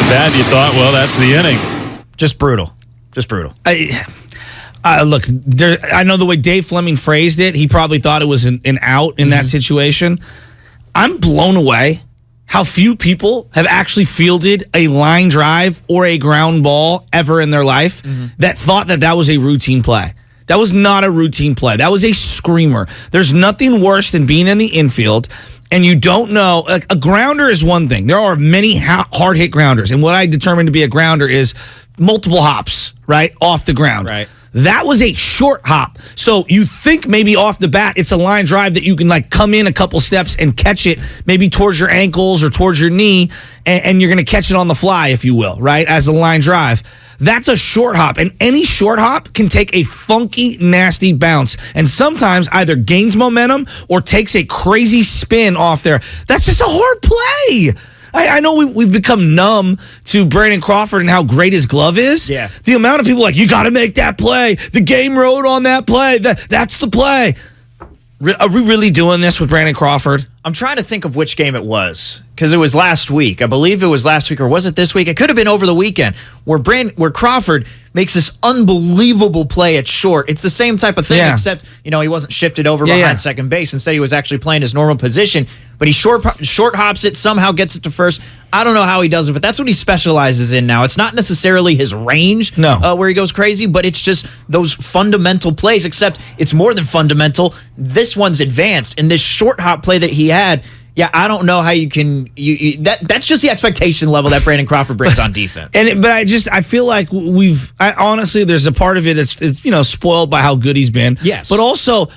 bad, you thought, well, that's the inning. Just brutal. Look, I know the way Dave Fleming phrased it, he probably thought it was an out in that situation. I'm blown away how few people have actually fielded a line drive or a ground ball ever in their life that thought that was a routine play. That was not a routine play. That was a screamer. There's nothing worse than being in the infield and you don't know. Like, a grounder is one thing. There are many hard hit grounders, and what I determine to be a grounder is multiple hops, right, off the ground. Right. That was a short hop. So you think maybe off the bat it's a line drive that you can like come in a couple steps and catch it maybe towards your ankles or towards your knee, and you're going to catch it on the fly, if you will, right, as a line drive. That's a short hop, and any short hop can take a funky, nasty bounce, and sometimes either gains momentum or takes a crazy spin off there. That's just a hard play. I know we've become numb to Brandon Crawford and how great his glove is. Yeah. The amount of people like, you got to make that play. The game rode on that play. That's the play. Are we really doing this with Brandon Crawford? I'm trying to think of which game it was, because it was last week. I believe it was last week, or was it this week? It could have been over the weekend, where Crawford makes this unbelievable play at short. It's the same type of thing, except he wasn't shifted over behind second base. Instead, he was actually playing his normal position, but he short hops it, somehow gets it to first. I don't know how he does it, but that's what he specializes in now. It's not necessarily his range where he goes crazy, but it's just those fundamental plays, except it's more than fundamental. This one's advanced, and this short hop play that he had, I don't know how you can. That's just the expectation level that Brandon Crawford brings on defense. But I feel like honestly, there's a part of it that's spoiled by how good he's been. Yes, but also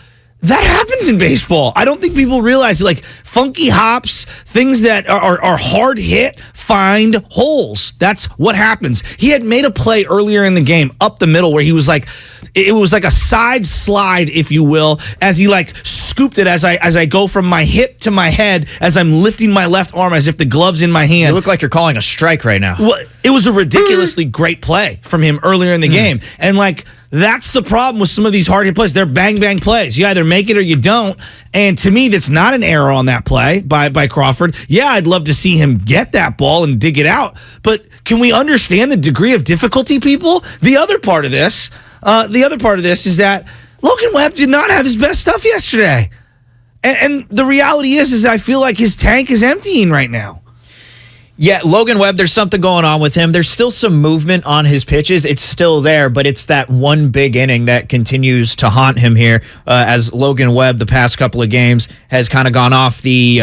that happens in baseball. I don't think people realize, like, funky hops, things that are hard hit, find holes. That's what happens. He had made a play earlier in the game up the middle where he was like, it was like a side slide, if you will, as he like scooped it as I go from my hip to my head as I'm lifting my left arm as if the glove's in my hand. You look like you're calling a strike right now. Well, it was a ridiculously great play from him earlier in the game. And like, that's the problem with some of these hard hit plays. They're bang bang plays. You either make it or you don't. And to me, that's not an error on that play by Crawford. Yeah, I'd love to see him get that ball and dig it out. But can we understand the degree of difficulty, people? The other part of this is that Logan Webb did not have his best stuff yesterday. And the reality is I feel like his tank is emptying right now. Yeah, Logan Webb, there's something going on with him. There's still some movement on his pitches. It's still there, but it's that one big inning that continues to haunt him here as Logan Webb, the past couple of games, has kind of gone off the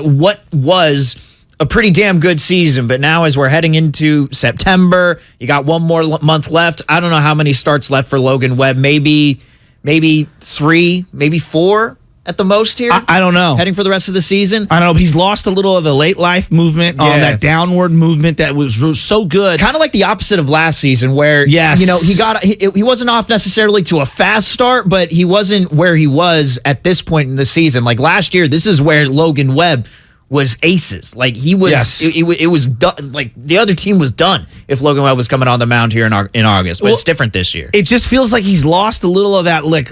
what was a pretty damn good season. But now as we're heading into September, you got one more month left. I don't know how many starts left for Logan Webb. Maybe 3, maybe 4. At the most here? I don't know. Heading for the rest of the season? I don't know. He's lost a little of the late life movement, that downward movement that was so good. Kind of like the opposite of last season where, he wasn't off necessarily to a fast start, but he wasn't where he was at this point in the season. Like last year, this is where Logan Webb was aces. Like he was, it was done. Like the other team was done if Logan Webb was coming on the mound here in August. But it's different this year. It just feels like he's lost a little of that. Like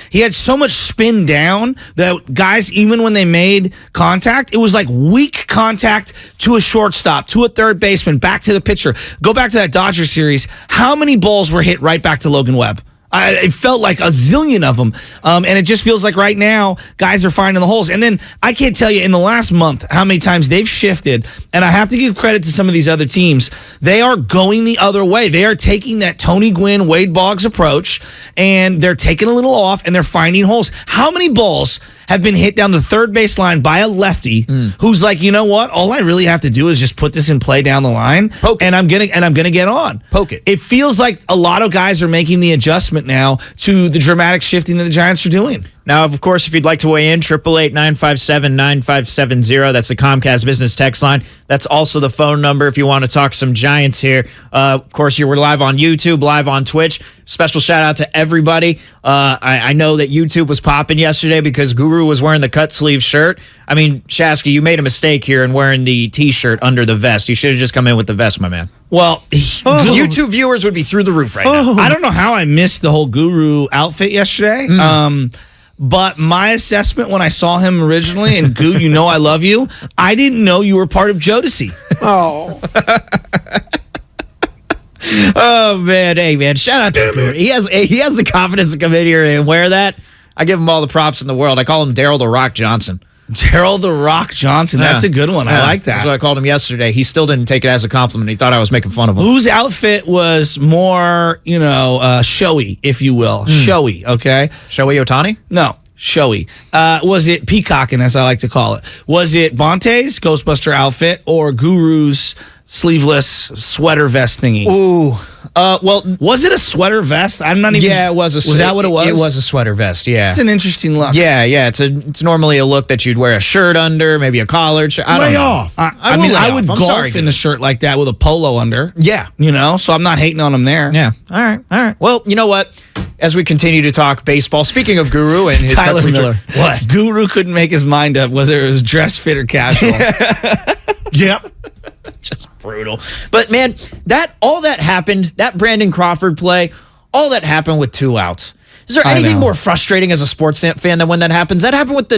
he had so much spin down that guys, even when they made contact, it was like weak contact to a shortstop, to a third baseman, back to the pitcher. Go back to that Dodgers series. How many balls were hit right back to Logan Webb? It felt like a zillion of them. And it just feels like right now, guys are finding the holes. And then I can't tell you in the last month how many times they've shifted. And I have to give credit to some of these other teams. They are going the other way. They are taking that Tony Gwynn, Wade Boggs approach, and they're taking a little off, and they're finding holes. How many balls have been hit down the third base line by a lefty who's like, you know what? All I really have to do is just put this in play down the line, and I'm gonna get on. Poke it. It feels like a lot of guys are making the adjustment now to the dramatic shifting that the Giants are doing. Now, of course, if you'd like to weigh in, 888-957-9570. That's the Comcast Business text line. That's also the phone number if you want to talk some Giants here. Of course, we're live on YouTube, live on Twitch. Special shout out to everybody. I know that YouTube was popping yesterday because Guru was wearing the cut sleeve shirt. I mean, Shasky, you made a mistake here in wearing the T-shirt under the vest. You should have just come in with the vest, my man. Well, YouTube viewers would be through the roof right now. I don't know how I missed the whole Guru outfit yesterday. But my assessment when I saw him originally, and Goo, you know I love you, I didn't know you were part of Jodeci. Oh. Oh, man. Hey, man, shout out to Goo. He has the confidence to come in here and wear that. I give him all the props in the world. I call him Daryl the Rock Johnson. Daryl the Rock Johnson. That's a good one. I like that. That's what I called him yesterday. He still didn't take it as a compliment. He thought I was making fun of him. Whose outfit was more, showy, if you will? Showy, okay? Shohei Ohtani? No, showy. Was it peacocking, as I like to call it? Was it Bonte's Ghostbuster outfit or Guru's sleeveless sweater vest thingy? Ooh. Well, was it a sweater vest? I'm not even. Yeah, it was. Was that what it was? It was a sweater vest. Yeah, it's an interesting look. Yeah. It's normally a look that you'd wear a shirt under, maybe a collared shirt. I don't know. Off. I would golf in a shirt like that with a polo under. Yeah, so I'm not hating on him there. Yeah. All right. Well, you know what? As we continue to talk baseball, speaking of Guru and his Tyler Miller, what? Guru couldn't make his mind up whether it was dress, fit, or casual. Yep. Just brutal. But man, all that happened, that Brandon Crawford play, all that happened with 2 outs. Is there anything more frustrating as a sports fan than when that happens? That happened with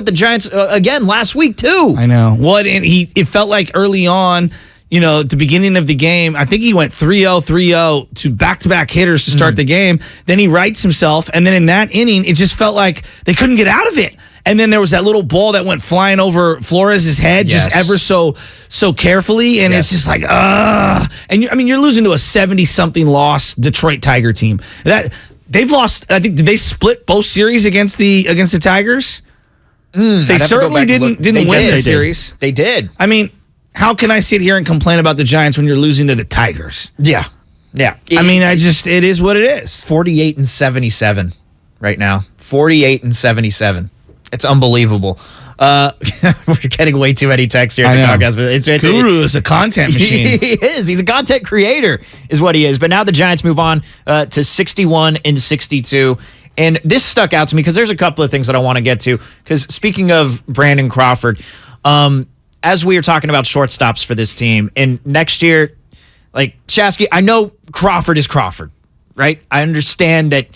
the Giants again last week too. I know. Well, it felt like early on, at the beginning of the game, I think he went 3-0, 3-0 to back-to-back hitters to start the game. Then he rights himself, and then in that inning, it just felt like they couldn't get out of it. And then there was that little ball that went flying over Flores' head, just ever so carefully, and it's just like, And you're losing to a 70-something loss Detroit Tiger team. That they've lost. I think did they split both series against the Tigers? They certainly didn't win the series. They did. I mean, how can I sit here and complain about the Giants when you're losing to the Tigers? Yeah. It is what it is. 48-77 right now. 48-77. It's unbelievable. We're getting way too many texts here at the podcast, but Guru is a content machine. He is. He's a content creator, is what he is. But now the Giants move on to 61-62. And this stuck out to me because there's a couple of things that I want to get to. Because speaking of Brandon Crawford, as we are talking about shortstops for this team, and next year, like Shasky, I know Crawford is Crawford, right? I understand that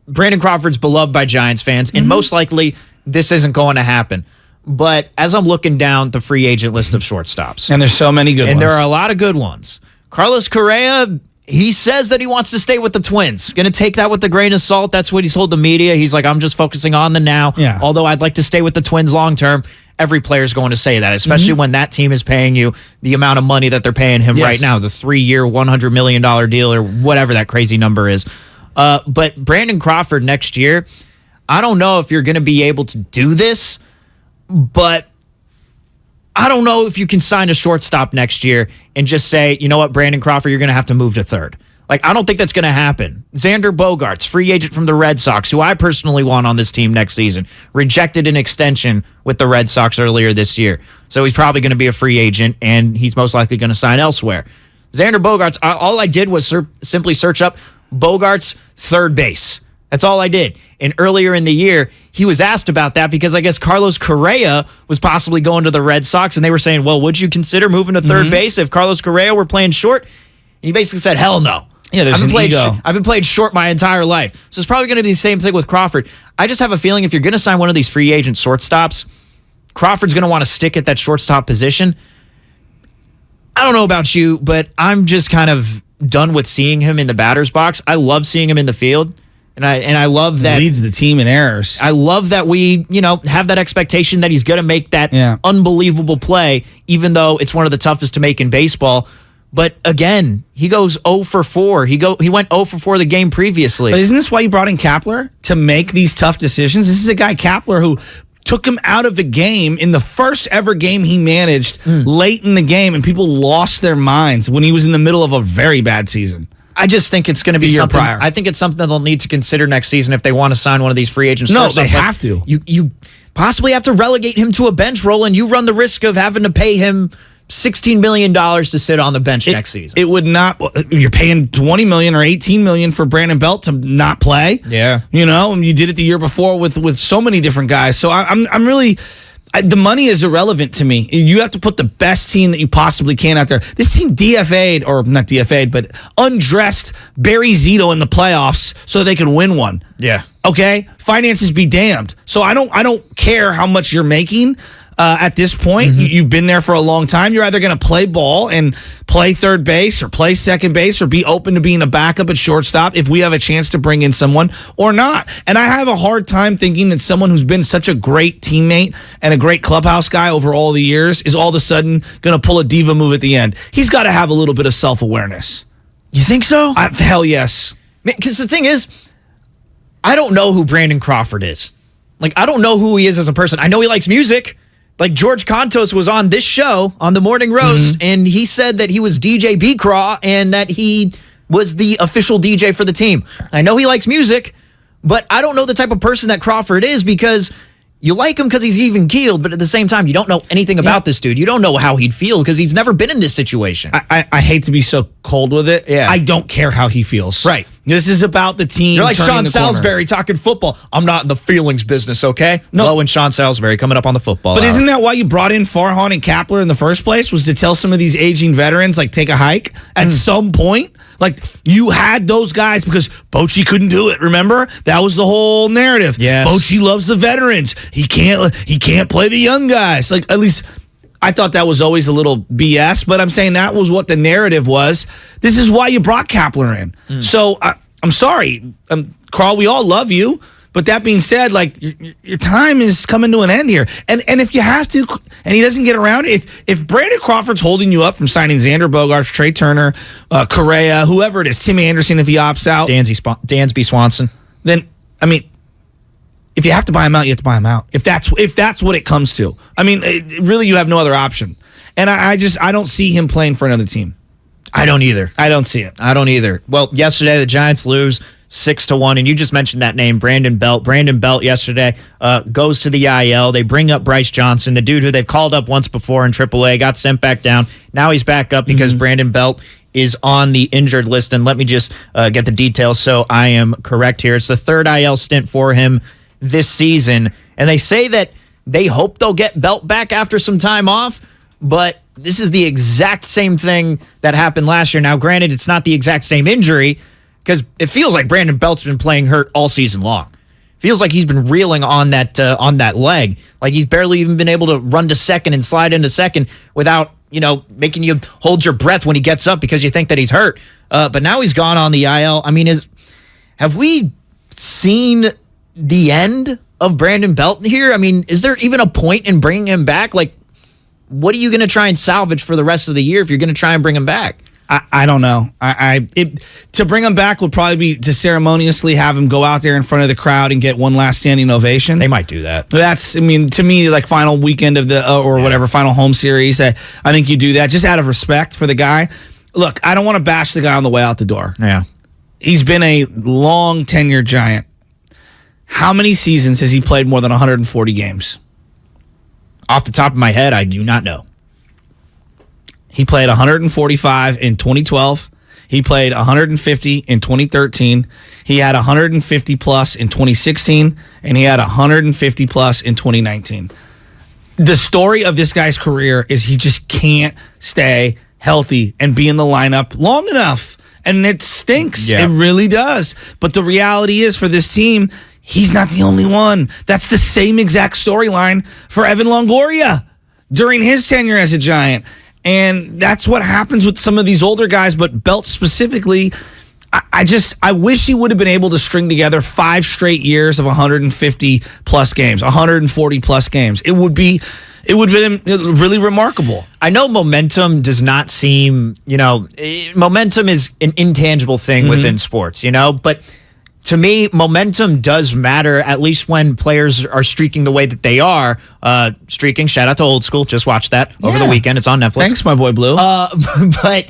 Brandon Crawford's beloved by Giants fans, and most likely this isn't going to happen. But as I'm looking down the free agent list of shortstops, and there's so many good ones. And there are a lot of good ones. Carlos Correa, he says that he wants to stay with the Twins. Going to take that with a grain of salt. That's what he's told the media. He's like, I'm just focusing on the now. Yeah. Although I'd like to stay with the Twins long term. Every player's going to say that, especially when that team is paying you the amount of money that they're paying him right now, the 3-year, $100 million deal or whatever that crazy number is. But Brandon Crawford next year, I don't know if you're going to be able to do this, but I don't know if you can sign a shortstop next year and just say, you know what, Brandon Crawford, you're going to have to move to third. Like, I don't think that's going to happen. Xander Bogaerts, free agent from the Red Sox, who I personally want on this team next season, rejected an extension with the Red Sox earlier this year. So he's probably going to be a free agent, and he's most likely going to sign elsewhere. Xander Bogaerts, all I did was simply search up Bogaerts third base. That's all I did. And earlier in the year, he was asked about that because I guess Carlos Correa was possibly going to the Red Sox, and they were saying, well, would you consider moving to third base if Carlos Correa were playing short? And he basically said, hell no. Yeah, there's an ego. I've been playing short my entire life. So it's probably going to be the same thing with Crawford. I just have a feeling if you're going to sign one of these free agent shortstops, Crawford's going to want to stick at that shortstop position. I don't know about you, but I'm just kind of done with seeing him in the batter's box. I love seeing him in the field. And I love that he leads the team in errors. I love that we, have that expectation that he's going to make that unbelievable play, even though it's one of the toughest to make in baseball. But again, he goes 0 for 4. He went 0 for 4 the game previously. But isn't this why you brought in Kapler to make these tough decisions? This is a guy, Kapler, who took him out of the game in the first ever game he managed late in the game, and people lost their minds when he was in the middle of a very bad season. I just think it's going to be something. I think it's something they'll need to consider next season if they want to sign one of these free agents. No, they have to. You possibly have to relegate him to a bench role, and you run the risk of having to pay him $16 million to sit on the bench next season. It would not. You're paying $20 million or $18 million for Brandon Belt to not play. Yeah, and you did it the year before with so many different guys. So I'm really. The money is irrelevant to me. You have to put the best team that you possibly can out there. This team DFA'd, or not DFA'd, but undressed Barry Zito in the playoffs so they could win one. Yeah. Okay? Finances be damned. So I don't care how much you're making. At this point, you've been there for a long time. You're either going to play ball and play third base or play second base or be open to being a backup at shortstop if we have a chance to bring in someone or not. And I have a hard time thinking that someone who's been such a great teammate and a great clubhouse guy over all the years is all of a sudden going to pull a diva move at the end. He's got to have a little bit of self-awareness. You think so? Hell yes. Because the thing is, I don't know who Brandon Crawford is. Like, I don't know who he is as a person. I know he likes music. Like, George Contos was on this show, on the Morning Roast, and he said that he was DJ B-Craw and that he was the official DJ for the team. I know he likes music, but I don't know the type of person that Crawford is, because you like him because he's even-keeled, but at the same time, you don't know anything about this dude. You don't know how he'd feel because he's never been in this situation. I hate to be so cold with it. Yeah. I don't care how he feels. Right. This is about the team. You're like turning Sean the corner. Salisbury talking football. I'm not in the feelings business, okay? No. Lowe and Sean Salisbury coming up on the football But hour. isn't that why you brought in Farhan and Kapler in the first place, was to tell some of these aging veterans, like, take a hike at some point? Like, you had those guys because Bochy couldn't do it, remember? That was the whole narrative. Yes. Bochy loves the veterans. He can't play the young guys. Like, at least I thought that was always a little BS, but I'm saying that was what the narrative was. This is why you brought Kapler in. So I'm sorry, Carl, we all love you. But that being said, like, your time is coming to an end here. And if you have to, and he doesn't get around, if Brandon Crawford's holding you up from signing Xander Bogaerts, Trey Turner, Correa, whoever it is, Tim Anderson if he opts out, Dansby Swanson, then, I mean, if you have to buy him out, you have to him out. If that's what it comes to. I mean, really, you have no other option. And I don't see him playing for another team. I don't either. I don't see it. I don't either. Well, yesterday the Giants lose 6-1, and you just mentioned that name, Brandon Belt. Brandon Belt yesterday goes to the IL. They bring up Bryce Johnson, the dude who they've called up once before in AAA, got sent back down. Now he's back up because Brandon Belt is on the injured list. And let me just get the details so I am correct here. It's the third IL stint for him this season, and they say that they hope they'll get Belt back after some time off, but this is the exact same thing that happened last year. Now, granted, it's not the exact same injury, because it feels like Brandon Belt's been playing hurt all season long. Feels like he's been reeling on that leg. Like he's barely even been able to run to second and slide into second without, making you hold your breath when he gets up because you think that he's hurt. But now he's gone on the IL. I mean, have we seen the end of Brandon Belt here? I mean, is there even a point in bringing him back? Like, what are you going to try and salvage for the rest of the year if you're going to try and bring him back? I don't know. To bring him back would probably be to ceremoniously have him go out there in front of the crowd and get one last standing ovation. They might do that. To me, like final weekend of the whatever final home series. I think you do that just out of respect for the guy. Look, I don't want to bash the guy on the way out the door. Yeah, he's been a long tenured Giant. How many seasons has he played more than 140 games? Off the top of my head, I do not know. He played 145 in 2012. He played 150 in 2013. He had 150 plus in 2016, and he had 150 plus in 2019. The story of this guy's career is he just can't stay healthy and be in the lineup long enough. And it stinks. Yeah. It really does. But the reality is for this team, he's not the only one. That's the same exact storyline for Evan Longoria during his tenure as a Giant. And that's what happens with some of these older guys, but Belt specifically, I wish he would have been able to string together 5 straight years of 150 plus games, 140 plus games. It would have been really remarkable. I know momentum does not seem, momentum is an intangible thing within sports, but to me, momentum does matter, at least when players are streaking the way that they are. Streaking, shout out to Old School. Just watched that over the weekend. It's on Netflix. Thanks, my boy Blue. But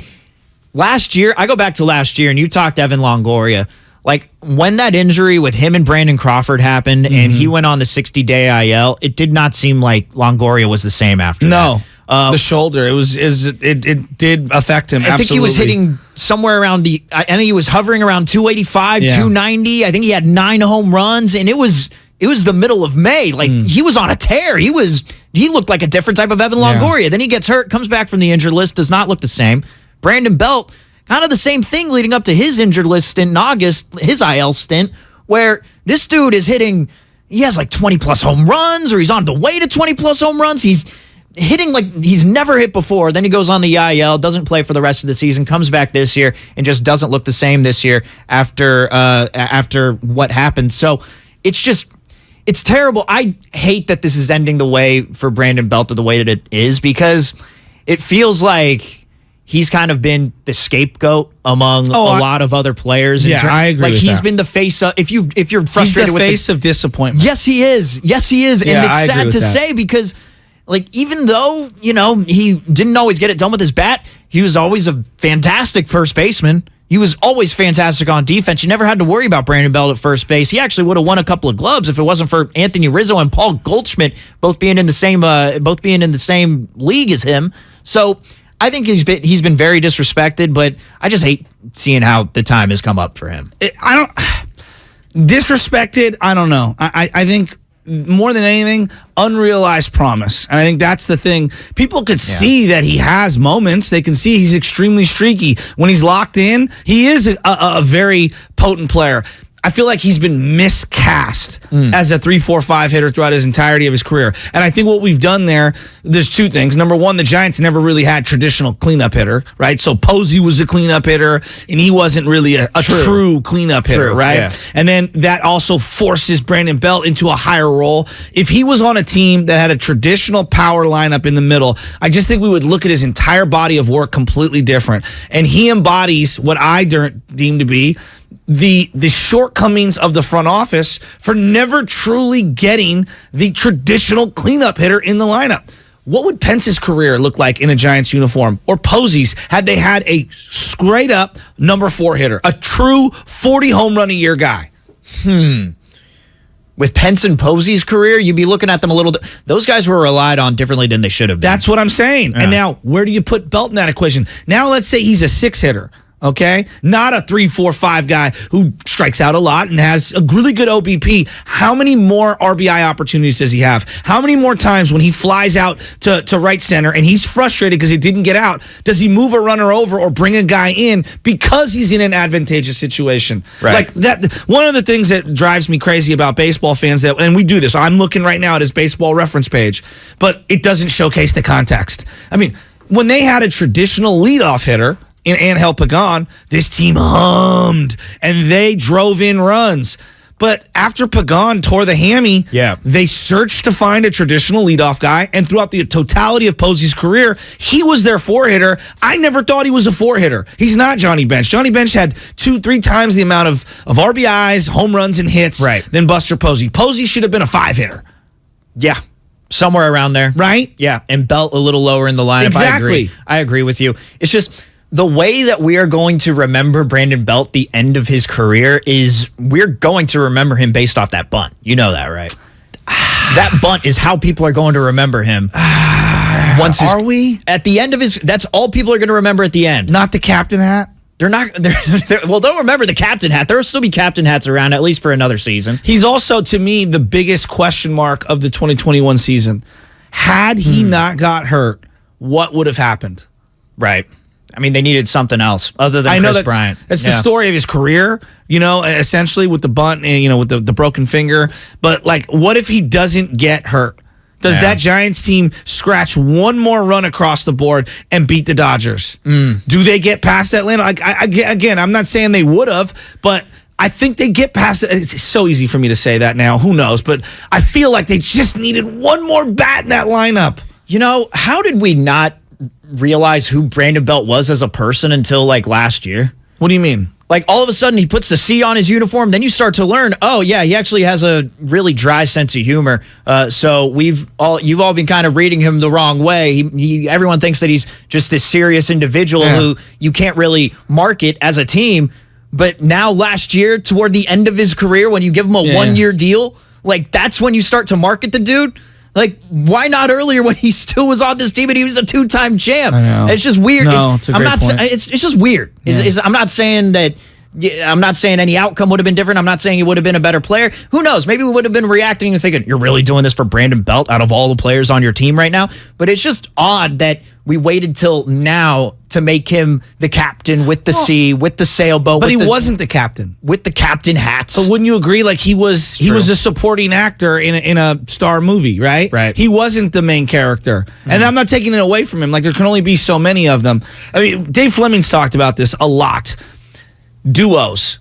last year, I go back to last year, and you talked Evan Longoria. Like, when that injury with him and Brandon Crawford happened, and he went on the 60-day IL, it did not seem like Longoria was the same after that. No. The shoulder, it did affect him. I think he was hitting somewhere around I think he was hovering around 285, 290. I think he had 9 home runs, and it was it was the middle of May. Like, he was on a tear. He looked like a different type of Evan Longoria. Then he gets hurt, comes back from the injured list, does not look the same. Brandon Belt, kind of the same thing leading up to his injured list stint in August, his IL stint, where this dude is hitting, he has like 20-plus home runs, or he's on the way to 20-plus home runs. He's hitting like he's never hit before. Then he goes on the IL, doesn't play for the rest of the season, comes back this year, and just doesn't look the same this year after what happened. So it's terrible. I hate that this is ending the way for Brandon Belt the way that it is, because it feels like he's kind of been the scapegoat among a lot of other players. I agree. Like, with he's that. been the face of, if you're frustrated with the face of disappointment. Yes, he is. Yes, he is. Yeah, And I it's agree sad with to that. say, because like, even though, he didn't always get it done with his bat, he was always a fantastic first baseman. He was always fantastic on defense. You never had to worry about Brandon Belt at first base. He actually would have won a couple of gloves if it wasn't for Anthony Rizzo and Paul Goldschmidt both being in the same league as him. So I think he's been very disrespected, but I just hate seeing how the time has come up for him. Disrespected, I don't know. I think more than anything, unrealized promise. And I think that's the thing. People could see that he has moments. They can see he's extremely streaky. When he's locked in, he is a very potent player. I feel like he's been miscast as a 3-4-5 hitter throughout his entirety of his career. And I think what we've done there's two things. Number one, the Giants never really had traditional cleanup hitter, right? So Posey was a cleanup hitter, and he wasn't really a true cleanup hitter, right? Yeah. And then that also forces Brandon Belt into a higher role. If he was on a team that had a traditional power lineup in the middle, I just think we would look at his entire body of work completely different. And he embodies what I deem to be the shortcomings of the front office for never truly getting the traditional cleanup hitter in the lineup. What would Pence's career look like in a Giants uniform, or Posey's, had they had a straight up number 4 hitter, a true 40 home run a year guy? With Pence and Posey's career, you'd be looking at them a little. Those guys were relied on differently than they should have been. That's what I'm saying. Yeah. And now, where do you put Belt in that equation? Now, let's say he's a 6 hitter. Okay, not a 3-4-5 guy who strikes out a lot and has a really good OBP. How many more RBI opportunities does he have? How many more times when he flies out to right center and he's frustrated because he didn't get out, does he move a runner over or bring a guy in because he's in an advantageous situation? Right. Like that. One of the things that drives me crazy about baseball fans, and we do this, I'm looking right now at his baseball reference page, but it doesn't showcase the context. I mean, when they had a traditional leadoff hitter in Angel Pagan, this team hummed, and they drove in runs. But after Pagan tore the hammy, they searched to find a traditional leadoff guy, and throughout the totality of Posey's career, he was their 4-hitter. I never thought he was a 4-hitter. He's not Johnny Bench. Johnny Bench had 2-3 times the amount of RBIs, home runs, and hits than Buster Posey. Posey should have been a 5-hitter. Yeah. Somewhere around there. Right? Yeah. And Belt a little lower in the lineup. Exactly. I agree with you. It's just the way that we are going to remember Brandon Belt the end of his career is we're going to remember him based off that bunt. You know that, right? That bunt is how people are going to remember him. Are we? At the end of his, that's all people are going to remember at the end. Not the captain hat? Well, they'll remember the captain hat. There will still be captain hats around at least for another season. He's also, to me, the biggest question mark of the 2021 season. Had he not got hurt, what would have happened? Right. I mean, they needed something else other than Chris Bryant. That's the story of his career, essentially with the bunt and, with the broken finger. But, what if he doesn't get hurt? Does that Giants team scratch one more run across the board and beat the Dodgers? Do they get past Atlanta? Again, I'm not saying they would have, but I think they get past it. It's so easy for me to say that now. Who knows? But I feel like they just needed one more bat in that lineup. How did we not realize who Brandon Belt was as a person until like last year? What do you mean? Like all of a sudden he puts the C on his uniform, then you start to learn, oh yeah, he actually has a really dry sense of humor. So you've all been kind of reading him the wrong way. Everyone thinks that he's just this serious individual who you can't really market as a team. But now last year, toward the end of his career, when you give him a 1-year deal, like that's when you start to market the dude. Like, why not earlier when he still was on this team and he was a 2-time champ? I know. It's just weird. No, it's a great point. It's just weird. Yeah. I'm not saying that Yeah, I'm not saying any outcome would have been different. I'm not saying he would have been a better player. Who knows? Maybe we would have been reacting and thinking, you're really doing this for Brandon Belt out of all the players on your team right now? But it's just odd that we waited till now to make him the captain with the C, with the sailboat. But he wasn't the captain. With the captain hats. But wouldn't you agree? Like he was a supporting actor in a star movie, right? Right. He wasn't the main character. And I'm not taking it away from him. Like there can only be so many of them. I mean, Dave Fleming's talked about this a lot. Duos,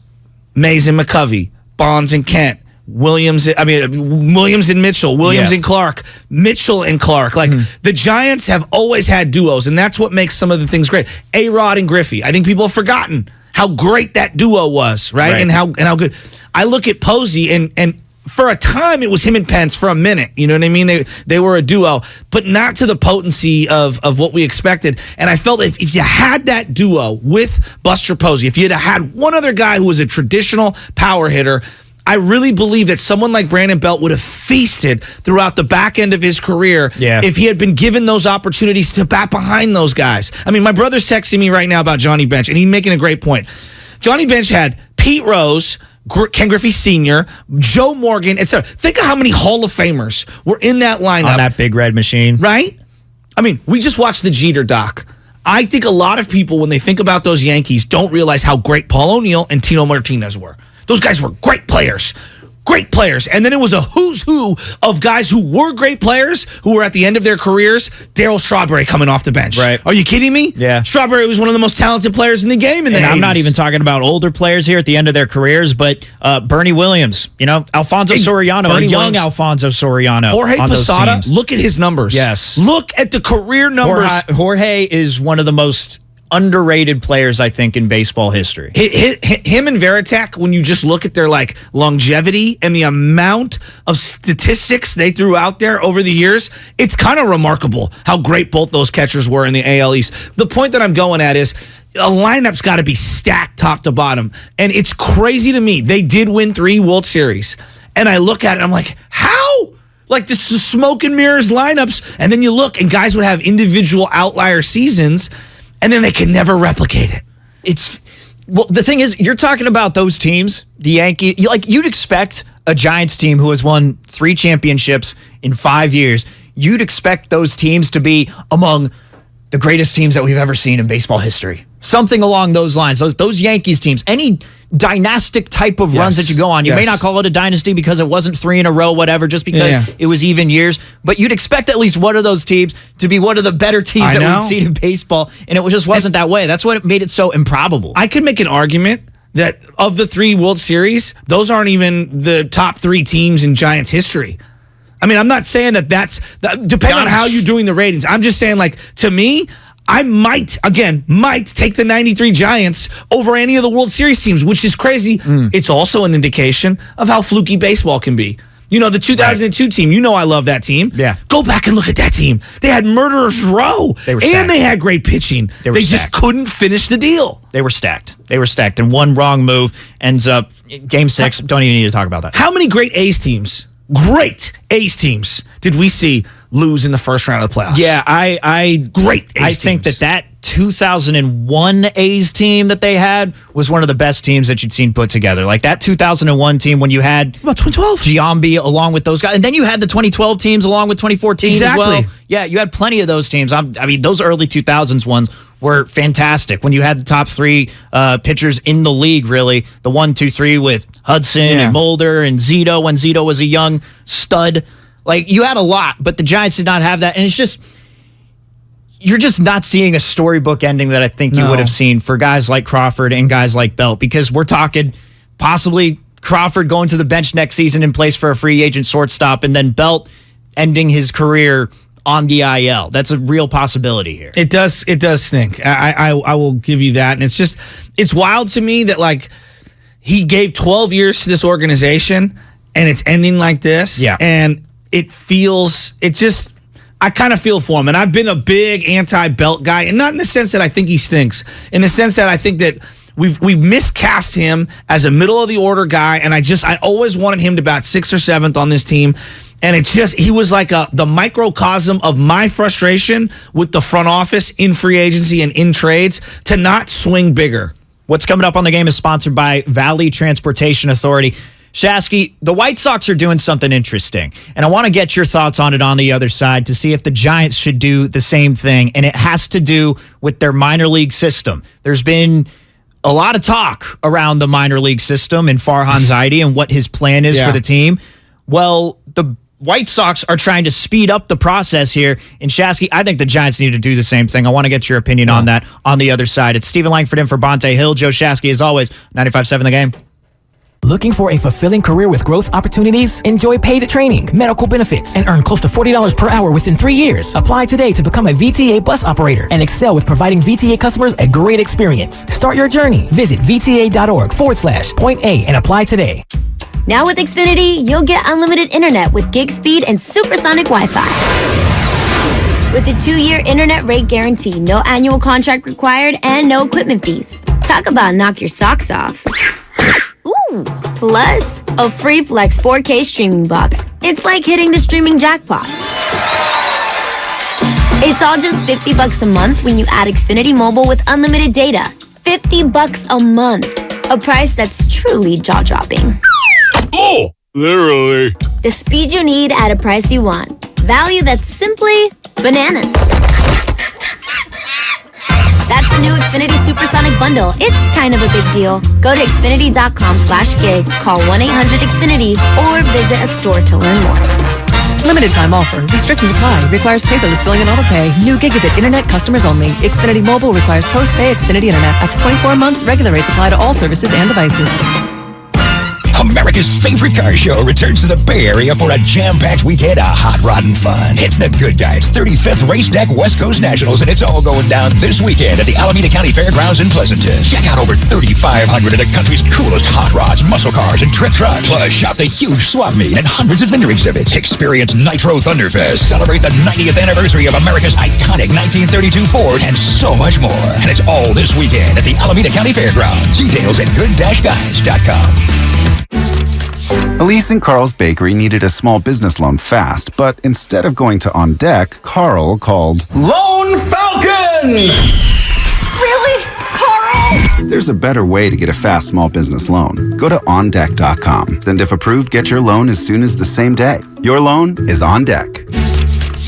Mays and McCovey, Bonds and Kent, Williams and Mitchell, Williams and Clark, Mitchell and Clark. Like the Giants have always had duos, and that's what makes some of the things great. A-Rod and Griffey. I think people have forgotten how great that duo was, right? And how good. I look at Posey and for a time it was him and Pence for a minute. You know what I mean? They were a duo, but not to the potency of what we expected. And I felt if you had that duo with Buster Posey, if you had one other guy who was a traditional power hitter, I really believe that someone like Brandon Belt would have feasted throughout the back end of his career if he had been given those opportunities to bat behind those guys. I mean, my brother's texting me right now about Johnny Bench, and he's making a great point. Johnny Bench had Pete Rose, Ken Griffey Sr., Joe Morgan, etc. Think of how many Hall of Famers were in that lineup. On that big red machine. Right? I mean, we just watched the Jeter doc. I think a lot of people, when they think about those Yankees, don't realize how great Paul O'Neill and Tino Martinez were. Those guys were great players. Great players. And then it was a who's who of guys who were great players who were at the end of their careers. Daryl Strawberry coming off the bench. Right. Are you kidding me? Yeah. Strawberry was one of the most talented players in the game in the 80s. I'm not even talking about older players here at the end of their careers, but Bernie Williams, Alfonso Soriano, young Alfonso Soriano. Jorge Posada, look at his numbers. Yes. Look at the career numbers. Jorge is one of the most underrated players, I think, in baseball history. Him and Veritek, when you just look at their longevity and the amount of statistics they threw out there over the years, it's kind of remarkable how great both those catchers were in the AL East. The point that I'm going at is a lineup's got to be stacked top to bottom, and it's crazy to me. They did win 3 World Series, and I look at it, I'm like, how? Like, this is smoke and mirrors lineups, and then you look, and guys would have individual outlier seasons, and then they can never replicate it. The thing is, you're talking about those teams, the Yankees. You'd expect a Giants team who has won 3 championships in 5 years. You'd expect those teams to be among the greatest teams that we've ever seen in baseball history. Something along those lines. Those Yankees teams, any dynastic type of runs that you go on. You may not call it a dynasty because it wasn't 3 in a row, whatever, just because it was even years. But you'd expect at least one of those teams to be one of the better teams that we've seen in baseball, and it just wasn't that way. That's what made it so improbable. I could make an argument that of the 3 World Series, those aren't even the top 3 teams in Giants history. I mean, I'm not saying that's depending on how you're doing the ratings. I'm just saying, to me, I might take the 93 Giants over any of the World Series teams, which is crazy. It's also an indication of how fluky baseball can be. The 2002 team, I love that team. Yeah. Go back and look at that team. They had murderer's row. They were stacked. And they had great pitching. They just couldn't finish the deal. They were stacked. And one wrong move ends up Game 6. Don't even need to talk about that. How many great A's teams did we see lose in the first round of the playoffs? Yeah, I think that 2001 A's team that they had was one of the best teams that you'd seen put together. Like that 2001 team when you had about 2012 Giambi along with those guys, and then you had the 2012 teams along with 2014 as well. Yeah, you had plenty of those teams. I mean, those early 2000s ones were fantastic when you had the top 3 pitchers in the league, really. The 1, 2, 3 with Hudson and Mulder and Zito when Zito was a young stud. You had a lot, but the Giants did not have that. And it's just, you're just not seeing a storybook ending that I think you would have seen for guys like Crawford and guys like Belt, because we're talking possibly Crawford going to the bench next season in place for a free agent shortstop, and then Belt ending his career on the IL. That's a real possibility here. It does stink. I will give you that. And it's wild to me that he gave 12 years to this organization and it's ending like this. Yeah. And I kind of feel for him. And I've been a big anti-Belt guy, and not in the sense that I think he stinks, in the sense that I think that we've miscast him as a middle of the order guy. And I always wanted him to bat 6th or 7th on this team. And he was like the microcosm of my frustration with the front office in free agency and in trades to not swing bigger. What's coming up on the game is sponsored by Valley Transportation Authority. Shasky, the White Sox are doing something interesting, and I want to get your thoughts on it on the other side to see if the Giants should do the same thing, and it has to do with their minor league system. There's been a lot of talk around the minor league system and Farhan Zaidi and what his plan is for the team. Well, the White Sox are trying to speed up the process here, and Shasky, I think the Giants need to do the same thing. I want to get your opinion on that on the other side. It's Stephen Langford in for Bonte Hill. Joe Shasky, as always, 95.7 The Game. Looking for a fulfilling career with growth opportunities? Enjoy paid training, medical benefits, and earn close to $40 per hour within 3 years. Apply today to become a VTA bus operator and excel with providing VTA customers a great experience. Start your journey. Visit VTA.org/point A and apply today. Now with Xfinity, you'll get unlimited internet with gig speed and supersonic Wi-Fi. With a 2-year internet rate guarantee, no annual contract required, and no equipment fees. Talk about knock your socks off. Ooh, plus a free Flex 4K streaming box. It's like hitting the streaming jackpot. It's all just $50 a month when you add Xfinity Mobile with unlimited data. $50 a month. A price that's truly jaw-dropping. Oh, literally. The speed you need at a price you want. Value that's simply bananas. That's the new Xfinity Supersonic Bundle. It's kind of a big deal. Go to Xfinity.com/gig, call 1-800-XFINITY, or visit a store to learn more. Limited time offer. Restrictions apply. Requires paperless billing and autopay. New gigabit internet customers only. Xfinity Mobile requires post-pay Xfinity Internet. After 24 months, regular rates apply to all services and devices. America's favorite car show returns to the Bay Area for a jam-packed weekend of hot rod and fun. It's the Good Guys 35th Race Deck West Coast Nationals, and it's all going down this weekend at the Alameda County Fairgrounds in Pleasanton. Check out over 3,500 of the country's coolest hot rods, muscle cars, and trick trucks. Plus, shop the huge swap meet and hundreds of vendor exhibits. Experience Nitro Thunderfest, celebrate the 90th anniversary of America's iconic 1932 Ford, and so much more. And it's all this weekend at the Alameda County Fairgrounds. Details at good-guys.com. Elise and Carl's Bakery needed a small business loan fast, but instead of going to On Deck, Carl called Lone Falcon! Really? Carl? There's a better way to get a fast small business loan. Go to OnDeck.com. Then if approved, get your loan as soon as the same day. Your loan is on deck.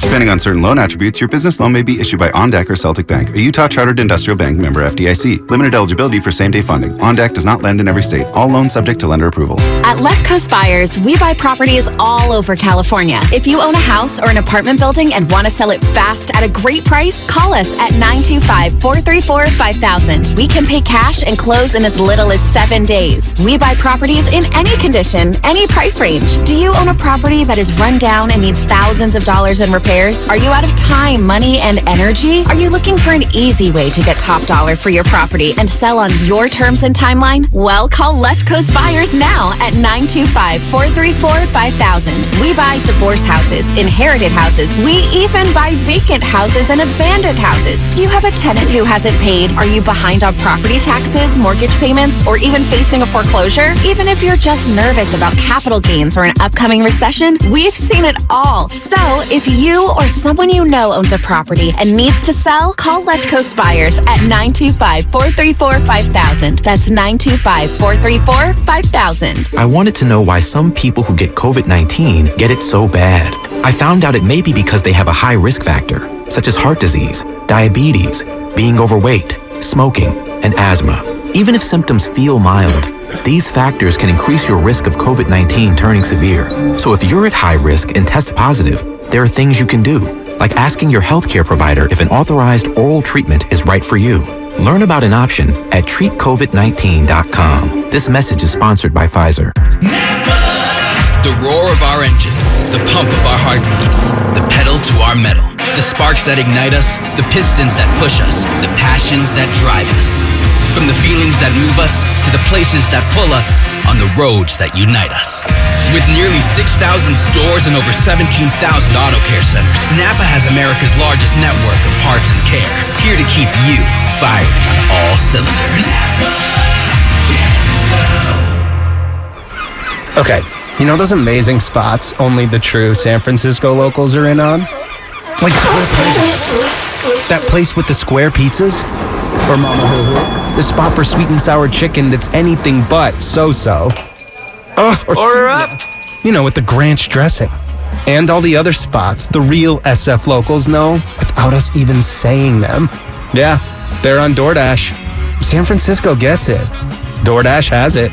Depending on certain loan attributes, your business loan may be issued by OnDeck or Celtic Bank, a Utah Chartered Industrial Bank member FDIC. Limited eligibility for same-day funding. OnDeck does not lend in every state. All loans subject to lender approval. At Left Coast Buyers, we buy properties all over California. If you own a house or an apartment building and want to sell it fast at a great price, call us at 925-434-5000. We can pay cash and close in as little as 7 days. We buy properties in any condition, any price range. Do you own a property that is run down and needs thousands of dollars in repairs? Are you out of time, money, and energy? Are you looking for an easy way to get top dollar for your property and sell on your terms and timeline? Well, call Left Coast Buyers now at 925-434-5000. We buy divorce houses, inherited houses. We even buy vacant houses and abandoned houses. Do you have a tenant who hasn't paid? Are you behind on property taxes, mortgage payments, or even facing a foreclosure? Even if you're just nervous about capital gains or an upcoming recession, we've seen it all. So if you or someone you know owns a property and needs to sell, call Left Coast Buyers at 925-434-5000. That's 925-434-5000. I wanted to know why some people who get COVID-19 get it so bad. I found out it may be because they have a high risk factor, such as heart disease, diabetes, being overweight, smoking, and asthma. Even if symptoms feel mild, these factors can increase your risk of COVID-19 turning severe. So if you're at high risk and test positive, there are things you can do, like asking your healthcare provider if an authorized oral treatment is right for you. Learn about an option at treatcovid19.com. This message is sponsored by Pfizer. The roar of our engines, the pump of our heartbeats, the pedal to our metal, the sparks that ignite us, the pistons that push us, the passions that drive us. From the feelings that move us to the places that pull us on the roads that unite us. With nearly 6,000 stores and over 17,000 auto care centers, Napa has America's largest network of parts and care, here to keep you firing on all cylinders. Okay, you know those amazing spots only the true San Francisco locals are in on? Like Square Pizza. That place with the square pizzas? Or Mama Hoo Hoo? The spot for sweet and sour chicken that's anything but so-so. Order up! You know, with the Granch dressing. And all the other spots the real SF locals know without us even saying them. Yeah, they're on DoorDash. San Francisco gets it. DoorDash has it.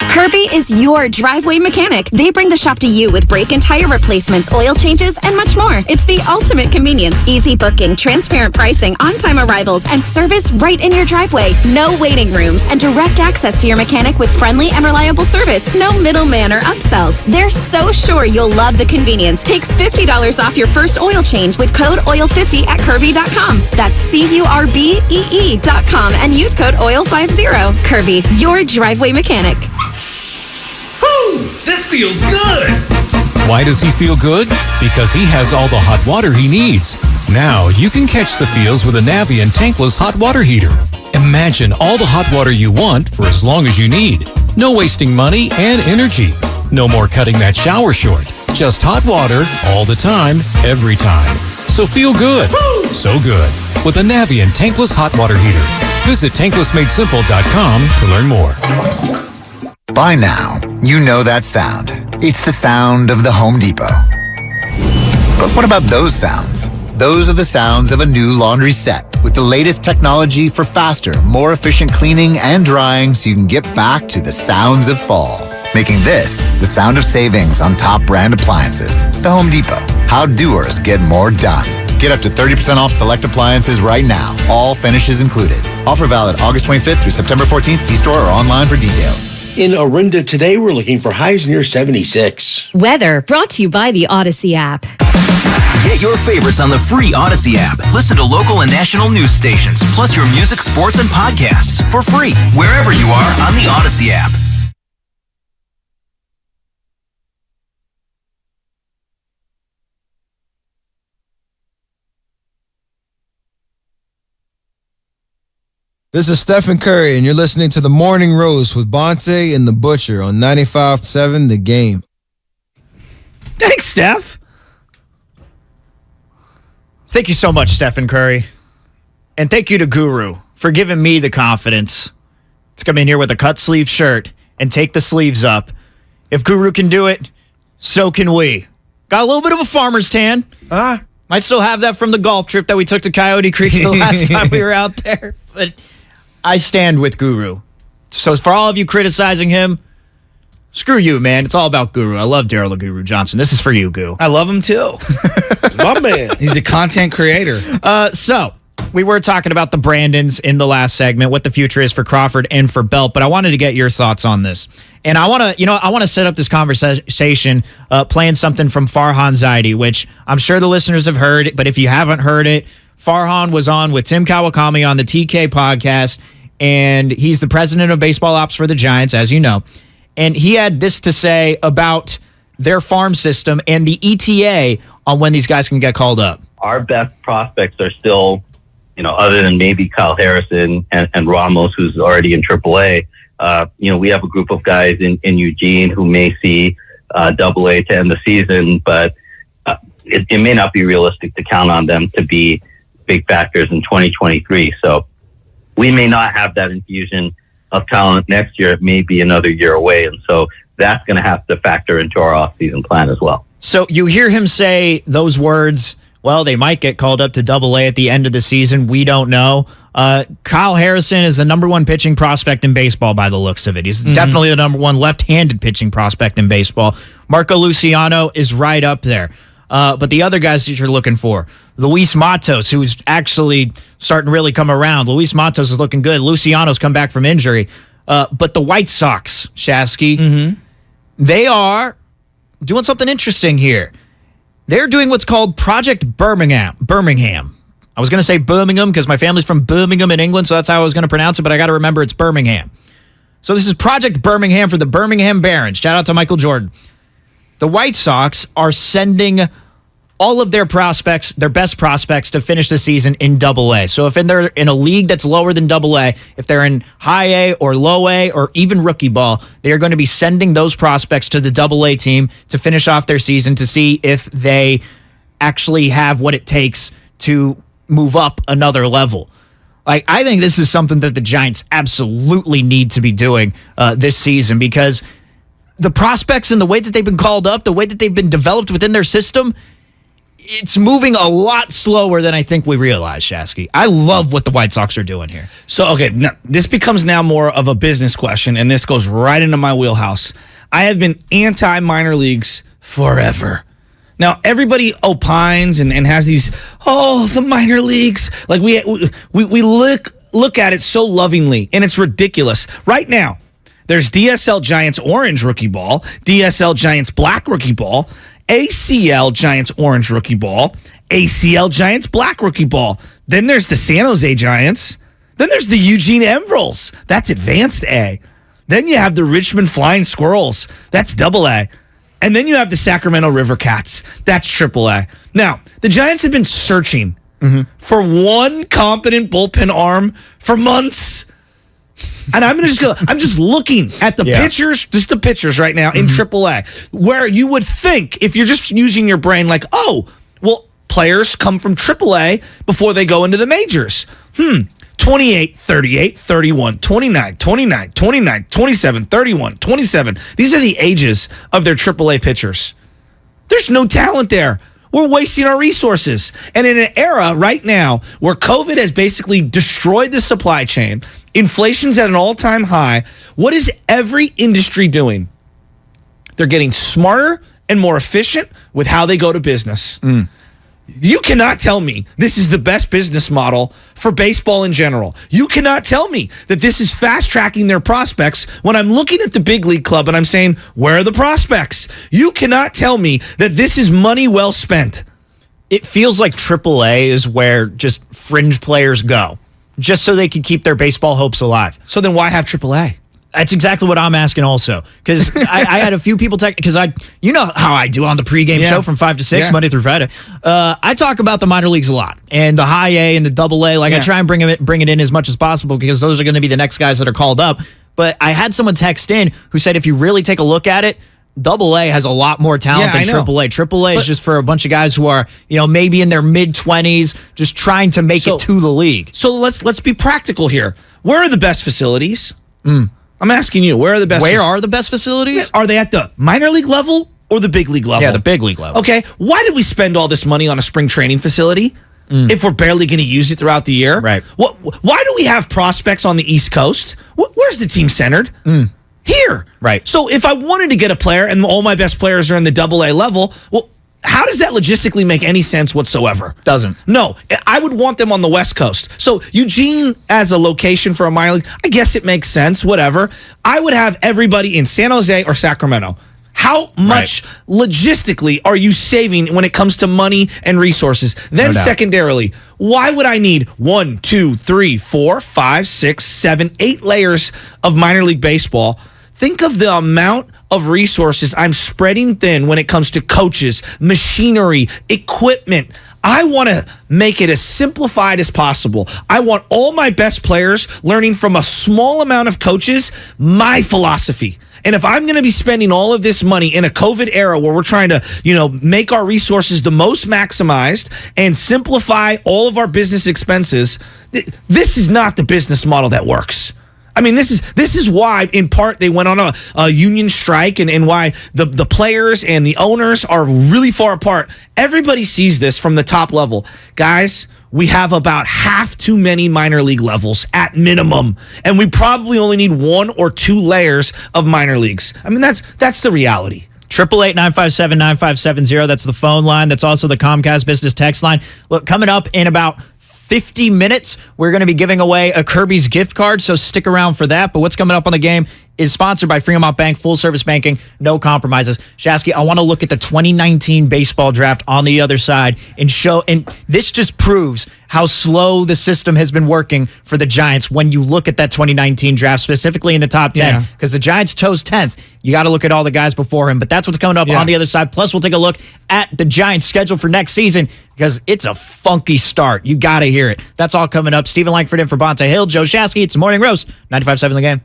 Kirby is your driveway mechanic. They bring the shop to you with brake and tire replacements, oil changes, and much more. It's the ultimate convenience. Easy booking, transparent pricing, on-time arrivals, and service right in your driveway. No waiting rooms, and direct access to your mechanic with friendly and reliable service. No middleman or upsells. They're so sure you'll love the convenience. Take $50 off your first oil change with code OIL50 at Kirby.com. That's CURBEE.com and use code OIL50. Kirby, your driveway mechanic. This feels good! Why does he feel good? Because he has all the hot water he needs. Now you can catch the feels with a Navien tankless hot water heater. Imagine all the hot water you want for as long as you need. No wasting money and energy. No more cutting that shower short. Just hot water all the time, every time. So feel good. So good. With a Navien tankless hot water heater. Visit tanklessmadesimple.com to learn more. By now, you know that sound. It's the sound of the Home Depot. But what about those sounds? Those are the sounds of a new laundry set with the latest technology for faster, more efficient cleaning and drying so you can get back to the sounds of fall. Making this the sound of savings on top brand appliances. The Home Depot. How doers get more done. Get up to 30% off select appliances right now. All finishes included. Offer valid August 25th through September 14th. See store or online for details. In Orinda today, we're looking for highs near 76. Weather brought to you by the Odyssey app. Get your favorites on the free Odyssey app. Listen to local and national news stations, plus your music, sports, and podcasts for free wherever you are on the Odyssey app. This is Stephen Curry, and you're listening to The Morning Roast with Bonte and The Butcher on 95.7 The Game. Thanks, Steph. Thank you so much, Stephen Curry. And thank you to Guru for giving me the confidence to come in here with a cut sleeve shirt and take the sleeves up. If Guru can do it, so can we. Got a little bit of a farmer's tan. Might still have that from the golf trip that we took to Coyote Creek the last time we were out there. But I stand with Guru. So for all of you criticizing him, screw you, man. It's all about Guru. I love Daryl the Guru Johnson. This is for you, Goo. I love him too. My man. He's a content creator. So we were talking about the Brandons in the last segment, what the future is for Crawford and for Belt, but I wanted to get your thoughts on this. And I want to set up this conversation playing something from Farhan Zaidi, which I'm sure the listeners have heard, but if you haven't heard it, Farhan was on with Tim Kawakami on the TK podcast, and he's the president of baseball ops for the Giants, as you know. And he had this to say about their farm system and the ETA on when these guys can get called up. Our best prospects are still, other than maybe Kyle Harrison and Ramos, who's already in AAA. We have a group of guys in Eugene who may see AA to end the season, but it may not be realistic to count on them to be big factors in 2023. So we may not have that infusion of talent next year. It may be another year away. And so that's going to have to factor into our off-season plan as well. So you hear him say those words, well, they might get called up to AA at the end of the season. We don't know. Kyle Harrison is the number one pitching prospect in baseball by the looks of it. He's definitely the number one left-handed pitching prospect in baseball. Marco Luciano is right up there. But the other guys that you're looking for, Luis Matos, who's actually starting to really come around. Luis Matos is looking good. Luciano's come back from injury. But the White Sox, Shasky, they are doing something interesting here. They're doing what's called Project Birmingham. I was going to say Birmingham because my family's from Birmingham in England, so that's how I was going to pronounce it, but I got to remember it's Birmingham. So this is Project Birmingham for the Birmingham Barons. Shout out to Michael Jordan. The White Sox are sending all of their prospects, their best prospects, to finish the season in AA. So if they're in a league that's lower than AA, if they're in high A or low A or even rookie ball, they are going to be sending those prospects to the AA team to finish off their season to see if they actually have what it takes to move up another level. Like, I think this is something that the Giants absolutely need to be doing this season, because the prospects and the way that they've been called up, the way that they've been developed within their system, it's moving a lot slower than I think we realize, Shasky. I love what the White Sox are doing here. So, okay, now, this becomes now more of a business question, and this goes right into my wheelhouse. I have been anti-minor leagues forever. Now, everybody opines and has these, the minor leagues. Like, we look at it so lovingly, and it's ridiculous. Right now, there's DSL Giants Orange Rookie Ball, DSL Giants Black Rookie Ball, ACL Giants Orange Rookie Ball, ACL Giants Black Rookie Ball. Then there's the San Jose Giants. Then there's the Eugene Emeralds. That's Advanced A. Then you have the Richmond Flying Squirrels. That's Double A. And then you have the Sacramento River Cats. That's Triple A. Now, the Giants have been searching for one competent bullpen arm for months. And I'm just looking at the pitchers, just the pitchers right now in AAA, where you would think, if you're just using your brain, like, players come from AAA before they go into the majors. 28, 38, 31, 29, 29, 29, 27, 31, 27. These are the ages of their AAA pitchers. There's no talent there. We're wasting our resources. And in an era right now where COVID has basically destroyed the supply chain, inflation's at an all-time high, what is every industry doing? They're getting smarter and more efficient with how they go to business. You cannot tell me this is the best business model for baseball in general. You cannot tell me that this is fast-tracking their prospects when I'm looking at the big league club and I'm saying, where are the prospects? You cannot tell me that this is money well spent. It feels like AAA is where just fringe players go, just so they can keep their baseball hopes alive. So then why have AAA? That's exactly what I'm asking also. Because I had a few people because you know how I do on the pregame show from 5 to 6, Monday through Friday. I talk about the minor leagues a lot, and the high A and the double A. I try and bring it in as much as possible, because those are going to be the next guys that are called up. But I had someone text in who said, if you really take a look at it, Double A has a lot more talent than Triple A. Triple A is just for a bunch of guys who are, maybe in their mid-20s, just trying to make it to the league. So let's be practical here. Where are the best facilities? I'm asking you, where are the best? Where are the best facilities? Are they at the minor league level or the big league level? Yeah, the big league level. Okay, why did we spend all this money on a spring training facility if we're barely going to use it throughout the year? Right. Why do we have prospects on the East Coast? Where's the team centered? Here. Right. So if I wanted to get a player and all my best players are in the Double A level, how does that logistically make any sense whatsoever? Doesn't. No, I would want them on the West Coast. So Eugene as a location for a minor league, I guess it makes sense, whatever. I would have everybody in San Jose or Sacramento. How much logistically are you saving when it comes to money and resources? Then secondarily, why would I need 1, 2, 3, 4, 5, 6, 7, 8 layers of minor league baseball? Think of the amount of resources I'm spreading thin when it comes to coaches, machinery, equipment. I want to make it as simplified as possible. I want all my best players learning from a small amount of coaches my philosophy. And if I'm going to be spending all of this money in a COVID era where we're trying to, make our resources the most maximized and simplify all of our business expenses, this is not the business model that works. I mean, this is why, in part, they went on a union strike and why the players and the owners are really far apart. Everybody sees this from the top level. Guys, we have about half too many minor league levels at minimum, and we probably only need 1 or 2 layers of minor leagues. I mean, that's the reality. 888-957-9570. That's the phone line. That's also the Comcast business text line. Look, coming up in about 50 minutes, we're going to be giving away a Kirby's gift card, so stick around for that. But what's coming up on the game is sponsored by Fremont Bank, full service banking, no compromises. Shasky, I want to look at the 2019 baseball draft on the other side and this just proves how slow the system has been working for the Giants when you look at that 2019 draft, specifically in the top 10, because the Giants chose 10th. You got to look at all the guys before him, but that's what's coming up on the other side. Plus, we'll take a look at the Giants' schedule for next season, because it's a funky start. You got to hear it. That's all coming up. Stephen Langford in for Bonte Hill, Joe Shasky. It's the Morning Roast, 95.7 The Game.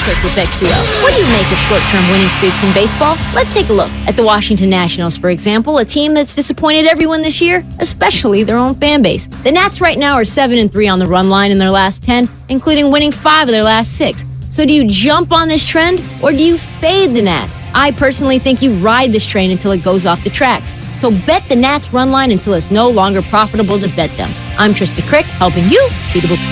experts at BetQL. What do you make of short-term winning streaks in baseball? Let's take a look at the Washington Nationals, for example, a team that's disappointed everyone this year, especially their own fan base. The Nats right now are 7-3 on the run line in their last 10, including winning 5 of their last 6. So do you jump on this trend, or do you fade the Nats? I personally think you ride this train until it goes off the tracks. So bet the Nats run line until it's no longer profitable to bet them. I'm Trista Crick, helping you be the books.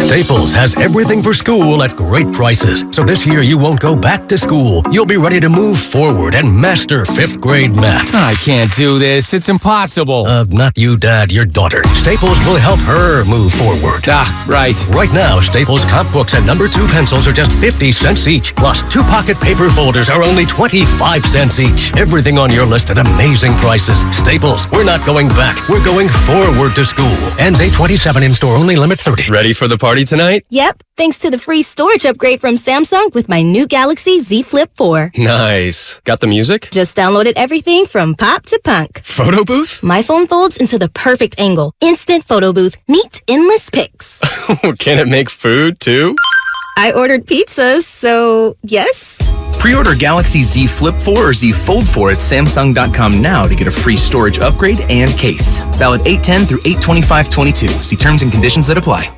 Staples has everything for school at great prices. So this year you won't go back to school. You'll be ready to move forward and master 5th grade math. I can't do this. It's impossible. Not you, Dad, your daughter. Staples will help her move forward. Right. Right now, Staples comp books and number 2 pencils are just 50 cents each. Plus, 2 pocket paper folders are only 25 cents each. Everything on your list at amazing prices. Staples, we're not going back. We're going forward to school. Ends 8/27 in store only, limit 30. Ready for the party tonight? Yep, thanks to the free storage upgrade from Samsung with my new Galaxy Z Flip 4. Nice. Got the music? Just downloaded everything from pop to punk. Photo booth? My phone folds into the perfect angle. Instant photo booth. Meet endless pics. Can it make food too? I ordered pizzas, so yes. Pre-order Galaxy Z Flip 4 or Z Fold 4 at Samsung.com now to get a free storage upgrade and case. Valid 8/10 through 8/25/22. See terms and conditions that apply.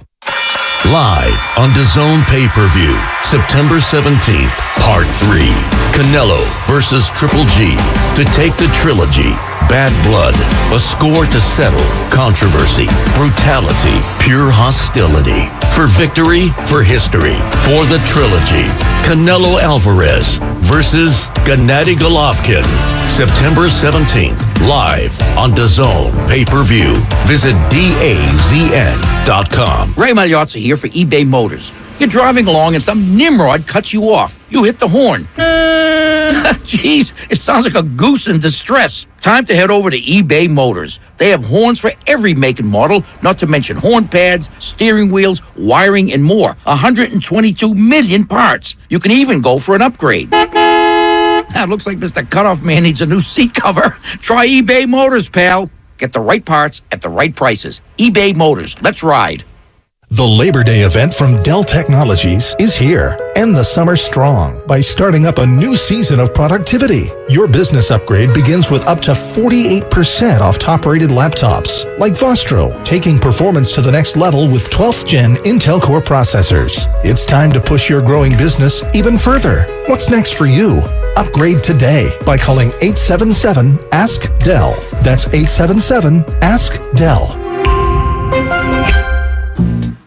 Live on DAZN pay-per-view, September 17th, Part 3. Canelo versus Triple G to take the trilogy. Bad blood, a score to settle, controversy, brutality, pure hostility. For victory, for history, for the trilogy. Canelo Alvarez versus Gennady Golovkin. September 17th, live on DAZN pay-per-view. Visit DAZN.com. Ray Magliozzi here for eBay Motors. You're driving along and some nimrod cuts you off. You hit the horn. Jeez, it sounds like a goose in distress. Time to head over to eBay Motors. They have horns for every make and model, not to mention horn pads, steering wheels, wiring, and more. 122 million parts. You can even go for an upgrade. It looks like Mr. Cutoff Man needs a new seat cover. Try eBay Motors, pal. Get the right parts at the right prices. eBay Motors. Let's ride. The Labor Day event from Dell Technologies is here. End the summer strong by starting up a new season of productivity. Your business upgrade begins with up to 48% off top-rated laptops, like Vostro, taking performance to the next level with 12th Gen Intel Core processors. It's time to push your growing business even further. What's next for you? Upgrade today by calling 877-ASK-DELL. That's 877-ASK-DELL.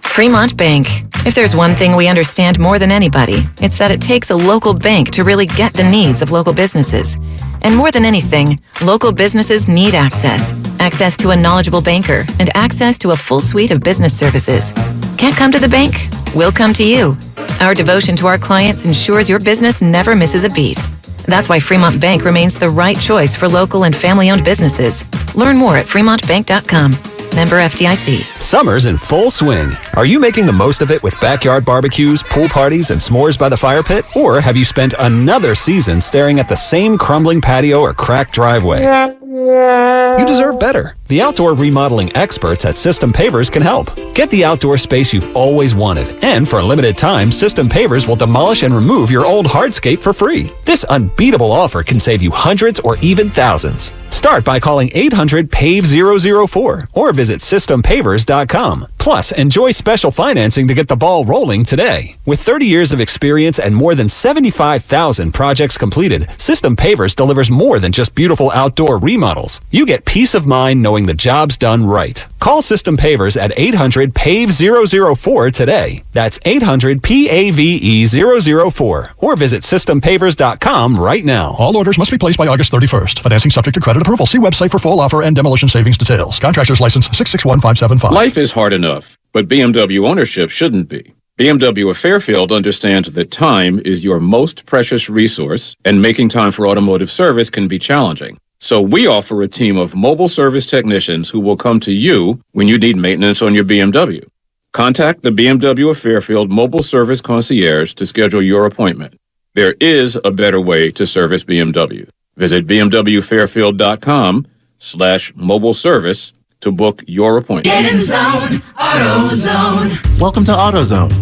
Fremont Bank. If there's one thing we understand more than anybody, it's that it takes a local bank to really get the needs of local businesses. And more than anything, local businesses need access. Access to a knowledgeable banker and access to a full suite of business services. Can't come to the bank? We'll come to you. Our devotion to our clients ensures your business never misses a beat. That's why Fremont Bank remains the right choice for local and family-owned businesses. Learn more at fremontbank.com. Member FDIC. Summer's in full swing. Are you making the most of it with backyard barbecues, pool parties, and s'mores by the fire pit? Or have you spent another season staring at the same crumbling patio or cracked driveway? You deserve better. The outdoor remodeling experts at System Pavers can help. Get the outdoor space you've always wanted. And for a limited time, System Pavers will demolish and remove your old hardscape for free. This unbeatable offer can save you hundreds or even thousands. Start by calling 800-PAVE-004 or visit SystemPavers.com. Plus, enjoy special financing to get the ball rolling today. With 30 years of experience and more than 75,000 projects completed, System Pavers delivers more than just beautiful outdoor remodels. You get peace of mind knowing the job's done right. Call System Pavers at 800-PAVE-004 today. That's 800-PAVE-004 or visit SystemPavers.com right now. All orders must be placed by August 31st. Financing subject to credit approval. See website for full offer and demolition savings details. Contractor's license 661575. Life is hard enough, but BMW ownership shouldn't be. BMW of Fairfield understands that time is your most precious resource, and making time for automotive service can be challenging. So we offer a team of mobile service technicians who will come to you when you need maintenance on your BMW. Contact the BMW of Fairfield Mobile Service Concierge to schedule your appointment. There is a better way to service BMW. Visit bmwfairfield.com/mobile service to book your appointment. Get in zone, AutoZone. Welcome to AutoZone.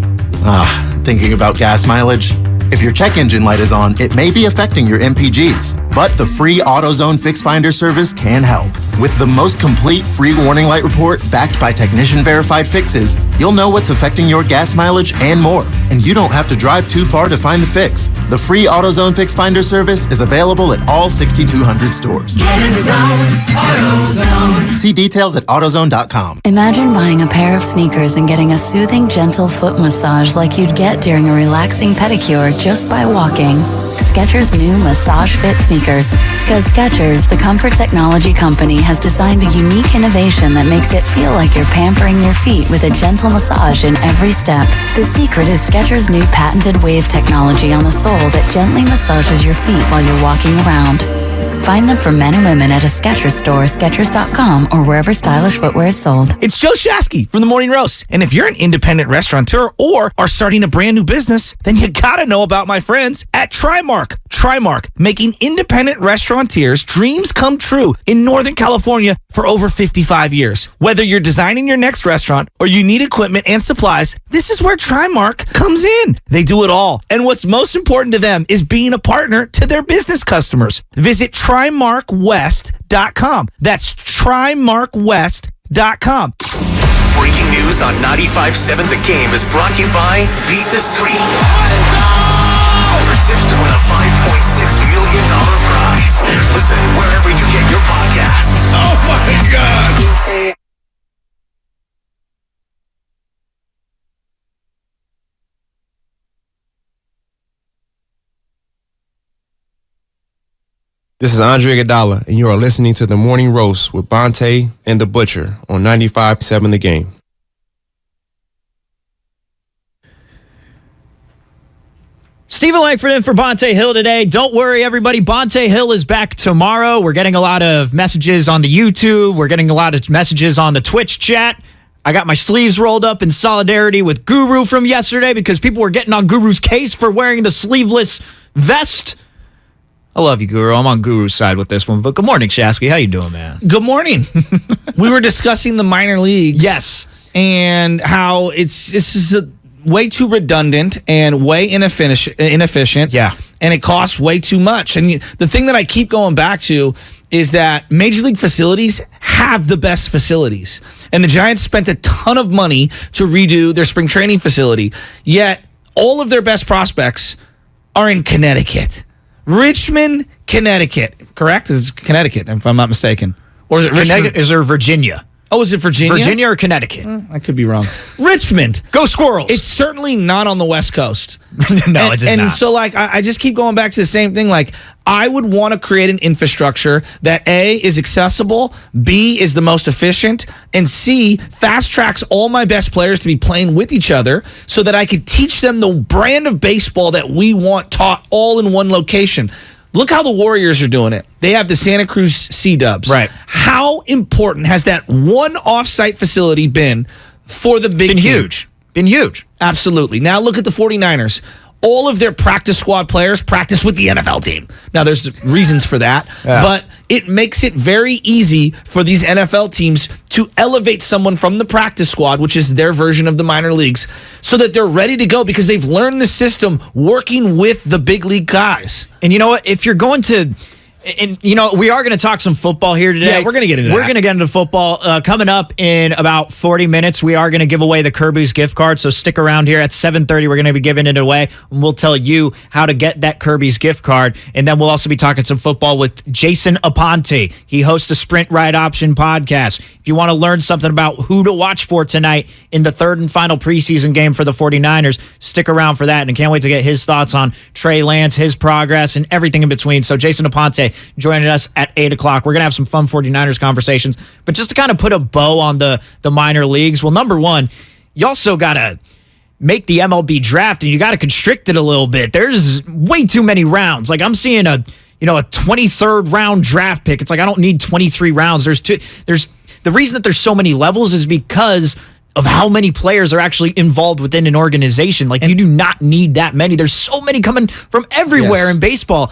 Thinking about gas mileage? If your check engine light is on, it may be affecting your MPGs, but the free AutoZone Fix Finder service can help. With the most complete free warning light report backed by technician-verified fixes, you'll know what's affecting your gas mileage and more, and you don't have to drive too far to find the fix. The free AutoZone Fix Finder service is available at all 6,200 stores. Get in zone, AutoZone. See details at AutoZone.com. Imagine buying a pair of sneakers and getting a soothing, gentle foot massage like you'd get during a relaxing pedicure just by walking. Skechers' new Massage Fit sneakers. Because Skechers, the comfort technology company, has designed a unique innovation that makes it feel like you're pampering your feet with a gentle massage in every step. The secret is Skechers' new patented wave technology on the sole that gently massages your feet while you're walking around. Find them for men and women at a Skechers store, Skechers.com, or wherever stylish footwear is sold. It's Joe Shasky from the Morning Roast. And if you're an independent restaurateur or are starting a brand new business, then you gotta know about my friends at Trimark. Trimark, making independent restaurateurs' dreams come true in Northern California for over 55 years. Whether you're designing your next restaurant or you need equipment and supplies, this is where Trimark comes in. They do it all. And what's most important to them is being a partner to their business customers. Visit TrimarkWest.com. That's TrimarkWest.com. Breaking news on 95.7 The Game is brought to you by Beat the Street. For tips to win a $5.6 million prize. Listen wherever you get your podcasts. Oh my God. This is Andre Iguodala, and you are listening to The Morning Roast with Bonte and The Butcher on 95.7 The Game. Stephen Langford in for Bonte Hill today. Don't worry, everybody. Bonte Hill is back tomorrow. We're getting a lot of messages on the YouTube. We're getting a lot of messages on the Twitch chat. I got my sleeves rolled up in solidarity with Guru from yesterday because people were getting on Guru's case for wearing the sleeveless vest. I love you, Guru. I'm on Guru's side with this one. But good morning, Shasky. How you doing, man? Good morning. We were discussing the minor leagues. Yes. And how this is way too redundant and way inefficient. Yeah. And it costs way too much. And the thing that I keep going back to is that Major League facilities have the best facilities. And the Giants spent a ton of money to redo their spring training facility. Yet all of their best prospects are in Connecticut. Richmond, Connecticut. Correct? It's Connecticut, if I'm not mistaken. Or is it Richmond? Is there Virginia? Oh, is it Virginia? Virginia or Connecticut? I could be wrong. Richmond. Go Squirrels. It's certainly not on the West Coast. No, it's not. And so, I just keep going back to the same thing. I would want to create an infrastructure that A, is accessible, B, is the most efficient, and C, fast tracks all my best players to be playing with each other so that I could teach them the brand of baseball that we want taught all in one location. Look how the Warriors are doing it. They have the Santa Cruz C-Dubs. Right. How important has that one off-site facility been for the big team? Been huge. Absolutely. Now look at the 49ers. All of their practice squad players practice with the NFL team. Now, there's reasons for that, but it makes it very easy for these NFL teams to elevate someone from the practice squad, which is their version of the minor leagues, so that they're ready to go because they've learned the system working with the big league guys. And you know what? If you're going to... And, we are going to talk some football here today. Yeah, we're going to get into that. We're going to get into football. Coming up in about 40 minutes, we are going to give away the Kirby's gift card. So stick around here. At 7:30, we're going to be giving it away. And we'll tell you how to get that Kirby's gift card. And then we'll also be talking some football with Jason Aponte. He hosts the Sprint Ride Option podcast. If you want to learn something about who to watch for tonight in the third and final preseason game for the 49ers, stick around for that. And can't wait to get his thoughts on Trey Lance, his progress, and everything in between. So Jason Aponte joining us at 8 o'clock. We're going to have some fun 49ers conversations. But just to kind of put a bow on the minor leagues, well, number one, you also got to make the MLB draft, and you got to constrict it a little bit. There's way too many rounds. I'm seeing a 23rd round draft pick. It's I don't need 23 rounds. There's the reason that there's so many levels is because of how many players are actually involved within an organization. You do not need that many. There's so many coming from everywhere in baseball.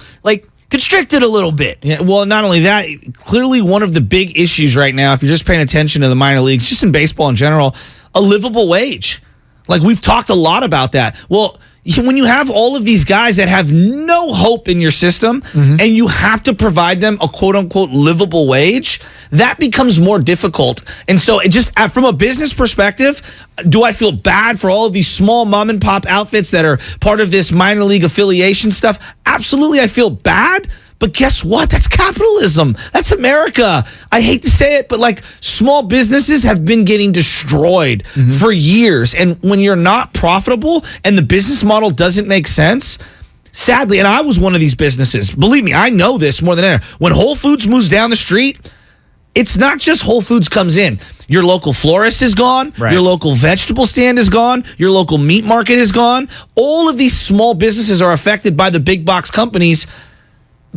constricted a little bit. Yeah, well, not only that, clearly one of the big issues right now, if you're just paying attention to the minor leagues, just in baseball in general, a livable wage. Like, we've talked a lot about that. Well, when you have all of these guys that have no hope in your system and you have to provide them a quote-unquote livable wage, that becomes more difficult. And so it just from a business perspective, do I feel bad for all of these small mom-and-pop outfits that are part of this minor league affiliation stuff? Absolutely, I feel bad. But guess what? That's capitalism. That's America. I hate to say it, but like small businesses have been getting destroyed for years. And when you're not profitable and the business model doesn't make sense, sadly, and I was one of these businesses. Believe me, I know this more than ever. When Whole Foods moves down the street, it's not just Whole Foods comes in. Your local florist is gone. Right. Your local vegetable stand is gone. Your local meat market is gone. All of these small businesses are affected by the big box companies.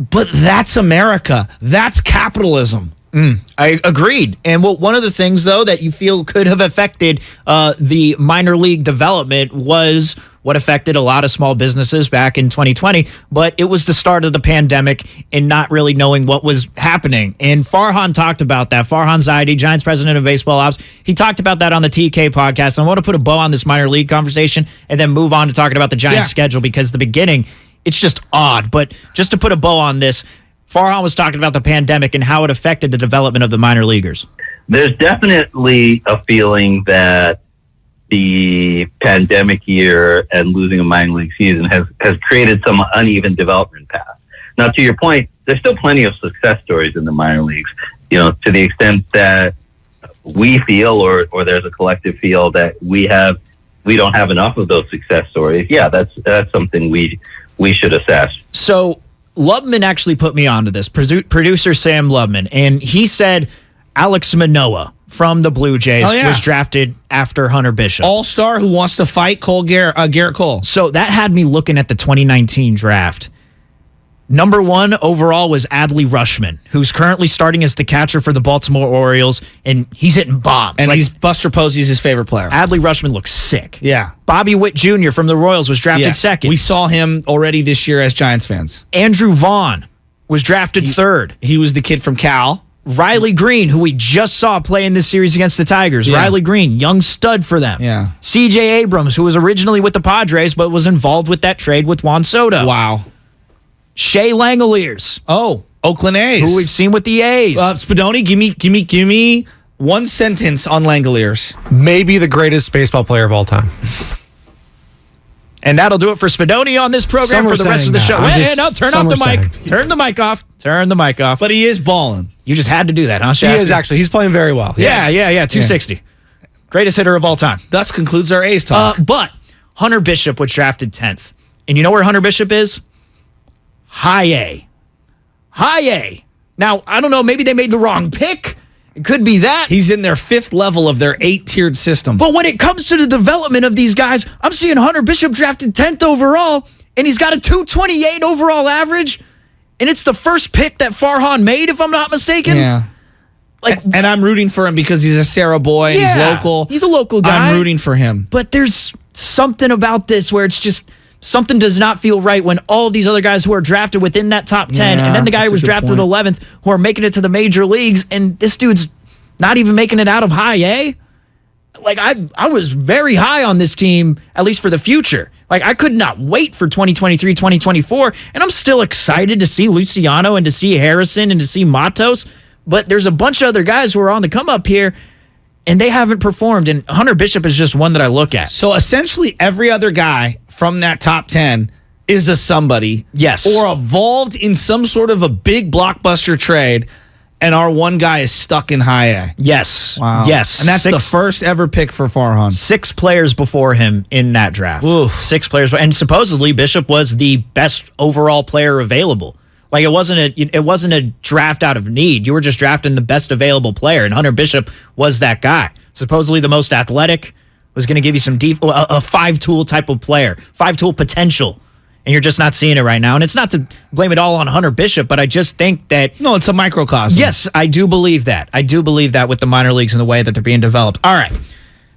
But that's America. That's capitalism. I agreed. And one of the things, though, that you feel could have affected the minor league development was what affected a lot of small businesses back in 2020. But it was the start of the pandemic and not really knowing what was happening. And Farhan talked about that. Farhan Zaidi, Giants president of baseball ops, he talked about that on the TK podcast. I want to put a bow on this minor league conversation and then move on to talking about the Giants schedule, because the beginning, it's just odd. But just to put a bow on this, Farhan was talking about the pandemic and how it affected the development of the minor leaguers. There's definitely a feeling that the pandemic year and losing a minor league season has created some uneven development path. Now, to your point, there's still plenty of success stories in the minor leagues. You know, to the extent that we feel, or there's a collective feel that we don't have enough of those success stories. Yeah, that's something we should assess. So Lubman actually put me onto this, producer Sam Lubman, and he said Alex Manoah from the Blue Jays was drafted after Hunter Bishop. All-star who wants to fight Garrett Cole. So that had me looking at the 2019 draft. Number 1 overall was Adley Rutschman, who's currently starting as the catcher for the Baltimore Orioles, and he's hitting bombs. And he's Buster Posey's his favorite player. Adley Rutschman looks sick. Yeah. Bobby Witt Jr. from the Royals was drafted second. We saw him already this year as Giants fans. Andrew Vaughn was drafted third. He was the kid from Cal. Riley Green, who we just saw play in this series against the Tigers. Yeah. Riley Green, young stud for them. Yeah. C.J. Abrams, who was originally with the Padres, but was involved with that trade with Juan Soto. Wow. Shea Langoliers. Oh, Oakland A's. Who we've seen with the A's. Spadoni, give me one sentence on Langoliers. Maybe the greatest baseball player of all time. And that'll do it for Spadoni on this program for the rest of the show. Turn off the mic. Turn the mic off. Turn the mic off. But he is balling. You just had to do that, huh, Shasta? He is actually. He's playing very well. Yeah, 260. Yeah. Greatest hitter of all time. Thus concludes our A's talk. But Hunter Bishop was drafted 10th. And you know where Hunter Bishop is? High A. High A. Now, I don't know, maybe they made the wrong pick. It could be that. He's in their 5th level of their 8-tiered system. But when it comes to the development of these guys, I'm seeing Hunter Bishop drafted 10th overall, and he's got a 228 overall average, and it's the first pick that Farhan made, if I'm not mistaken. Yeah. And I'm rooting for him because he's a Sarah boy. Yeah, he's local. He's a local guy. I'm rooting for him. But there's something about this where it's just something does not feel right when all these other guys who are drafted within that top 10, and then the guy who was drafted 11th who are making it to the major leagues, and this dude's not even making it out of high A. Like, I was very high on this team, at least for the future. Like, I could not wait for 2023, 2024, and I'm still excited to see Luciano and to see Harrison and to see Matos, but there's a bunch of other guys who are on the come up here, and they haven't performed, and Hunter Bishop is just one that I look at. So essentially every other guy from that top 10 is a somebody. Yes. Or involved in some sort of a big blockbuster trade, and our one guy is stuck in high A. Yes. Wow. Yes. And that's the first ever pick for Farhan. 6 players before him in that draft. Oof. 6 players. And supposedly Bishop was the best overall player available. Like, it wasn't a draft out of need. You were just drafting the best available player, and Hunter Bishop was that guy. Supposedly the most athletic, was going to give you some a 5-tool type of player, 5-tool potential, and you're just not seeing it right now. And it's not to blame it all on Hunter Bishop, but I just think that... No, it's a microcosm. Yes, I do believe that. I do believe that with the minor leagues and the way that they're being developed. All right.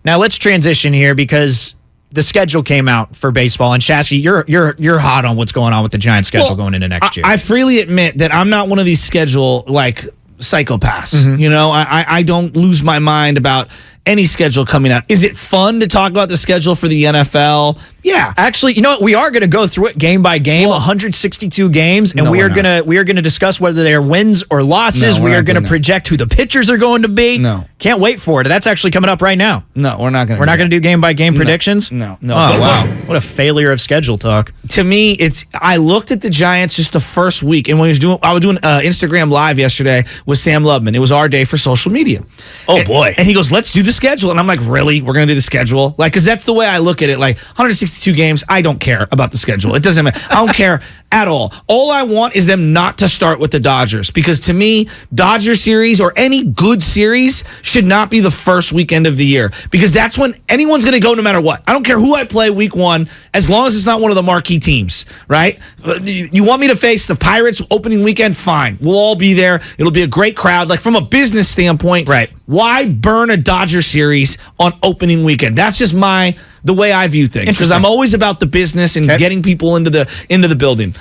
Now let's transition here because the schedule came out for baseball, and Chasky, you're hot on what's going on with the Giants schedule going into next year. I freely admit that I'm not one of these schedule psychopaths. Mm-hmm. You know, I don't lose my mind about any schedule coming out. Is it fun to talk about the schedule for the NFL? Yeah. Actually, you know what? We are going to go through it game by game, 162 games, and we are going to discuss whether they are wins or losses. We are going to project who the pitchers are going to be. No. Can't wait for it. That's actually coming up right now. No, we're not going to. We're not going to do game by game predictions? No. Oh, wow. What a failure of schedule talk. To me, I looked at the Giants just the first week, and I was doing Instagram Live yesterday with Sam Lubman. It was our day for social media. Boy. And he goes, let's do the schedule. And I'm like, really? We're going to do the schedule? Because that's the way I look at it. 162 games, I don't care about the schedule. It doesn't matter. I don't care at all. All I want is them not to start with the Dodgers, because to me, Dodger series or any good series should not be the first weekend of the year, because that's when anyone's going to go no matter what. I don't care who I play week one, as long as it's not one of the marquee teams, right? You want me to face the Pirates opening weekend? Fine. We'll all be there. It'll be a great crowd. From a business standpoint, right? Why burn a Dodger series on opening weekend? That's just the way I view things, because I'm always about the business and getting people into the building.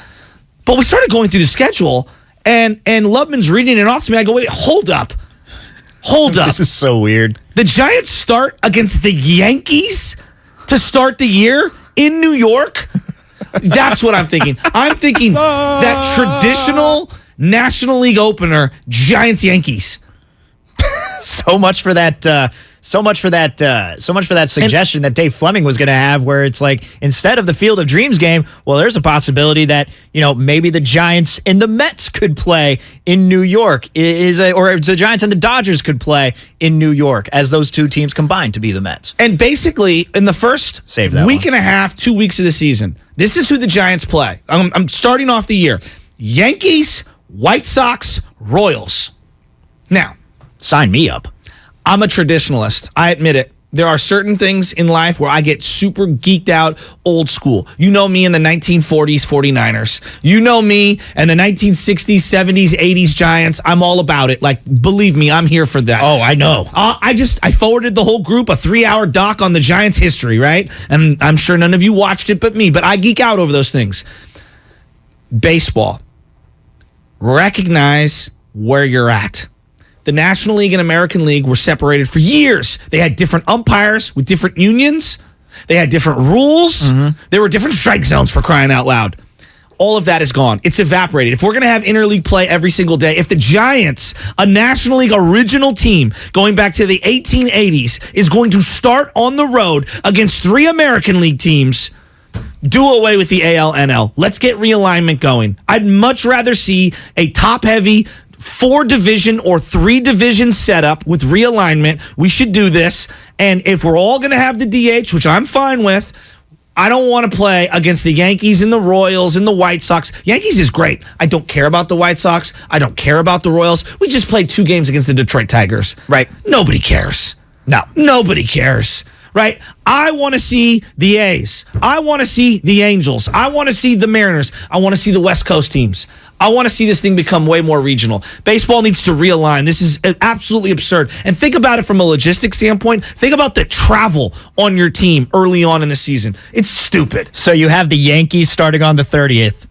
But we started going through the schedule, and Lubman's reading it off to me. I go, wait, hold up. This is so weird. The Giants start against the Yankees to start the year in New York? That's what I'm thinking. I'm thinking that traditional National League opener, Giants-Yankees. So much for that suggestion that Dave Fleming was going to have, where it's instead of the Field of Dreams game, well, there's a possibility that maybe the Giants and the Mets could play in New York, or the Giants and the Dodgers could play in New York as those two teams combine to be the Mets. And basically, in the first week and a half, 2 weeks of the season, this is who the Giants play. I'm starting off the year: Yankees, White Sox, Royals. Now, sign me up. I'm a traditionalist. I admit it. There are certain things in life where I get super geeked out, old school. You know me in the 1940s 49ers. You know me and the 1960s, 70s, 80s Giants. I'm all about it. Believe me, I'm here for that. Oh, I know. I forwarded the whole group a 3-hour doc on the Giants history, right? And I'm sure none of you watched it but me, but I geek out over those things. Baseball. Recognize where you're at. The National League and American League were separated for years. They had different umpires with different unions. They had different rules. Mm-hmm. There were different strike zones, for crying out loud. All of that is gone. It's evaporated. If we're going to have interleague play every single day, if the Giants, a National League original team going back to the 1880s, is going to start on the road against 3 American League teams, do away with the AL-NL. Let's get realignment going. I'd much rather see a top-heavy 4-division or 3-division setup with realignment. We should do this. And if we're all going to have the DH, which I'm fine with, I don't want to play against the Yankees and the Royals and the White Sox. Yankees is great. I don't care about the White Sox. I don't care about the Royals. We just played 2 games against the Detroit Tigers. Right. Nobody cares. No. Nobody cares. Right? I want to see the A's. I want to see the Angels. I want to see the Mariners. I want to see the West Coast teams. I want to see this thing become way more regional. Baseball needs to realign. This is absolutely absurd. And think about it from a logistics standpoint. Think about the travel on your team early on in the season. It's stupid. So you have the Yankees starting on the 30th,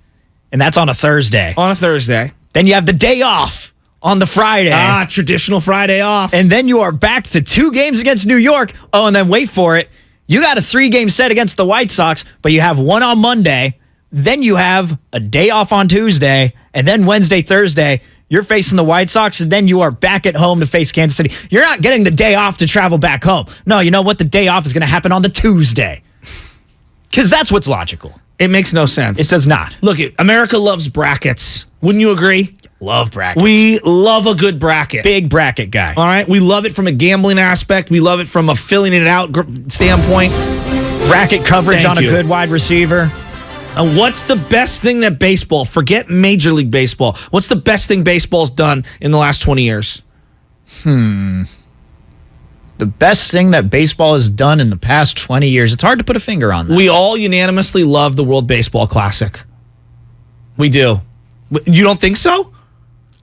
and that's on a Thursday. On a Thursday. Then you have the day off on the Friday. Traditional Friday off. And then you are back to 2 games against New York. Oh, and then wait for it. You got a 3-game set against the White Sox, but you have 1 on Monday. Then you have a day off on Tuesday, and then Wednesday, Thursday, you're facing the White Sox, and then you are back at home to face Kansas City. You're not getting the day off to travel back home. No, you know what? The day off is going to happen on the Tuesday. Because that's what's logical. It makes no sense. It does not. Look, America loves brackets. Wouldn't you agree? Love brackets. We love a good bracket. Big bracket guy. All right? We love it from a gambling aspect. We love it from a filling it out standpoint. Bracket coverage on a good wide receiver. And what's the best thing that baseball, forget Major League Baseball, what's the best thing baseball's done in the last 20 years? The best thing that baseball has done in the past 20 years. It's hard to put a finger on that. We all unanimously love the World Baseball Classic. We do. You don't think so?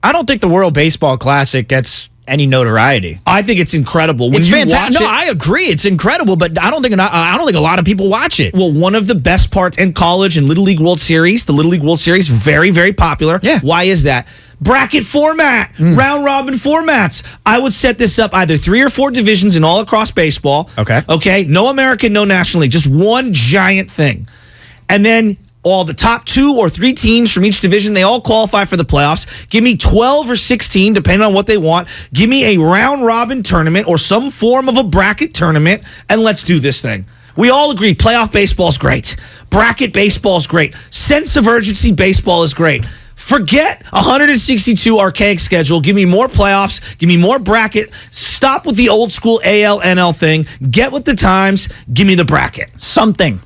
I don't think the World Baseball Classic gets any notoriety. I think it's incredible. When It's you fantastic. watch No, it- I agree. It's incredible, but I don't think a lot of people watch it. Well, one of the best parts in college and Little League World Series, the Little League World Series, very, very popular. Yeah. Why is that? Bracket format, round robin formats. I would set this up either 3 or 4 divisions in all across baseball. Okay. No American, no National League, just one giant thing. And then all the top 2 or 3 teams from each division, they all qualify for the playoffs. Give me 12 or 16, depending on what they want. Give me a round robin tournament or some form of a bracket tournament, and let's do this thing. We all agree playoff baseball is great. Bracket baseball is great. Sense of urgency baseball is great. Forget 162 archaic schedule. Give me more playoffs. Give me more bracket. Stop with the old school AL, NL thing. Get with the times. Give me the bracket. Something.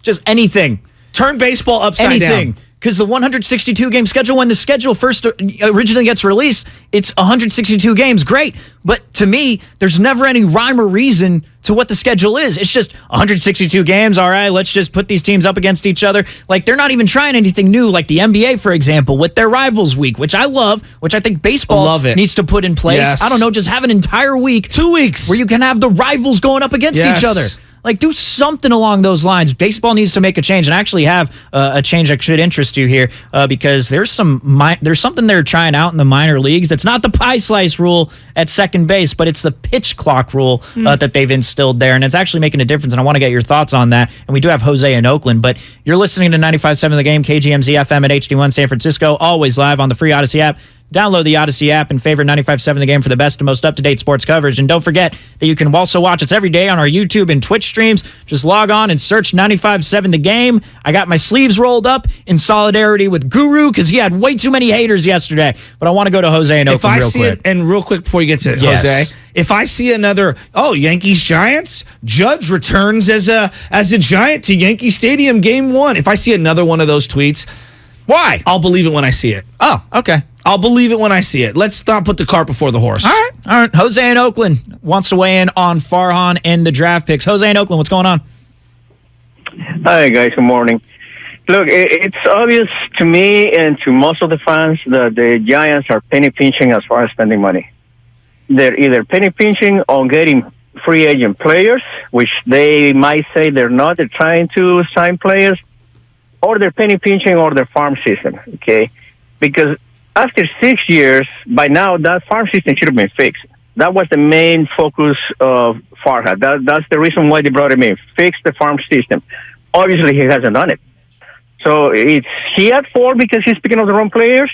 Just anything. Turn baseball upside down. Because the 162-game schedule, when the schedule first originally gets released, it's 162 games. Great. But to me, there's never any rhyme or reason to what the schedule is. It's just 162 games. All right, let's just put these teams up against each other. Like, they're not even trying anything new, like the NBA, for example, with their Rivals Week, which I love, which I think baseball needs to put in place. Yes. I don't know, just have an entire week. 2 weeks. Where you can have the rivals going up against each other. Like, do something along those lines. Baseball needs to make a change, and I actually have a change that should interest you here because there's something they're trying out in the minor leagues. It's not the pie slice rule at second base, but it's the pitch clock rule that they've instilled there, and it's actually making a difference, and I want to get your thoughts on that. And we do have Jose in Oakland, but you're listening to 95.7 The Game, KGMZ FM at HD1 San Francisco, always live on the free Odyssey app. Download the Odyssey app and favorite 95.7 The Game for the best and most up-to-date sports coverage. And don't forget that you can also watch us every day on our YouTube and Twitch streams. Just log on and search 95.7 The Game. I got my sleeves rolled up in solidarity with Guru because he had way too many haters yesterday. But I want to go to Jose and Oakland real quick. And real quick before you get to Yes. Jose, if I see another, Yankees Giants, Judge returns as a Giant to Yankee Stadium Game 1. If I see another one of those tweets, why? I'll believe it when I see it. Oh, okay. I'll believe it when I see it. Let's not put the cart before the horse. All right. Jose in Oakland wants to weigh in on Farhan and the draft picks. Jose in Oakland, what's going on? Hi, guys. Good morning. Look, it's obvious to me and to most of the fans that the Giants are penny pinching as far as spending money. They're either penny pinching on getting free agent players, which they might say they're not. They're trying to sign players, or they're penny pinching on their farm system, okay? Because after 6 years, by now, that farm system should have been fixed. That was the main focus of Farhad. That's the reason why they brought him in, fix the farm system. Obviously, he hasn't done it. So it's he at fault because he's picking up the wrong players,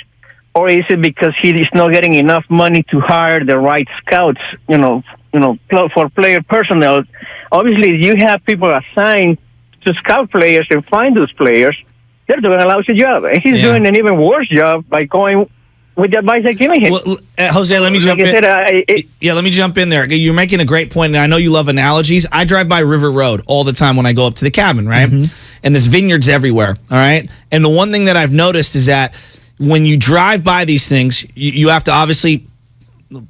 or is it because he is not getting enough money to hire the right scouts, for player personnel? Obviously, you have people assigned to scout players and find those players. They're doing a lousy job. And he's doing an even worse job by going with the advice they're giving him. Well, Jose, let me jump in. Let me jump in there. You're making a great point, and I know you love analogies. I drive by River Road all the time when I go up to the cabin, right? Mm-hmm. And there's vineyards everywhere, all right? And the one thing that I've noticed is that when you drive by these things, you have to obviously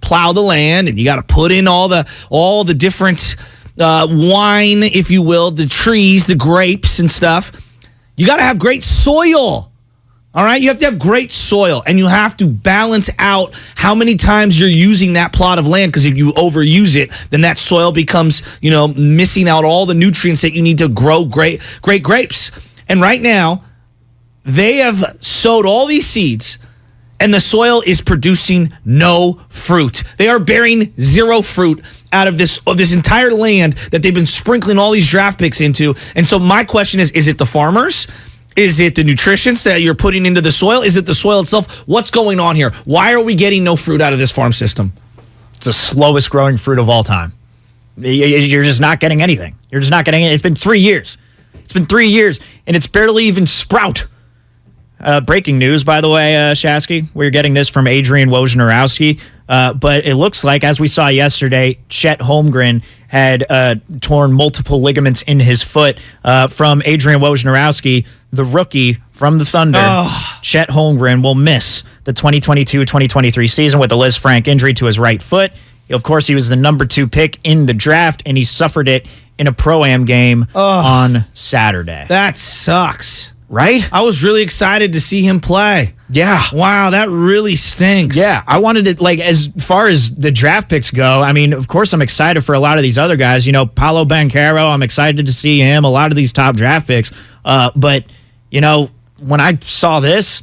plow the land, and you got to put in all the different wine, if you will, the trees, the grapes and stuff. You got to have great soil. All right? You have to have great soil, and you have to balance out how many times you're using that plot of land, because if you overuse it, then that soil becomes, missing out all the nutrients that you need to grow great grapes. And right now, they have sowed all these seeds, and the soil is producing no fruit. They are bearing zero fruit out of this entire land that they've been sprinkling all these draft picks into. And so my question is it the farmers? Is it the nutrients that you're putting into the soil? Is it the soil itself? What's going on here? Why are we getting no fruit out of this farm system? It's the slowest growing fruit of all time. You're just not getting anything. You're just not getting it. It's been 3 years. And it's barely even sprout. Breaking news, by the way, Shasky. We're getting this from Adrian Wojnarowski. But it looks like, as we saw yesterday, Chet Holmgren had torn multiple ligaments in his foot from Adrian Wojnarowski, the rookie from the Thunder. Chet Holmgren will miss the 2022-2023 season with a Liz Frank injury to his right foot. Of course, he was the number 2 pick in the draft, and he suffered it in a Pro-Am game on Saturday. That sucks. Right? I was really excited to see him play. Yeah. Wow, that really stinks. Yeah, I wanted to, like, as far as the draft picks go, I mean, of course I'm excited for a lot of these other guys. You know, Paolo Banchero, I'm excited to see him, a lot of these top draft picks. But, you know, when I saw this,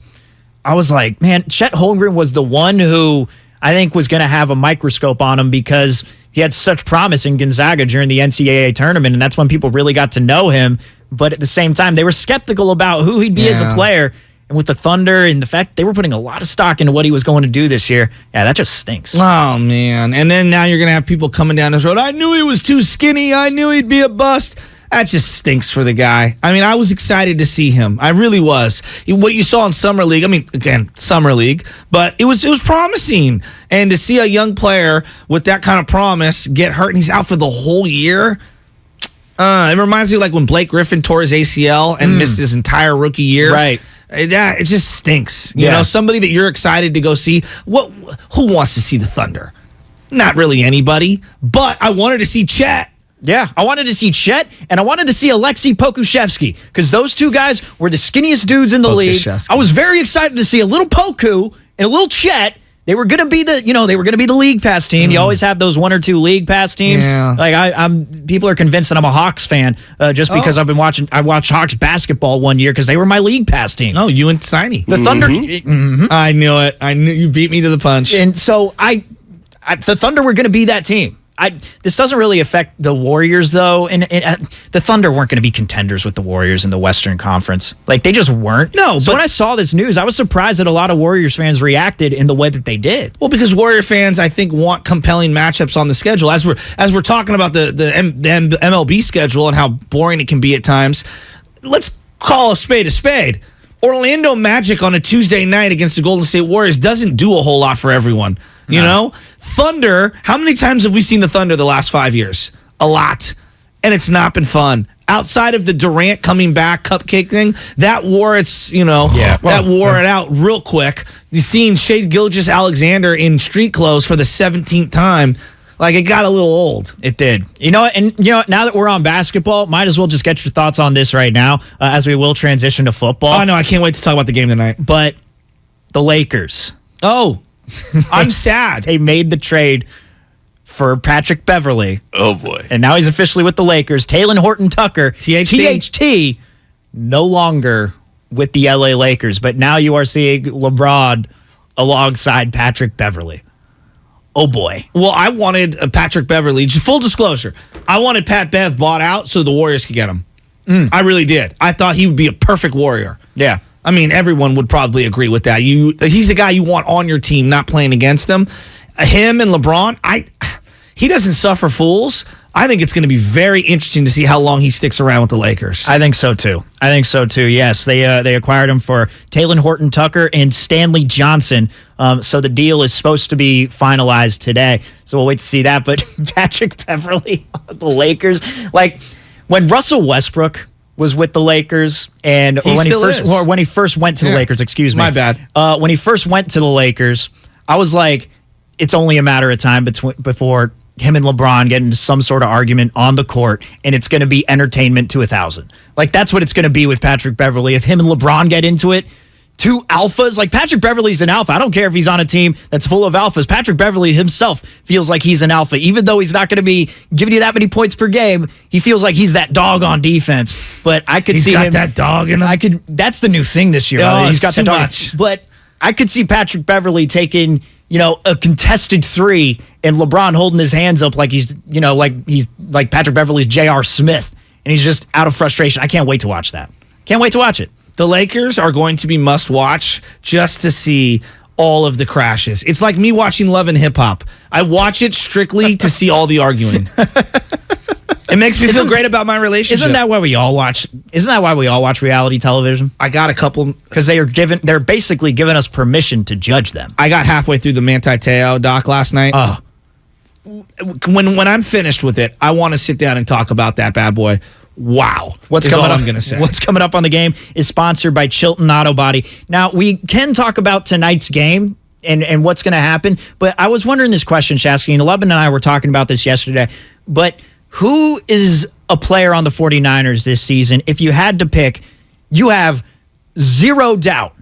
I was like, man, Chet Holmgren was the one who I think was going to have a microscope on him because he had such promise in Gonzaga during the NCAA tournament, and that's when people really got to know him. But at the same time, they were skeptical about who he'd be as a player. And with the Thunder and the fact they were putting a lot of stock into what he was going to do this year, yeah, that just stinks. Oh, man. And then now you're going to have people coming down this road. I knew he was too skinny. I knew he'd be a bust. That just stinks for the guy. I mean, I was excited to see him. I really was. What you saw in Summer League, I mean, again, Summer League, but it was promising. And to see a young player with that kind of promise get hurt and he's out for the whole year, it reminds me of like when Blake Griffin tore his ACL and missed his entire rookie year. Right. That it just stinks. You know, somebody that you're excited to go see. Who wants to see the Thunder? Not really anybody, but I wanted to see Chet. Yeah, I wanted to see Chet, and I wanted to see Alexei Pokusevski, because those two guys were the skinniest dudes in the league. I was very excited to see a little Poku and a little Chet. They were going to be the league pass team. You always have those one or two league pass teams. Yeah. Like people are convinced that I'm a Hawks fan just because I watched Hawks basketball one year because they were my league pass team. Oh, you and Tiny. The Thunder. I knew it. I knew you beat me to the punch. And so the Thunder were going to be that team. This doesn't really affect the Warriors, though. And the Thunder weren't going to be contenders with the Warriors in the Western Conference. Like, they just weren't. No, so when I saw this news, I was surprised that a lot of Warriors fans reacted in the way that they did. Well, because Warrior fans, I think, want compelling matchups on the schedule. As we're talking about the MLB schedule and how boring it can be at times, let's call a spade a spade. Orlando Magic on a Tuesday night against the Golden State Warriors doesn't do a whole lot for everyone. You know? Thunder, how many times have we seen the Thunder the last 5 years? A lot. And it's not been fun. Outside of the Durant coming back cupcake thing, that wore it out real quick. You seen Shai Gilgeous-Alexander in street clothes for the 17th time. Like, it got a little old. It did. Now that we're on basketball, might as well just get your thoughts on this right now as we will transition to football. Oh, no, I can't wait to talk about the game tonight. But the Lakers. Oh, I'm sad. They made the trade for Patrick Beverley. Oh, boy. And now he's officially with the Lakers. Talen Horton-Tucker, THT, no longer with the LA Lakers. But now you are seeing LeBron alongside Patrick Beverley. Oh, boy. Well, I wanted Patrick Beverley. Just full disclosure, I wanted Pat Bev bought out so the Warriors could get him. I really did. I thought he would be a perfect Warrior. Yeah. I mean, everyone would probably agree with that. He's the guy you want on your team, not playing against him. Him and LeBron, he doesn't suffer fools. I think it's going to be very interesting to see how long he sticks around with the Lakers. I think so too. Yes, they acquired him for Talen Horton-Tucker and Stanley Johnson. So the deal is supposed to be finalized today. So we'll wait to see that. But Patrick Beverley, the Lakers, like when Russell Westbrook was with the Lakers, and when he first went to the Lakers, excuse me. My bad. When he first went to the Lakers, I was like, it's only a matter of time before him and LeBron get into some sort of argument on the court, and it's going to be entertainment to 1,000. Like, that's what it's going to be with Patrick Beverley. If him and LeBron get into it, two alphas, like Patrick Beverley's an alpha. I don't care if he's on a team that's full of alphas. Patrick Beverley himself feels like he's an alpha. Even though he's not going to be giving you that many points per game, he feels like he's that dog on defense. But I could see him. He's got that dog in him. That's the new thing this year. Oh, He's got too that dog. much. But I could see Patrick Beverley taking, a contested three and LeBron holding his hands up like he's like Patrick Beverley's J.R. Smith, and he's just out of frustration. I can't wait to watch that. Can't wait to watch it. The Lakers are going to be must watch just to see all of the crashes. It's like me watching Love and Hip Hop. I watch it strictly to see all the arguing. It makes me feel great about my relationship. Isn't that why we all watch reality television? I got a couple because they're basically giving us permission to judge them. I got halfway through the Manti Te'o doc last night. Oh. When I'm finished with it, I want to sit down and talk about that bad boy. Wow. What's coming up? I'm going to say. What's coming up on the game is sponsored by Chilton Auto Body. Now, we can talk about tonight's game and what's going to happen, but I was wondering this question, Shasky, and Lubin and I were talking about this yesterday, but who is a player on the 49ers this season? If you had to pick, you have zero doubt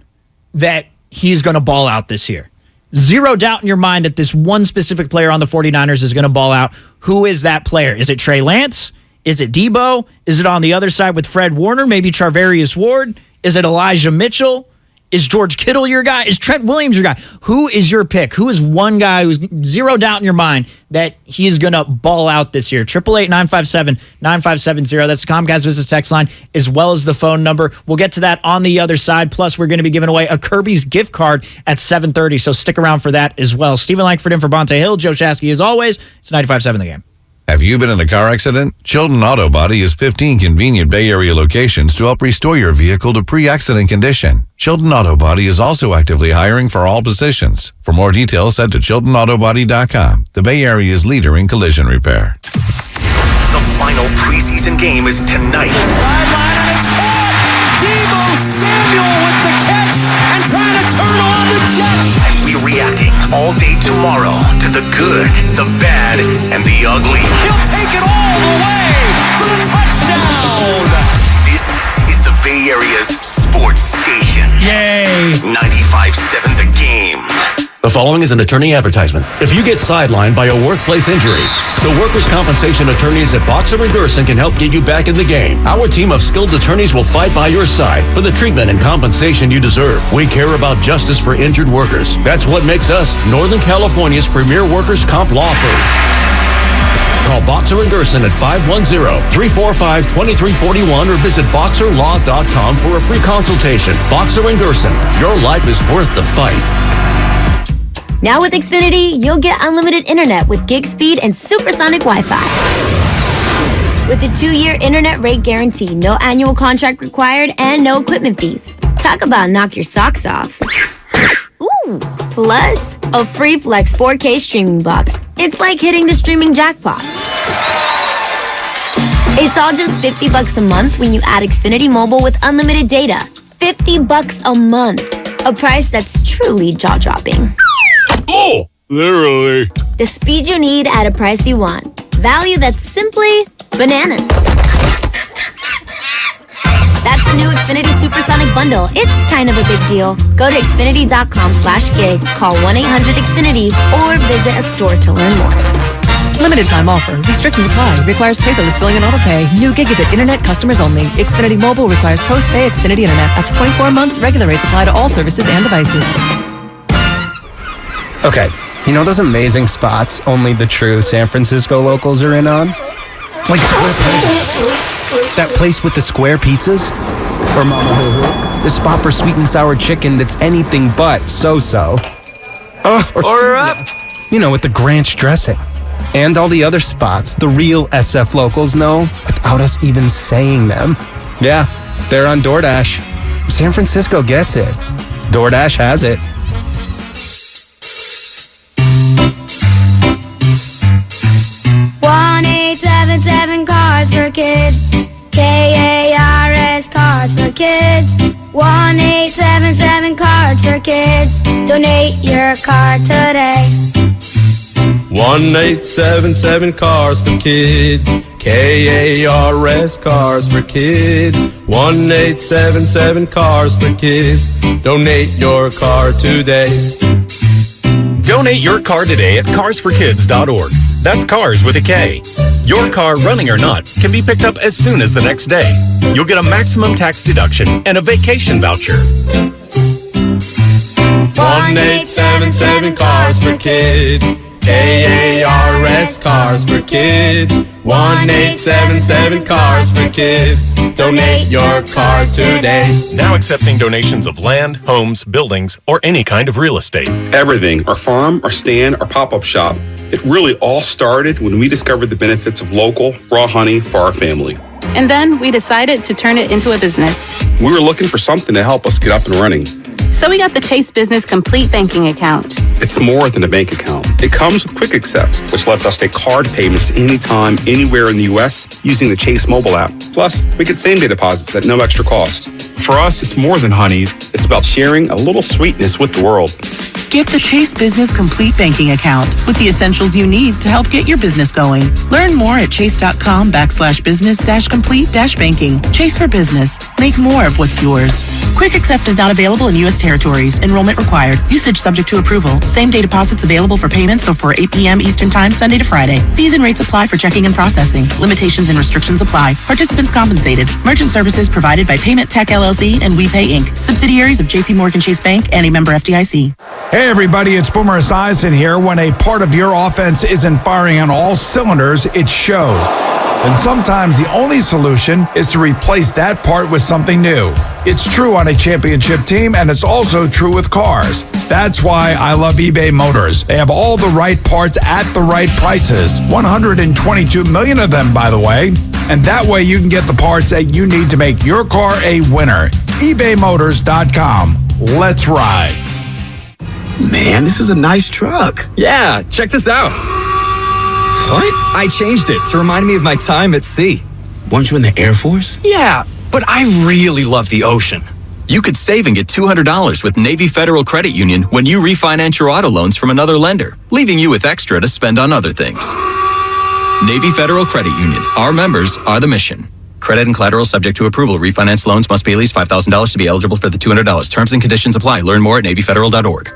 that he's going to ball out this year. Zero doubt in your mind that this one specific player on the 49ers is going to ball out. Who is that player? Is it Trey Lance? Is it Debo? Is it on the other side with Fred Warner? Maybe Tarvarius Ward? Is it Elijah Mitchell? Is George Kittle your guy? Is Trent Williams your guy? Who is your pick? Who is one guy who's zero doubt in your mind that he is going to ball out this year? 888-957-9570. That's the Comcast Business text line, as well as the phone number. We'll get to that on the other side. Plus, we're going to be giving away a Kirby's gift card at 7:30, so stick around for that as well. Stephen Langford in for Bonte Hill. Joe Shasky, as always. It's 95.7 The Game. Have you been in a car accident? Chilton Auto Body has 15 convenient Bay Area locations to help restore your vehicle to pre-accident condition. Chilton Auto Body is also actively hiring for all positions. For more details, head to chiltonautobody.com, the Bay Area's leader in collision repair. The final preseason game is tonight. Sideline and it's caught! Debo Samuel with the catch and trying to turn on the Jets. And we're reacting all day tomorrow to the good, the bad, and the ugly. He'll take it all the way for the touchdown. This is the Bay Area's sports station. Yay! 95.7 The Game. The following is an attorney advertisement. If you get sidelined by a workplace injury, the workers' compensation attorneys at Boxer & Gerson can help get you back in the game. Our team of skilled attorneys will fight by your side for the treatment and compensation you deserve. We care about justice for injured workers. That's what makes us Northern California's premier workers' comp law firm. Call Boxer & Gerson at 510-345-2341 or visit boxerlaw.com for a free consultation. Boxer & Gerson, your life is worth the fight. Now with Xfinity, you'll get unlimited internet with gig speed and supersonic Wi-Fi. With a 2-year internet rate guarantee, no annual contract required, and no equipment fees. Talk about knock your socks off. Ooh, plus a free Flex 4K streaming box. It's like hitting the streaming jackpot. It's all just $50 a month when you add Xfinity Mobile with unlimited data. $50 a month. A price that's truly jaw-dropping. Oh, literally. The speed you need at a price you want. Value that's simply bananas. That's the new Xfinity Supersonic Bundle. It's kind of a big deal. Go to Xfinity.com/gig, call 1-800-XFINITY, or visit a store to learn more. Limited time offer. Restrictions apply. Requires paperless billing and autopay. New gigabit internet customers only. Xfinity Mobile requires post-pay Xfinity Internet. After 24 months, regular rates apply to all services and devices. Okay, you know those amazing spots only the true San Francisco locals are in on? Like Square Pizzas. That place with the square pizzas? Or Mama Hoo-Hoo? The spot for sweet and sour chicken that's anything but so-so. Order up! You know, with the Granch dressing. And all the other spots the real SF locals know without us even saying them. Yeah, they're on DoorDash. San Francisco gets it. DoorDash has it. Cars for Kids. KARS Cards for Kids. 1-877 Cards for Kids. Donate your card today. 1-877 Cars for Kids. KARS Cars for Kids. 1-877 Cars for Kids. Donate your car today. Donate your car today at carsforkids.org. That's cars with a K. Your car, running or not, can be picked up as soon as the next day. You'll get a maximum tax deduction and a vacation voucher. 1-877 Cars for Kids. KARS Cars for Kids. 1-877 Cars for Kids. Donate your car today. Now accepting donations of land, homes, buildings, or any kind of real estate. Everything, our farm, our stand, our pop-up shop, it really all started when we discovered the benefits of local, raw honey for our family. And then we decided to turn it into a business. We were looking for something to help us get up and running. So we got the Chase Business Complete Banking Account. It's more than a bank account. It comes with Quick Accept, which lets us take card payments anytime, anywhere in the U.S. using the Chase mobile app. Plus, we get same-day deposits at no extra cost. For us, it's more than honey. It's about sharing a little sweetness with the world. Get the Chase Business Complete Banking Account with the essentials you need to help get your business going. Learn more at chase.com/business-complete-banking. Chase for business. Make more of what's yours. Quick Accept is not available in U.S. territories. Enrollment required. Usage subject to approval. Same-day deposits available for payments before 8 p.m. Eastern Time, Sunday to Friday. Fees and rates apply for checking and processing. Limitations and restrictions apply. Participants compensated. Merchant services provided by Payment Tech LLC and WePay Inc. Subsidiaries of J.P. Morgan Chase Bank and a member FDIC. Hey everybody, it's Boomer Esiason here. When a part of your offense isn't firing on all cylinders, it shows. And sometimes the only solution is to replace that part with something new. It's true on a championship team, and it's also true with cars. That's why I love eBay Motors. They have all the right parts at the right prices. 122 million of them, by the way. And that way you can get the parts that you need to make your car a winner. ebaymotors.com. Let's ride. Man, this is a nice truck. Yeah, check this out. What? I changed it to remind me of my time at sea. Weren't you in the Air Force? Yeah, but I really love the ocean. You could save and get $200 with Navy Federal Credit Union when you refinance your auto loans from another lender, leaving you with extra to spend on other things. Navy Federal Credit Union. Our members are the mission. Credit and collateral subject to approval. Refinance loans must be at least $5,000 to be eligible for the $200. Terms and conditions apply. Learn more at NavyFederal.org.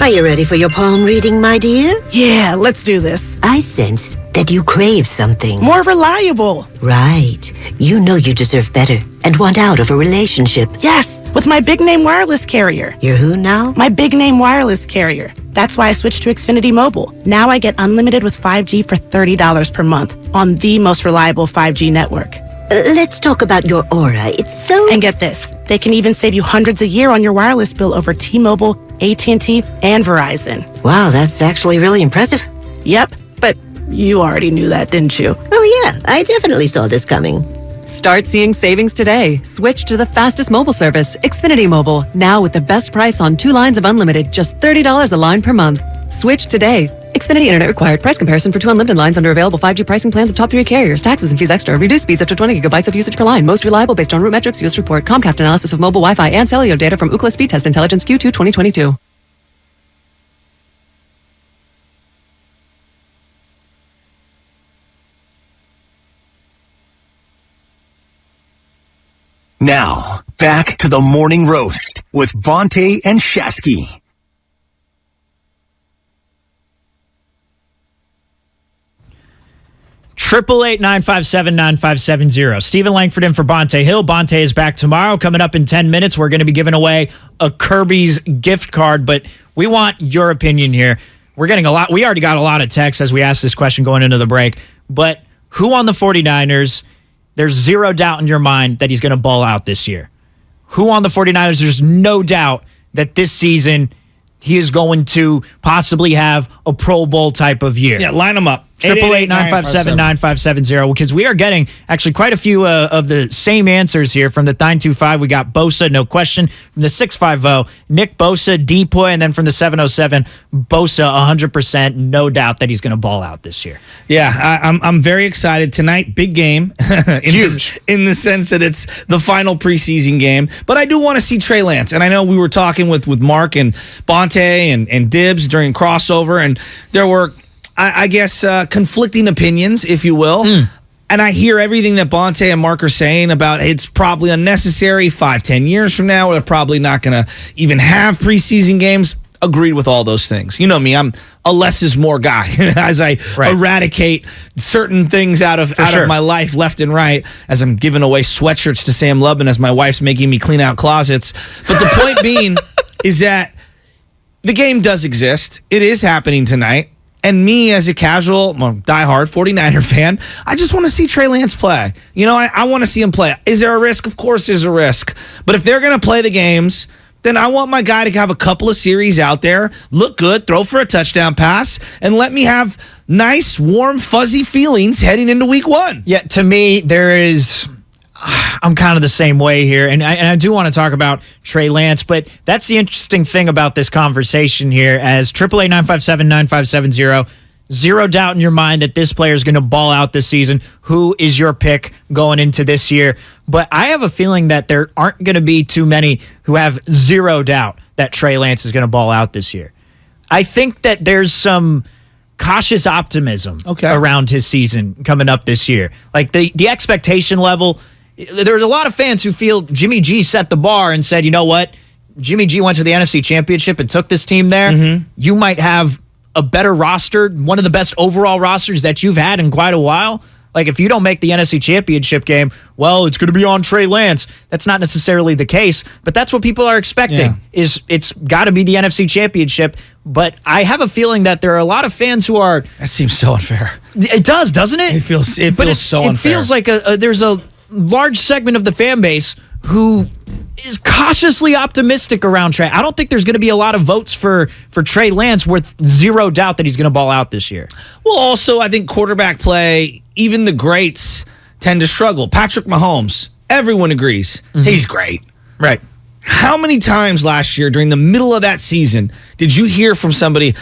Are you ready for your palm reading, my dear? Yeah, let's do this. I sense that you crave something. More reliable. Right. You know you deserve better and want out of a relationship. Yes, with my big name wireless carrier. You're who now? My big name wireless carrier. That's why I switched to Xfinity Mobile. Now I get unlimited with 5G for $30 per month on the most reliable 5G network. Let's talk about your aura. It's so... And get this. They can even save you hundreds a year on your wireless bill over T-Mobile, AT&T, and Verizon. Wow, that's actually really impressive. Yep, but you already knew that, didn't you? Oh yeah, I definitely saw this coming. Start seeing savings today. Switch to the fastest mobile service, Xfinity Mobile. Now with the best price on 2 lines of unlimited, just $30 a line per month. Switch today. Xfinity Internet required. Price comparison for 2 unlimited lines under available 5G pricing plans of top 3 carriers. Taxes and fees extra. Reduced speeds up to 20 gigabytes of usage per line. Most reliable based on root metrics. US report. Comcast analysis of mobile Wi-Fi and cellular data from Ookla Speed Test Intelligence Q2 2022. Now, back to the morning roast with Bonte and Shasky. Triple 8-957-9570. Stephen Langford in for Bonte Hill. Bonte is back tomorrow. Coming up in 10 minutes, we're going to be giving away a Kirby's gift card, but we want your opinion here. We're getting a lot. We already got a lot of texts as we asked this question going into the break, but who on the 49ers, there's zero doubt in your mind that he's going to ball out this year? Who on the 49ers, there's no doubt that this season he is going to possibly have a Pro Bowl type of year? Yeah, line them up. 888-957-9570, because we are getting actually quite a few of the same answers here. From the 925, we got Bosa, no question. From the 650, Nick Bosa, Depoy, and then from the 707, Bosa, 100%, no doubt that he's going to ball out this year. Yeah, I'm very excited tonight. Big game, in the sense that it's the final preseason game. But I do want to see Trey Lance, and I know we were talking with Mark and Bonte and Dibbs during crossover, and there were, I guess, conflicting opinions, if you will. And I hear everything that Bonte and Mark are saying about it's probably unnecessary. 5-10 years from now, we're probably not going to even have preseason games. Agreed with all those things. You know me, I'm a less is more guy as I eradicate certain things out of my life left and right, as I'm giving away sweatshirts to Sam Lubin as my wife's making me clean out closets. But the point being is that the game does exist. It is happening tonight. And me, as a casual, diehard 49er fan, I just want to see Trey Lance play. You know, I want to see him play. Is there a risk? Of course there's a risk. But if they're going to play the games, then I want my guy to have a couple of series out there, look good, throw for a touchdown pass, and let me have nice, warm, fuzzy feelings heading into week 1. Yeah, to me, I'm kind of the same way here, and I do want to talk about Trey Lance, but that's the interesting thing about this conversation here, as 888-957-9570, Zero doubt in your mind that this player is going to ball out this season. Who is your pick going into this year? But I have a feeling that there aren't going to be too many who have zero doubt that Trey Lance is going to ball out this year. I think that there's some cautious optimism around his season coming up this year. Like the expectation level, there's a lot of fans who feel Jimmy G set the bar and said, you know what? Jimmy G went to the NFC Championship and took this team there. Mm-hmm. You might have a better roster, one of the best overall rosters that you've had in quite a while. Like, if you don't make the NFC Championship game, well, it's going to be on Trey Lance. That's not necessarily the case, but that's what people are expecting, is it's got to be the NFC Championship. But I have a feeling that there are a lot of fans who are... That seems so unfair. It does, doesn't it? It feels so unfair. It feels like there's a large segment of the fan base who is cautiously optimistic around Trey. I don't think there's going to be a lot of votes for Trey Lance with zero doubt that he's going to ball out this year. Well, also, I think quarterback play, even the greats tend to struggle. Patrick Mahomes, everyone agrees. He's great. Right. How many times last year during the middle of that season did you hear from somebody,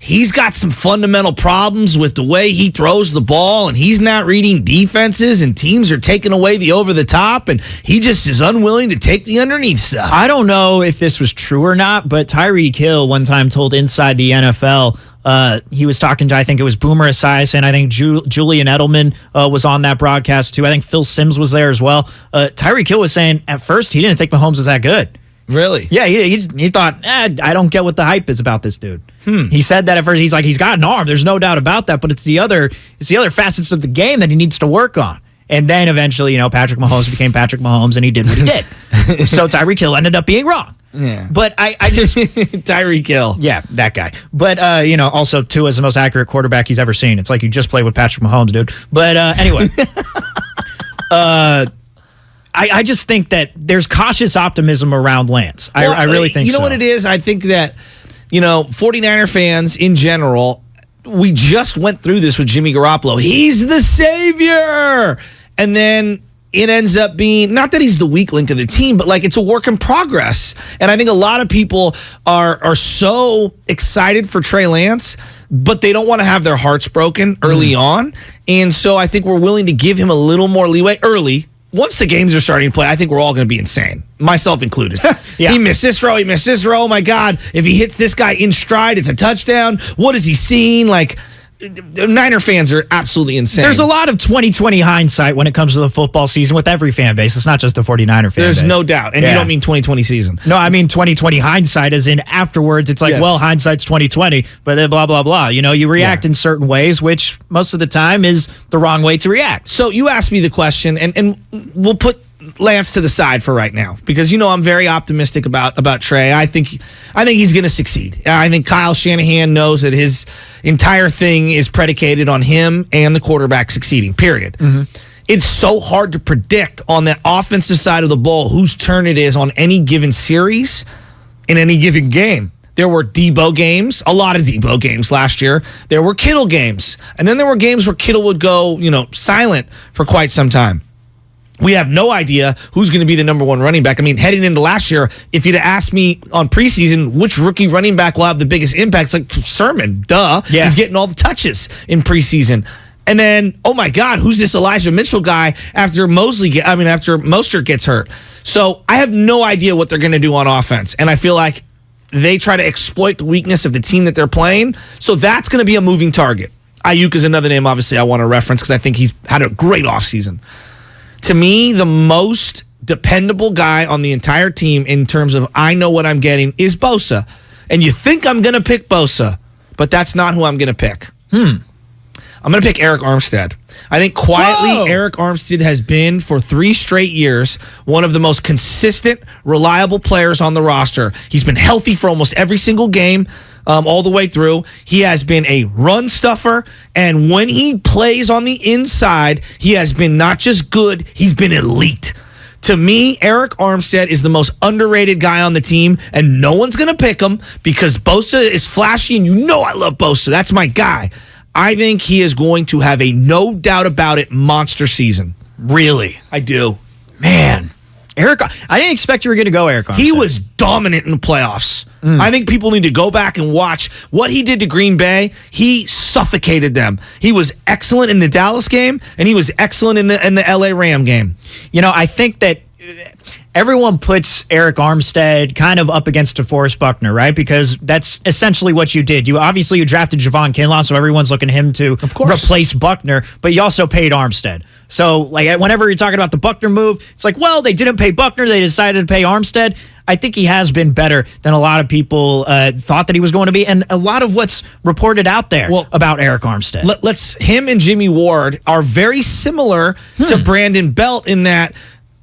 he's got some fundamental problems with the way he throws the ball, and he's not reading defenses, and teams are taking away the over-the-top, and he just is unwilling to take the underneath stuff. I don't know if this was true or not, but Tyreek Hill one time told Inside the NFL, he was talking to, I think it was Boomer Esiason, I think Julian Edelman was on that broadcast too. I think Phil Simms was there as well. Tyreek Hill was saying at first he didn't think Mahomes was that good. Really? Yeah, he thought, I don't get what the hype is about this dude. He said that at first. He's like, he's got an arm. There's no doubt about that, but it's the other facets of the game that he needs to work on. And then eventually, Patrick Mahomes became Patrick Mahomes, and he did what he did. So Tyreek Hill ended up being wrong. Yeah. But I just... Tyreek Hill. Yeah, that guy. But, also, Tua is the most accurate quarterback he's ever seen. It's like you just played with Patrick Mahomes, dude. But anyway... I just think that there's cautious optimism around Lance. Well, I really think so. You know what it is? I think that, 49er fans in general, we just went through this with Jimmy Garoppolo. He's the savior! And then it ends up being, not that he's the weak link of the team, but like it's a work in progress. And I think a lot of people are so excited for Trey Lance, but they don't want to have their hearts broken early on. And so I think we're willing to give him a little more leeway early. Once the games are starting to play, I think we're all going to be insane, myself included. Yeah. He missed this throw, Oh, my God. If he hits this guy in stride, it's a touchdown. What is he seeing? Like, Niner fans are absolutely insane. There's a lot of 2020 hindsight when it comes to the football season with every fan base. It's not just the 49er fan base. There's no doubt. And you don't mean 2020 season. No, I mean 2020 hindsight as in afterwards. It's like, well, hindsight's 2020, but then blah, blah, blah. You react in certain ways, which most of the time is the wrong way to react. So you asked me the question, and we'll put Lance to the side for right now because I'm very optimistic about Trey. I think he's going to succeed. I think Kyle Shanahan knows that his entire thing is predicated on him and the quarterback succeeding. Period. It's so hard to predict on the offensive side of the ball whose turn it is on any given series in any given game. There were Debo games, a lot of Debo games last year. There were Kittle games, and then there were games where Kittle would go, silent for quite some time. We have no idea who's going to be the number one running back. I mean, heading into last year, if you'd asked me on preseason which rookie running back will have the biggest impact, it's like Sermon, duh. Yeah. He's getting all the touches in preseason. And then, oh my God, who's this Elijah Mitchell guy after Mostert gets hurt? So I have no idea what they're going to do on offense. And I feel like they try to exploit the weakness of the team that they're playing. So that's going to be a moving target. Ayuk is another name, obviously, I want to reference because I think he's had a great offseason. To me, the most dependable guy on the entire team in terms of I know what I'm getting is Bosa. And you think I'm going to pick Bosa, but that's not who I'm going to pick. I'm going to pick Eric Armstead. I think quietly Eric Armstead has been for 3 straight years one of the most consistent, reliable players on the roster. He's been healthy for almost every single game. All the way through. He has been a run stuffer, and when he plays on the inside, he has been not just good, he's been elite. To me, Eric Armstead is the most underrated guy on the team, and no one's going to pick him because Bosa is flashy, and I love Bosa. That's my guy. I think he is going to have a no doubt about it monster season. Really? I do. Man. Eric, I didn't expect you were going to go Eric Armstead. He was dominant in the playoffs. I think people need to go back and watch what he did to Green Bay. He suffocated them. He was excellent in the Dallas game, and he was excellent in the LA Ram game. You know, I think that everyone puts Eric Armstead kind of up against DeForest Buckner, right? Because that's essentially what you did. You drafted Javon Kinlaw, so everyone's looking at him to replace Buckner, but you also paid Armstead. So, like, whenever you're talking about the Buckner move, it's like, well, they didn't pay Buckner, they decided to pay Armstead. I think he has been better than a lot of people thought that he was going to be, and a lot of what's reported out there about Eric Armstead. Him and Jimmy Ward are very similar to Brandon Belt in that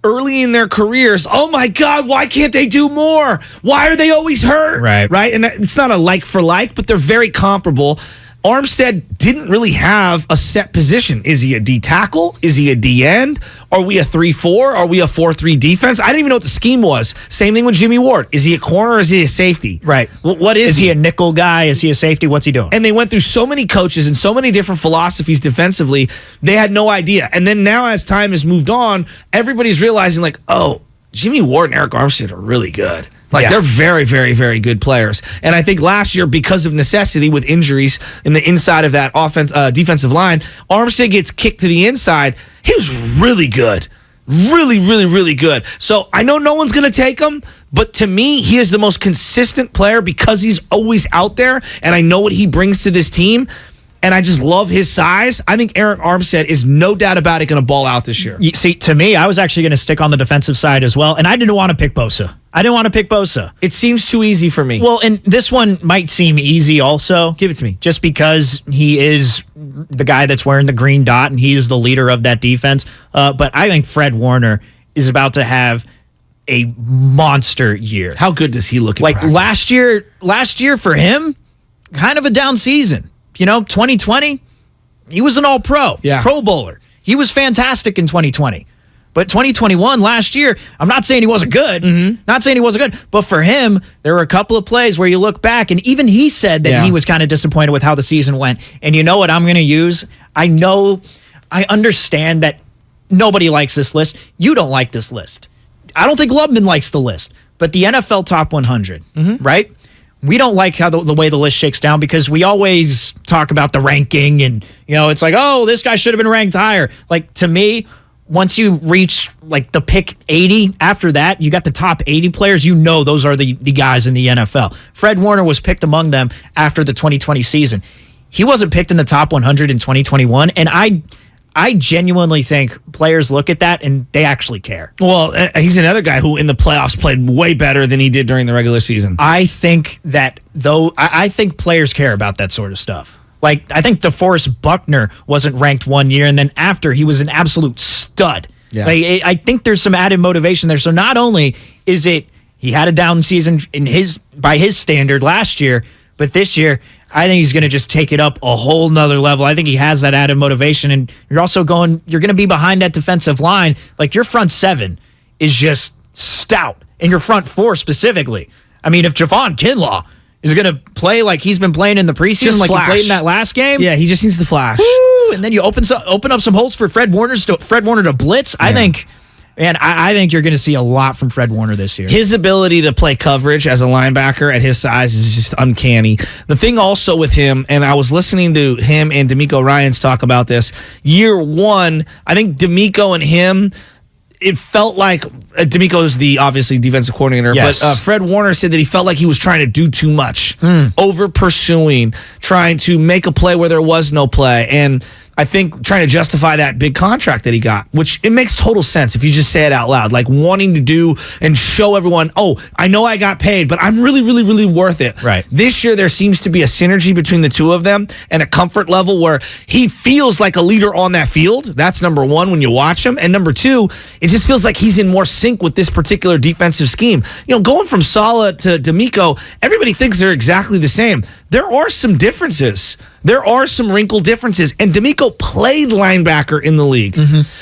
early in their careers, oh my God, why can't they do more? Why are they always hurt? Right. And it's not a like for like, but they're very comparable. Armstead didn't really have a set position. Is he a D tackle? Is he a D end? Are we a 3-4? Are we a 4-3 defense? I didn't even know what the scheme was. Same thing with Jimmy Ward. Is he a corner or is he a safety? Right. What is he a nickel guy? Is he a safety? What's he doing? And they went through so many coaches and so many different philosophies defensively, they had no idea. And then now as time has moved on, everybody's realizing like, oh, Jimmy Ward and Eric Armstead are really good. They're very, very, very good players. And I think last year, because of necessity with injuries in the inside of that defensive line, Armstead gets kicked to the inside. He was really good. Really, really, really good. So I know no one's going to take him, but to me, he is the most consistent player because he's always out there, and I know what he brings to this team. And I just love his size. I think Eric Armstead is no doubt about it going to ball out this year. See, to me, I was actually going to stick on the defensive side as well, and I didn't want to pick Bosa. It seems too easy for me. Well, and this one might seem easy also. Give it to me. Just because he is the guy that's wearing the green dot and he is the leader of that defense. But I think Fred Warner is about to have a monster year. How good does he look? Like last year for him, kind of a down season. 2020, he was an all-pro, Pro Bowler. He was fantastic in 2020. But 2021, last year, I'm not saying he wasn't good. Not saying he wasn't good. But for him, there were a couple of plays where you look back, and even he said that he was kind of disappointed with how the season went. And you know what I'm going to use? I understand that nobody likes this list. You don't like this list. I don't think Lubman likes the list. But the NFL Top 100, right? We don't like how the way the list shakes down because we always talk about the ranking and, it's like, oh, this guy should have been ranked higher. Like, to me, once you reach, like, the pick 80, after that, you got the top 80 players, those are the guys in the NFL. Fred Warner was picked among them after the 2020 season. He wasn't picked in the top 100 in 2021, and I genuinely think players look at that and they actually care. Well, he's another guy who in the playoffs played way better than he did during the regular season. I think that, though, I think players care about that sort of stuff. Like, I think DeForest Buckner wasn't ranked one year, and then after, he was an absolute stud. Yeah. Like, I think there's some added motivation there. So not only is it he had a down season by his standard last year, but this year, I think he's going to just take it up a whole nother level. I think he has that added motivation, and you're going to be behind that defensive line. Like, your front seven is just stout, and your front four specifically. I mean, if Javon Kinlaw is going to play like he's been playing in the preseason, just like flash. He played in that last game. Yeah, he just needs to flash. Woo, and then you open up some holes for Fred Warner to blitz. Yeah. I think you're going to see a lot from Fred Warner this year. His ability to play coverage as a linebacker at his size is just uncanny. The thing also with him, and I was listening to him and D'Amico Ryans talk about this, year one, I think D'Amico and him, it felt like D'Amico is the obviously defensive coordinator, yes. But Fred Warner said that he felt like he was trying to do too much, over pursuing, trying to make a play where there was no play, and I think trying to justify that big contract that he got, which it makes total sense if you just say it out loud, like wanting to do and show everyone, oh, I know I got paid, but I'm really, really, really worth it. Right. This year, there seems to be a synergy between the two of them and a comfort level where he feels like a leader on that field. That's number one when you watch him. And number two, it just feels like he's in more sync with this particular defensive scheme. Going from Saleh to D'Amico, everybody thinks they're exactly the same. There are some differences. There are some wrinkle differences. And D'Amico played linebacker in the league.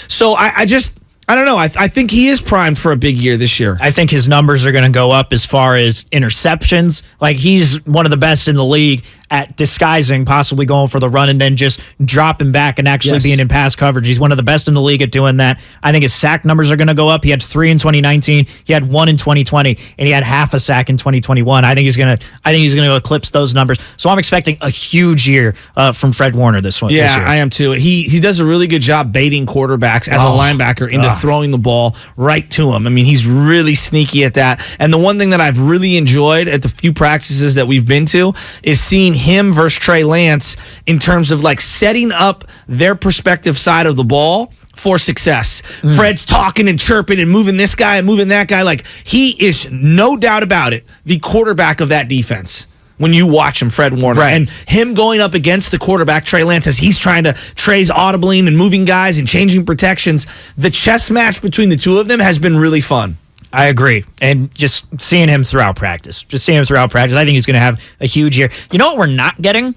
So I don't know. I think he is primed for a big year this year. I think his numbers are going to go up as far as interceptions. Like, he's one of the best in the league at disguising, possibly going for the run and then just dropping back and actually being in pass coverage. He's one of the best in the league at doing that. I think his sack numbers are going to go up. He had 3 in 2019. He had 1 in 2020, and he had half a sack in 2021. I think he's going to eclipse those numbers. So I'm expecting a huge year from Fred Warner this one. Yeah, this year. I am too. He does a really good job baiting quarterbacks as a linebacker into throwing the ball right to him. I mean, he's really sneaky at that. And the one thing that I've really enjoyed at the few practices that we've been to is seeing him versus Trey Lance in terms of like setting up their perspective side of the ball for success. Fred's talking and chirping and moving this guy and moving that guy. Like, he is, no doubt about it, the quarterback of that defense. When you watch him, Fred Warner, and him going up against the quarterback, Trey Lance, as he's trying to, Trey's audibling and moving guys and changing protections. The chess match between the two of them has been really fun. I agree. And just seeing him throughout practice, I think he's going to have a huge year. You know what we're not getting?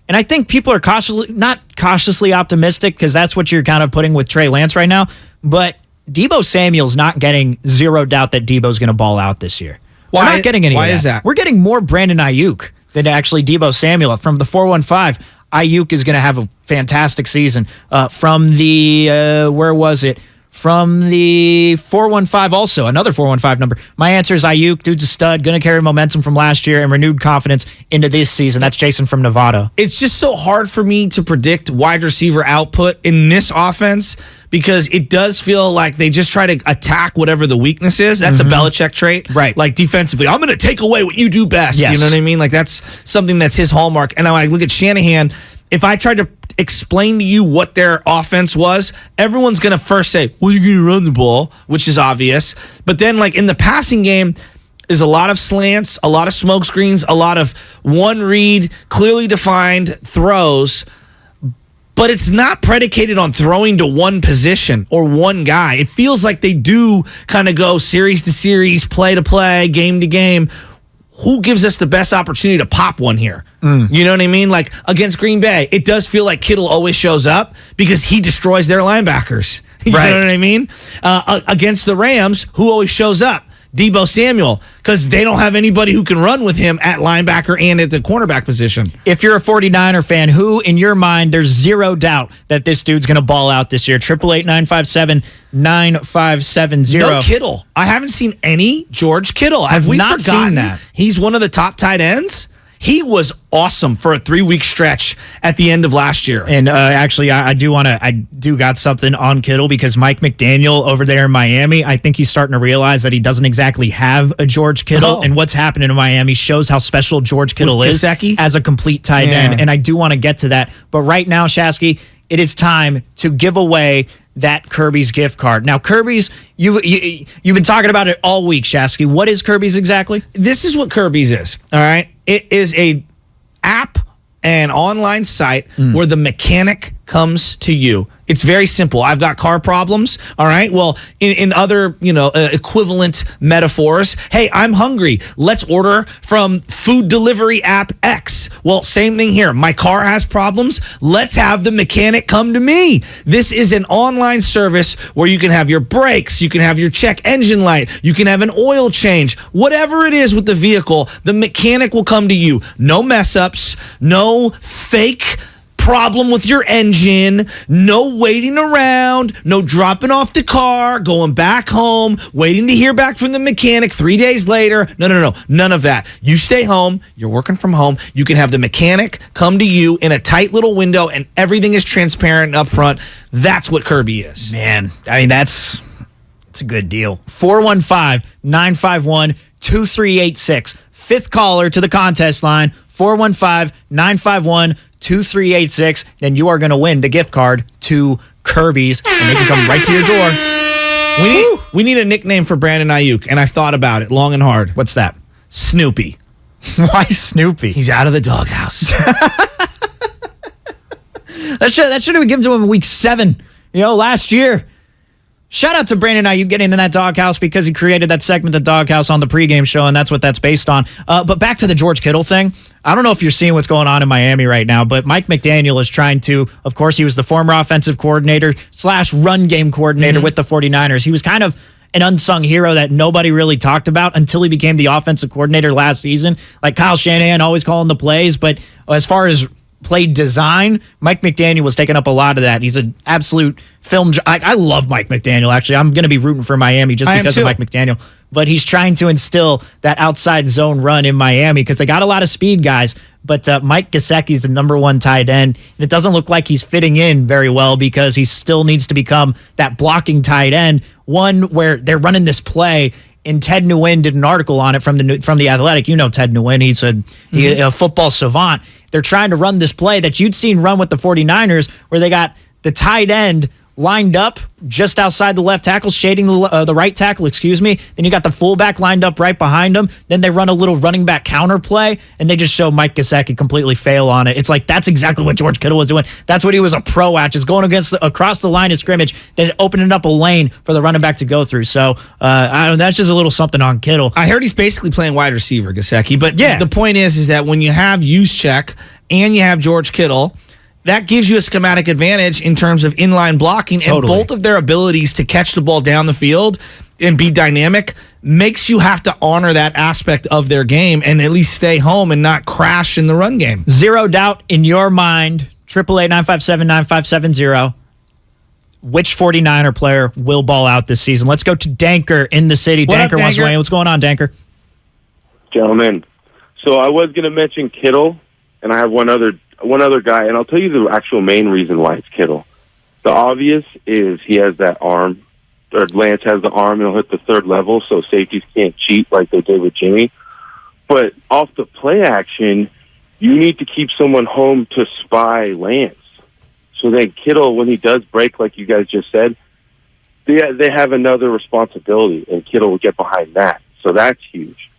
And I think people are not cautiously optimistic, because that's what you're kind of putting with Trey Lance right now. But Deebo Samuel's not getting zero doubt that Deebo's going to ball out this year. We're not getting any of that. Why is that? We're getting more Brandon Ayuk than actually Deebo Samuel. From the 415, Ayuk is going to have a fantastic season. From the, where was it? From the 415 also, another 415 number. My answer is Ayuk. Dude's a stud, going to carry momentum from last year and renewed confidence into this season. That's Jason from Nevada. It's just so hard for me to predict wide receiver output in this offense, because it does feel like they just try to attack whatever the weakness is. That's a Belichick trait. Right. Like, defensively, I'm going to take away what you do best. Yes. You know what I mean? Like, that's something that's his hallmark. And now I look at Shanahan. If I tried to explain to you what their offense was, everyone's going to first say, well, you're going to run the ball, which is obvious. But then, like, in the passing game, there's a lot of slants, a lot of smoke screens, a lot of one read, clearly defined throws. But it's not predicated on throwing to one position or one guy. It feels like they do kind of go series to series, play to play, game to game. Who gives us the best opportunity to pop one here? You know what I mean? Like, against Green Bay, it does feel like Kittle always shows up because he destroys their linebackers. You know what I mean? Against the Rams, who always shows up? Deebo Samuel, because they don't have anybody who can run with him at linebacker and at the cornerback position. If you're a 49er fan, who, in your mind, there's zero doubt that this dude's going to ball out this year? 888-957-9570. No Kittle. I haven't seen any George Kittle. Have we not forgotten seen that? He's one of the top tight ends? He was awesome for a 3-week stretch at the end of last year. And actually, I do got something on Kittle, because Mike McDaniel over there in Miami, I think he's starting to realize that he doesn't exactly have a George Kittle. And what's happening in Miami shows how special George Kittle With is Gesicki? as a complete tight end. And I do want to get to that. But right now, Shasky, it is time to give away that Kirby's gift card. Now, Kirby's, you've been talking about it all week, Shasky. What is Kirby's exactly? This is what Kirby's is, all right? It is a app and online site where the mechanic comes to you. It's very simple. I've got car problems, all right? Well, in other, equivalent metaphors, hey, I'm hungry. Let's order from food delivery app X. Well, same thing here. My car has problems. Let's have the mechanic come to me. This is an online service where you can have your brakes, you can have your check engine light, you can have an oil change. Whatever it is with the vehicle, the mechanic will come to you. No mess ups, no fake problem with your engine, no waiting around, no dropping off the car, going back home, waiting to hear back from the mechanic 3 days later. No. None of that. You stay home. You're working from home. You can have the mechanic come to you in a tight little window, and everything is transparent and upfront. That's what Kirby is. Man, I mean, it's a good deal. 415-951-2386. Fifth caller to the contest line, 415-951-2386. Then you are going to win the gift card to Kirby's, and they can come right to your door. We need a nickname for Brandon Ayuk, and I've thought about it long and hard. What's that? Snoopy. Why Snoopy? He's out of the doghouse. That should have been given to him in week 7, last year. Shout out to Brandon Ayuk getting in that doghouse, because he created that segment, the doghouse, on the pregame show, and that's what that's based on. But back to the George Kittle thing. I don't know if you're seeing what's going on in Miami right now, but Mike McDaniel is trying to, of course, he was the former offensive coordinator / run game coordinator with the 49ers. He was kind of an unsung hero that nobody really talked about until he became the offensive coordinator last season. Like Kyle Shanahan always calling the plays, but as far as play design, Mike McDaniel was taking up a lot of that. He's an absolute film. I love Mike McDaniel, actually. I'm going to be rooting for Miami just because of Mike McDaniel. But he's trying to instill that outside zone run in Miami because they got a lot of speed guys. But Mike Gesicki's the number one tight end, and it doesn't look like he's fitting in very well because he still needs to become that blocking tight end, one where they're running this play. And Ted Nguyen did an article on it from the Athletic. You know Ted Nguyen. He's a football savant. They're trying to run this play that you'd seen run with the 49ers where they got the tight end lined up just outside the left tackle, shading the right tackle, Then you got the fullback lined up right behind him. Then they run a little running back counter play, and they just show Mike Gesicki completely fail on it. It's like that's exactly what George Kittle was doing. That's what he was a pro at, just going across the line of scrimmage, then opening up a lane for the running back to go through. So that's just a little something on Kittle. I heard he's basically playing wide receiver, Gesicki. But the point is that when you have Juszczyk and you have George Kittle, that gives you a schematic advantage in terms of inline blocking, and both of their abilities to catch the ball down the field and be dynamic makes you have to honor that aspect of their game and at least stay home and not crash in the run game. Zero doubt in your mind, 888-957-9570, which 49er player will ball out this season? Let's go to Danker in the city. Danker wants to weigh in. What's going on, Danker? Gentlemen, so I was going to mention Kittle, and I have one other guy, and I'll tell you the actual main reason why it's Kittle. The obvious is he has that arm, or Lance has the arm, and he'll hit the third level, so safeties can't cheat like they did with Jimmy. But off the play action, you need to keep someone home to spy Lance. So then Kittle, when he does break, like you guys just said, they have another responsibility, and Kittle will get behind that. So that's huge.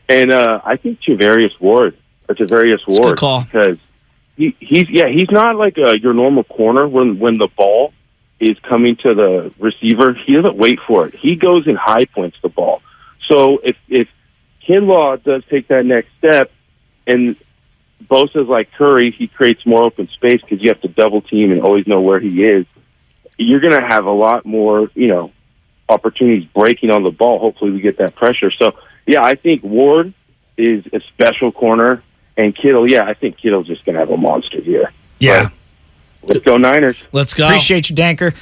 And I think Tarvarius Ward, good call. Because he's not like your normal corner when the ball is coming to the receiver. He doesn't wait for it. He goes and high points the ball. So if Kinlaw does take that next step, and Bosa's like Curry, he creates more open space because you have to double team and always know where he is. You're going to have a lot more, opportunities breaking on the ball. Hopefully we get that pressure. So, yeah, I think Ward is a special corner. And Kittle, I think Kittle's just going to have a monster year. Yeah. But let's go Niners. Let's go. Appreciate you, Danker.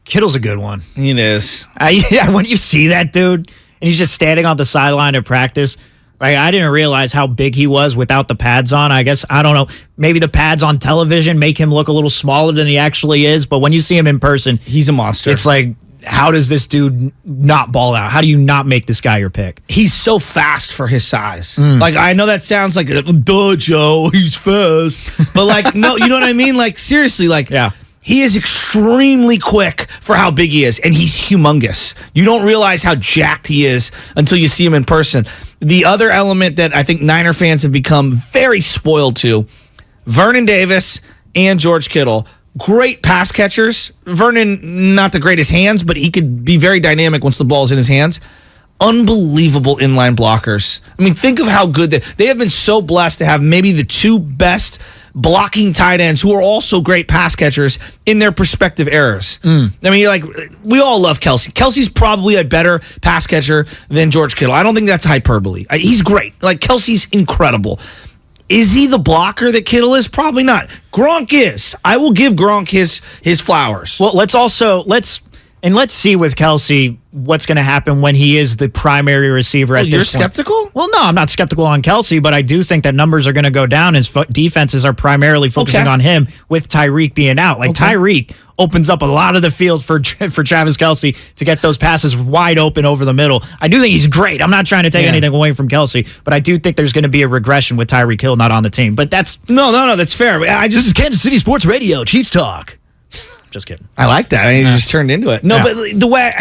Kittle's a good one. He is. When you see that dude, and he's just standing on the sideline at practice, like I didn't realize how big he was without the pads on. I guess, I don't know, maybe the pads on television make him look a little smaller than he actually is, but when you see him in person, he's a monster. It's like, how does this dude not ball out? How do you not make this guy your pick? He's so fast for his size. Like, I know that sounds like, duh, Joe, he's fast. But, like, no, you know what I mean? Like, seriously, he is extremely quick for how big he is, and he's humongous. You don't realize how jacked he is until you see him in person. The other element that I think Niner fans have become very spoiled to, Vernon Davis and George Kittle, great pass catchers. Vernon, not the greatest hands, but he could be very dynamic once the ball's in his hands. Unbelievable inline blockers. I mean, think of how good they have been. So blessed to have maybe the two best blocking tight ends who are also great pass catchers in their respective eras. I mean, we all love Kelsey. Kelsey's probably a better pass catcher than George Kittle. I don't think that's hyperbole. He's great. Kelsey's incredible. Is he the blocker that Kittle is? Probably not. Gronk is. I will give Gronk his flowers. Well, let's see with Kelsey what's going to happen when he is the primary receiver at this point. You're skeptical? Well, no, I'm not skeptical on Kelsey, but I do think that numbers are going to go down as defenses are primarily focusing on him with Tyreek being out. Tyreek opens up a lot of the field for Travis Kelsey to get those passes wide open over the middle. I do think he's great. I'm not trying to take anything away from Kelsey, but I do think there's going to be a regression with Tyreek Hill not on the team. But that's... No, that's fair. This is Kansas City Sports Radio, Chiefs Talk. Just kidding. I like that. You just turned into it. No, but the way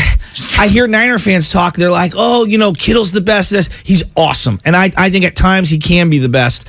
I hear Niner fans talk, they're like, Kittle's the best. He's awesome. And I think at times he can be the best.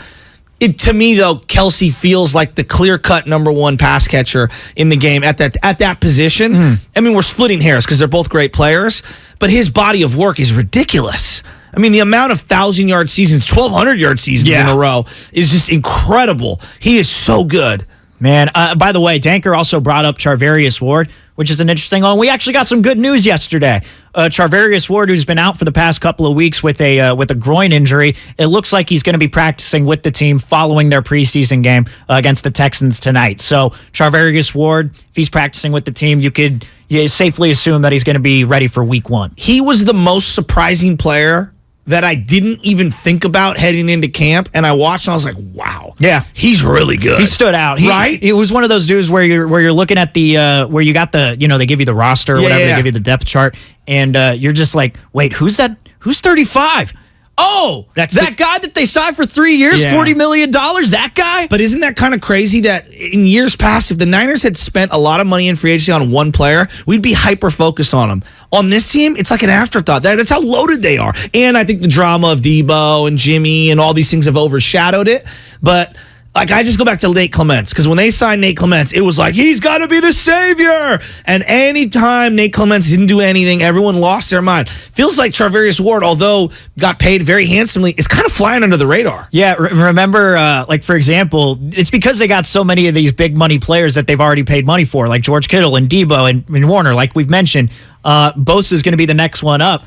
To me, though, Kelsey feels like the clear-cut number one pass catcher in the game at that position. I mean, we're splitting hairs because they're both great players, but his body of work is ridiculous. I mean, the amount of 1,000-yard seasons, 1,200-yard seasons in a row is just incredible. He is so good. Man, by the way, Danker also brought up Tarvarius Ward. which is an interesting one. We actually got some good news yesterday. Tarvarius Ward, who's been out for the past couple of weeks with a groin injury, it looks like he's going to be practicing with the team following their preseason game against the Texans tonight. So Tarvarius Ward, if he's practicing with the team, you could safely assume that he's going to be ready for week 1. He was the most surprising player that I didn't even think about heading into camp, and I watched and I was like, wow. Yeah. He's really good. He stood out. Right? It was one of those dudes where you're looking at the where you got the, they give you the roster or whatever, they give you the depth chart, and you're just like, wait, who's that? Who's 35? Oh, that's that guy that they signed for 3 years, $40 million? That guy? But isn't that kind of crazy that in years past, if the Niners had spent a lot of money in free agency on one player, we'd be hyper-focused on him. On this team, it's like an afterthought. That's how loaded they are. And I think the drama of Debo and Jimmy and all these things have overshadowed it. But I just go back to Nate Clements, because when they signed Nate Clements, it was like, he's got to be the savior. And anytime Nate Clements didn't do anything, everyone lost their mind. Feels like Tarvarius Ward, although got paid very handsomely, is kind of flying under the radar. Yeah, remember, for example, it's because they got so many of these big money players that they've already paid money for, like George Kittle and Debo and Warner, like we've mentioned. Bosa is going to be the next one up.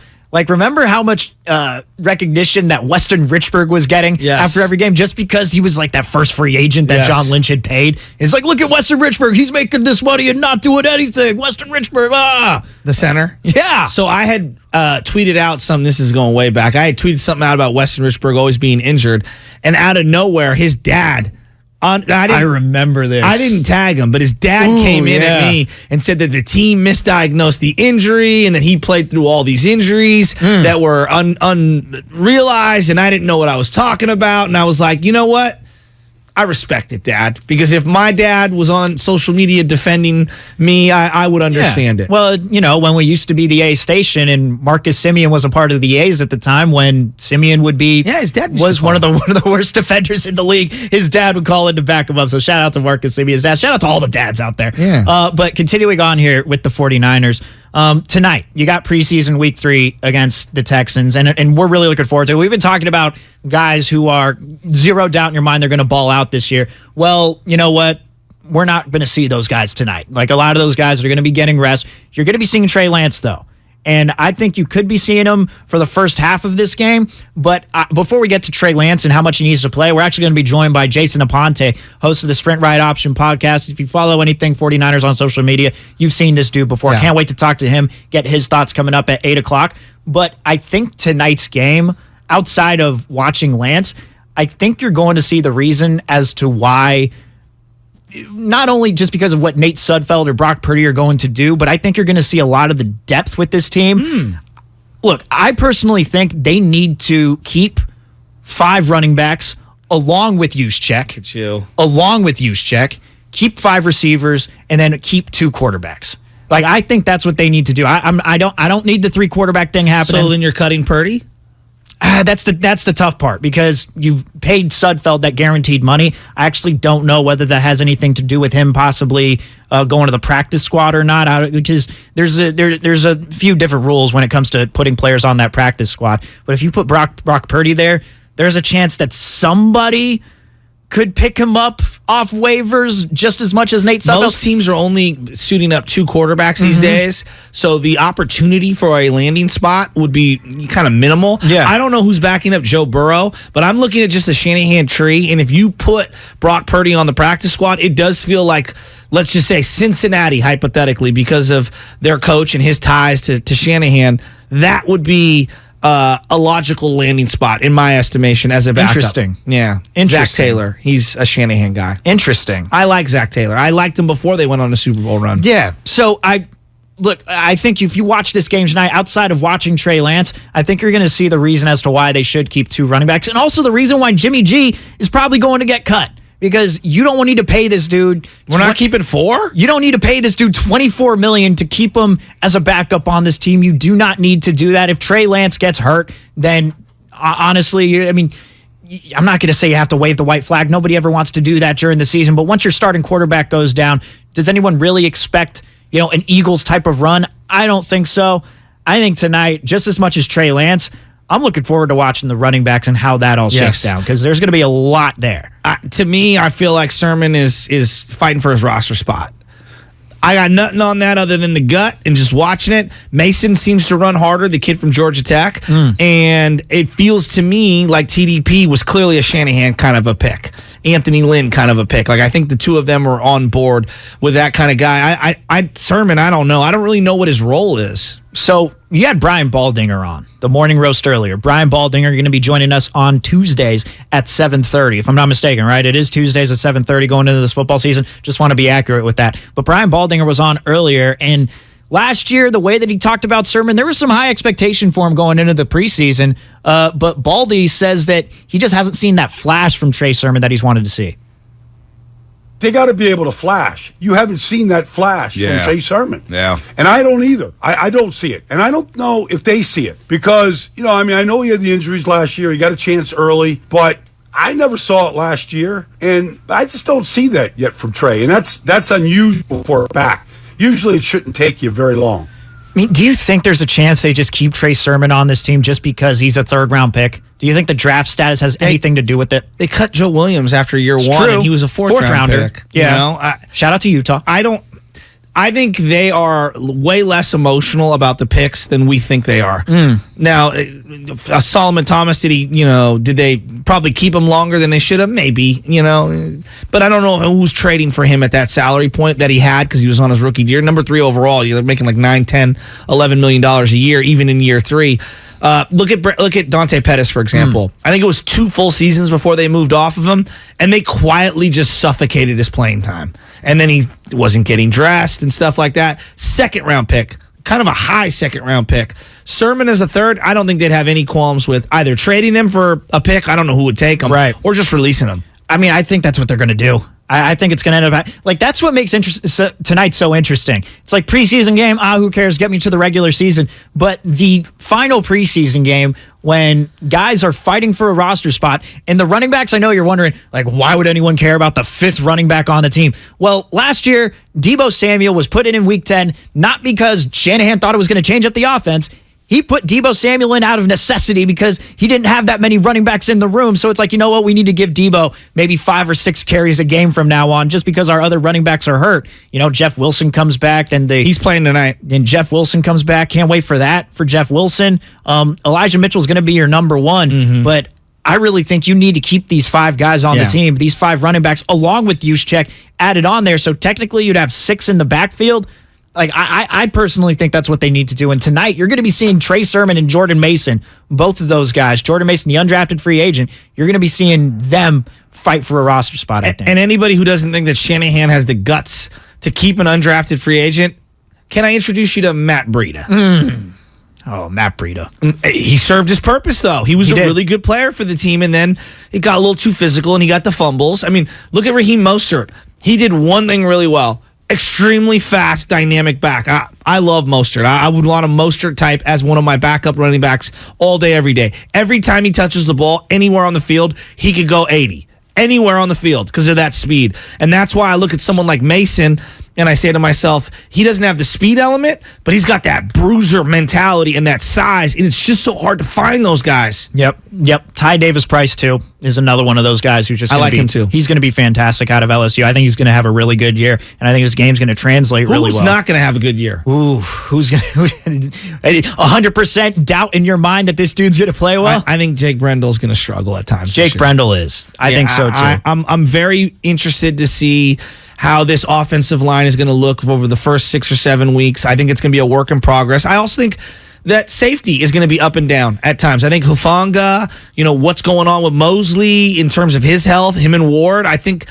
Remember how much recognition that Weston Richburg was getting after every game just because he was that first free agent that John Lynch had paid? It's like, look at Weston Richburg. He's making this money and not doing anything. Weston Richburg, The center? Yeah. So I had tweeted out this is going way back. I had tweeted something out about Weston Richburg always being injured, and out of nowhere, his dad... I remember this. I didn't tag him, but his dad came in at me and said that the team misdiagnosed the injury and that he played through all these injuries that were unrealized, and I didn't know what I was talking about. And I was like, you know what? I respect it, Dad, because if my dad was on social media defending me, I would understand it. Well, when we used to be the A station and Marcus Simeon was a part of the A's at the time, when Simeon would be, his dad was one of the worst defenders in the league. His dad would call in to back him up. So shout out to Marcus Simeon's dad. Shout out to all the dads out there. Yeah. But continuing on here with the 49ers. Tonight, you got preseason week 3 against the Texans, and we're really looking forward to it. We've been talking about guys who are zero doubt in your mind they're going to ball out this year. Well, you know what? We're not going to see those guys tonight. A lot of those guys are going to be getting rest. You're going to be seeing Trey Lance, though. And I think you could be seeing him for the first half of this game. But before we get to Trey Lance and how much he needs to play, we're actually going to be joined by Jason Aponte, host of the Sprint Ride Option podcast. If you follow anything 49ers on social media, you've seen this dude before. Can't wait to talk to him, get his thoughts coming up at 8 o'clock. But I think tonight's game, outside of watching Lance, I think you're going to see the reason as to why, not only just because of what Nate Sudfeld or Brock Purdy are going to do, but I think you're going to see a lot of the depth with this team. Look, I personally think they need to keep 5 running backs along with Juszczyk. Along with Juszczyk, keep 5 receivers, and then keep 2 quarterbacks. I think that's what they need to do. I don't need the 3 quarterback thing happening. So then you're cutting Purdy? That's the tough part, because you've paid Sudfeld that guaranteed money. I actually don't know whether that has anything to do with him possibly going to the practice squad or not, because there's a few different rules when it comes to putting players on that practice squad. But if you put Brock Purdy there, there's a chance that somebody could pick him up off waivers just as much as Nate Sudfeld. Most teams are only suiting up 2 quarterbacks these days, so the opportunity for a landing spot would be kind of minimal. Yeah. I don't know who's backing up Joe Burrow, but I'm looking at just a Shanahan tree, and if you put Brock Purdy on the practice squad, it does feel like, let's just say Cincinnati, hypothetically, because of their coach and his ties to Shanahan, that would be a logical landing spot in my estimation as a backup. Interesting. Yeah. Interesting. Zach Taylor. He's a Shanahan guy. Interesting. I like Zach Taylor. I liked him before they went on a Super Bowl run. Yeah. So I think if you watch this game tonight, outside of watching Trey Lance, I think you're going to see the reason as to why they should keep 2 running backs, and also the reason why Jimmy G is probably going to get cut. Because you don't need to pay this dude. We're not keeping 4? You don't need to pay this dude $24 million to keep him as a backup on this team. You do not need to do that. If Trey Lance gets hurt, then honestly, I'm not going to say you have to wave the white flag. Nobody ever wants to do that during the season. But once your starting quarterback goes down, does anyone really expect, an Eagles type of run? I don't think so. I think tonight, just as much as Trey Lance, I'm looking forward to watching the running backs and how that all shakes down, because there's going to be a lot there. To me, I feel like Sermon is fighting for his roster spot. I got nothing on that other than the gut and just watching it. Mason seems to run harder, the kid from Georgia Tech. And it feels to me like TDP was clearly a Shanahan kind of a pick. Anthony Lynn kind of a pick. Like, I think the two of them are on board with that kind of guy. Sermon, I don't know. I don't really know what his role is. So you had Brian Baldinger on the morning roast earlier. Brian Baldinger going to be joining us on Tuesdays at 7:30, if I'm not mistaken, right? It is Tuesdays at 7:30 going into this football season. Just want to be accurate with that. But Brian Baldinger was on earlier, and last year, the way that he talked about Sermon, there was some high expectation for him going into the preseason. But Baldy says that he just hasn't seen that flash from Trey Sermon that he's wanted to see. They got to be able to flash. You haven't seen that flash from Trey Sermon. Yeah. And I don't either. I don't see it. And I don't know if they see it. Because, I know he had the injuries last year. He got a chance early. But I never saw it last year. And I just don't see that yet from Trey. And that's unusual for a back. Usually it shouldn't take you very long. I mean, do you think there's a chance they just keep Trey Sermon on this team just because he's a third-round pick? Do you think the draft status has anything to do with it? They cut Joe Williams after year one, true. and he was a fourth rounder pick. Yeah. Shout out to Utah. I think they are way less emotional about the picks than we think they are. Now, Solomon Thomas, did they probably keep him longer than they should have? Maybe, but I don't know who's trading for him at that salary point that he had because he was on his rookie year. Number 3 overall, you're making like $9, $10, $11 million a year, even in year 3. Look at Dante Pettis, for example. I think it was 2 full seasons before they moved off of him, and they quietly just suffocated his playing time. And then he wasn't getting dressed and stuff like that. 2nd-round pick, kind of a high 2nd-round pick. Sermon as a 3rd, I don't think they'd have any qualms with either trading him for a pick, I don't know who would take him, or just releasing him. I mean, I think that's what they're going to do. I think it's going to end up like that's what makes tonight so interesting. It's like preseason game. Who cares? Get me to the regular season. But the final preseason game when guys are fighting for a roster spot and the running backs. I know you're wondering like why would anyone care about the 5th running back on the team? Well, last year Deebo Samuel was put in week 10 not because Shanahan thought it was going to change up the offense. He put Deebo Samuel in out of necessity because he didn't have that many running backs in the room. So it's like, you know what? We need to give Deebo maybe 5 or 6 carries a game from now on just because our other running backs are hurt. Jeff Wilson comes back. He's playing tonight. Then Jeff Wilson comes back. Can't wait for that for Jeff Wilson. Elijah Mitchell's going to be your number 1. But I really think you need to keep these 5 guys on the team, these 5 running backs, along with Juszczyk added on there. So technically you'd have 6 in the backfield. Like, I personally think that's what they need to do. And tonight, you're going to be seeing Trey Sermon and Jordan Mason, both of those guys. Jordan Mason, the undrafted free agent, you're going to be seeing them fight for a roster spot, I think. And anybody who doesn't think that Shanahan has the guts to keep an undrafted free agent, can I introduce you to Matt Breida? Oh, Matt Breida. He served his purpose, though. He was a really good player for the team, and then it got a little too physical, and he got the fumbles. I mean, look at Raheem Mostert. He did one thing really well. Extremely fast, dynamic back. I love Mostert. I would want a Mostert type as one of my backup running backs all day, every day. Every time he touches the ball anywhere on the field, he could go 80. Anywhere on the field because of that speed. And that's why I look at someone like Mason and I say to myself, he doesn't have the speed element, but he's got that bruiser mentality and that size, and it's just so hard to find those guys. Yep. Ty Davis-Price, too, is another one of those guys who's just I like him, too. He's going to be fantastic out of LSU. I think he's going to have a really good year, and I think his game's going to translate really well. Who's not going to have a good year? Ooh, who's going to 100% doubt in your mind that this dude's going to play well? I think Jake Brendel's going to struggle at times. Jake Brendel is. I think so, too. I'm very interested to see how this offensive line is going to look over the first 6 or 7 weeks. I think it's going to be a work in progress. I also think that safety is going to be up and down at times. I think Hufanga, what's going on with Mosley in terms of his health, him and Ward. I think,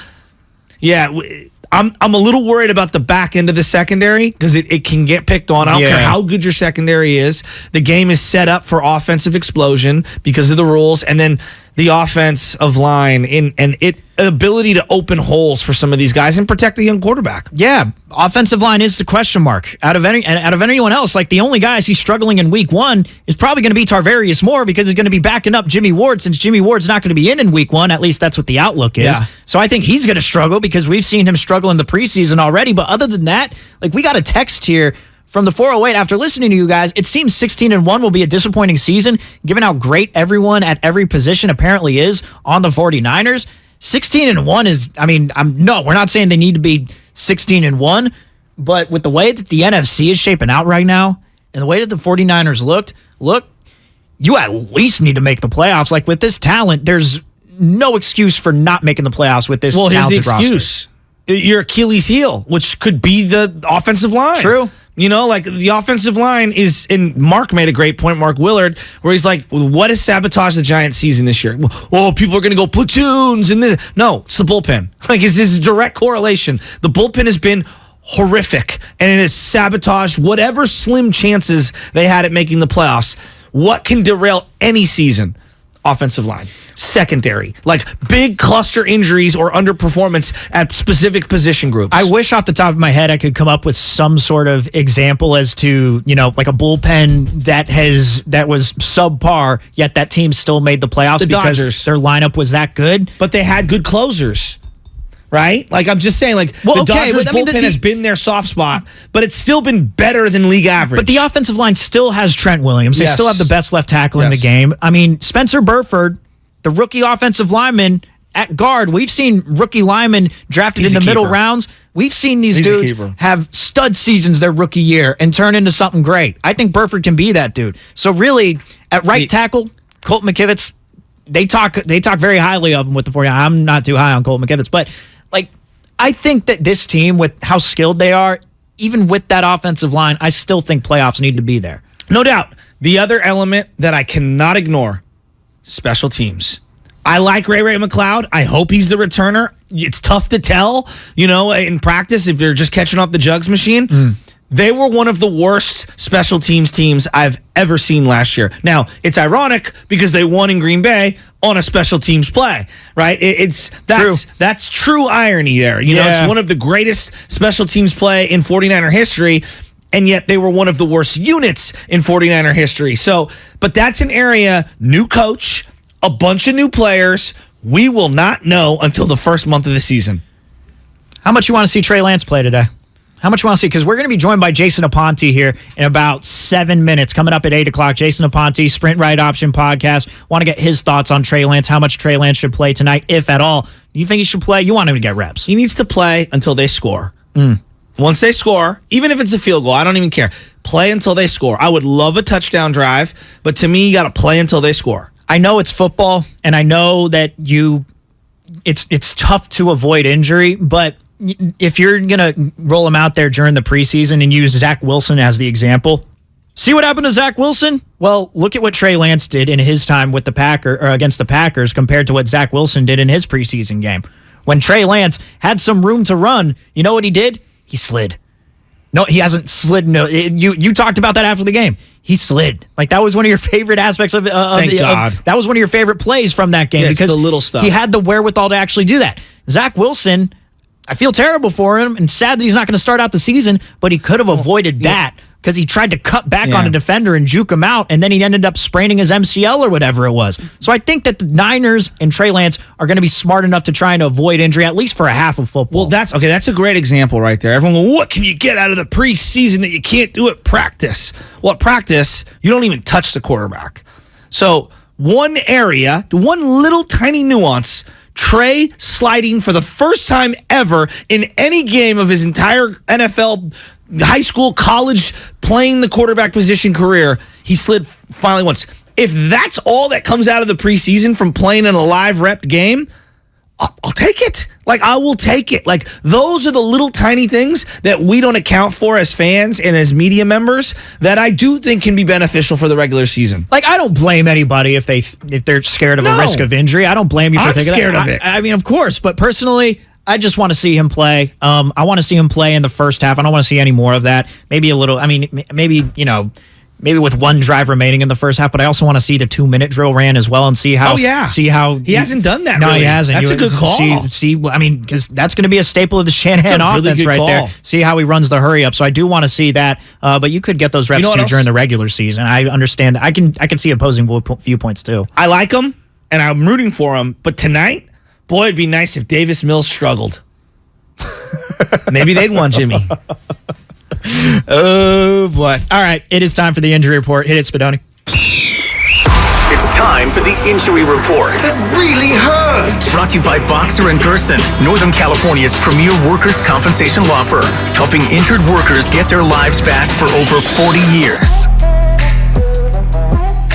I'm a little worried about the back end of the secondary because it can get picked on. I don't care how good your secondary is. The game is set up for offensive explosion because of the rules. And then the offensive line and its ability to open holes for some of these guys and protect the young quarterback. Yeah, offensive line is the question mark. Out of anyone else, like the only guy I see struggling in week 1 is probably going to be Tarvarius Ward because he's going to be backing up Jimmy Ward since Jimmy Ward's not going to be in week 1. At least that's what the outlook is. Yeah. So I think he's going to struggle because we've seen him struggle in the preseason already. But other than that, like we got a text here from the 408, after listening to you guys, it seems 16-1 will be a disappointing season, given how great everyone at every position apparently is on the 49ers. 16-1 is, we're not saying they need to be 16-1, But with the way that the NFC is shaping out right now, and the way that the 49ers look, you at least need to make the playoffs. Like, with this talent, there's no excuse for not making the playoffs with this talented roster. Well, here's the excuse. Your Achilles heel, which could be the offensive line. True. You know, like, the offensive line is, and Mark made a great point, Mark Willard, where he's like, what has sabotaged the Giants season this year? Oh, people are going to go platoons and this. No, it's the bullpen. Like, it's a direct correlation. The bullpen has been horrific, and it has sabotaged whatever slim chances they had at making the playoffs. What can derail any season? Offensive line. Secondary. Like, big cluster injuries or underperformance at specific position groups. I wish off the top of my head I could come up with some sort of example as to, like a bullpen that was subpar, yet that team still made the playoffs because Dodgers. Their lineup was that good. But they had good closers. Right? Like, I'm just saying, the Dodgers bullpen has been their soft spot, but it's still been better than league average. But the offensive line still has Trent Williams. They still have the best left tackle in the game. I mean, Spencer Burford, the rookie offensive lineman at guard, we've seen rookie linemen drafted in the middle rounds. We've seen these dudes have stud seasons their rookie year and turn into something great. I think Burford can be that dude. So really, at right tackle, Colt McKivitz, they talk very highly of him with the 49ers. I'm not too high on Colt McKivitz, but I think that this team, with how skilled they are, even with that offensive line, I still think playoffs need to be there. No doubt. The other element that I cannot ignore, special teams. I like Ray McLeod. I hope he's the returner. It's tough to tell, in practice if they're just catching off the jugs machine. They were one of the worst special teams I've ever seen last year. Now, it's ironic because they won in Green Bay on a special teams play, right? That's true irony there. It's one of the greatest special teams play in 49er history, and yet they were one of the worst units in 49er history. So, but that's an area, new coach, a bunch of new players. We will not know until the first month of the season. How much you want to see Trey Lance play today? How much you want to see? Because we're going to be joined by Jason Aponte here in about 7 minutes. Coming up at 8 o'clock, Jason Aponte, Sprint Right Option Podcast. Want to get his thoughts on Trey Lance, how much Trey Lance should play tonight, if at all. You think he should play? You want him to get reps. He needs to play until they score. Once they score, even if it's a field goal, I don't even care. Play until they score. I would love a touchdown drive, but to me, you got to play until they score. I know it's football, and I know that it's tough to avoid injury, but if you're going to roll him out there during the preseason and use Zach Wilson as the example, see what happened to Zach Wilson? Well, look at what Trey Lance did in his time with against the Packers compared to what Zach Wilson did in his preseason game. When Trey Lance had some room to run, you know what he did? He slid. No, he hasn't slid. No, you talked about that after the game. He slid. Like, that was one of your favorite aspects of Thank God. That was one of your favorite plays from that game because it's the little stuff. He had the wherewithal to actually do that. Zach Wilson, I feel terrible for him and sad that he's not going to start out the season, but he could have avoided that because he tried to cut back on a defender and juke him out, and then he ended up spraining his MCL or whatever it was. So I think that the Niners and Trey Lance are going to be smart enough to try and avoid injury, at least for a half of football. Well, that's a great example right there. Everyone goes, what can you get out of the preseason that you can't do at practice? Well, at practice, you don't even touch the quarterback. So one area, one little tiny nuance, Trey sliding for the first time ever in any game of his entire NFL, high school, college, playing the quarterback position career, he slid finally once. If that's all that comes out of the preseason from playing in a live rep game, I'll take it. Like, I will take it. Like, those are the little tiny things that we don't account for as fans and as media members that I do think can be beneficial for the regular season. Like, I don't blame anybody if they're scared of a risk of injury. I don't blame you for thinking that. I'm scared of it. I mean, of course, but personally, I just want to see him play. I want to see him play in the first half. I don't want to see any more of that. Maybe a little, maybe with one drive remaining in the first half, but I also want to see the 2-minute drill ran as well and see how. He hasn't done that. No, really. he hasn't. That's a good call. Because that's going to be a staple of the Shanahan offense right there. See how he runs the hurry up. So I do want to see that. But you could get those reps too during the regular season. I understand. I can see opposing viewpoints too. I like him, and I'm rooting for him. But tonight, boy, it'd be nice if Davis Mills struggled. Maybe they'd want Jimmy. Oh, boy. All right. It is time for the injury report. Hit it, Spadoni. It's Time for the injury report. That really hurt. Brought to you by Boxer & Gerson, Northern California's premier workers' compensation law firm, helping injured workers get their lives back for over 40 years.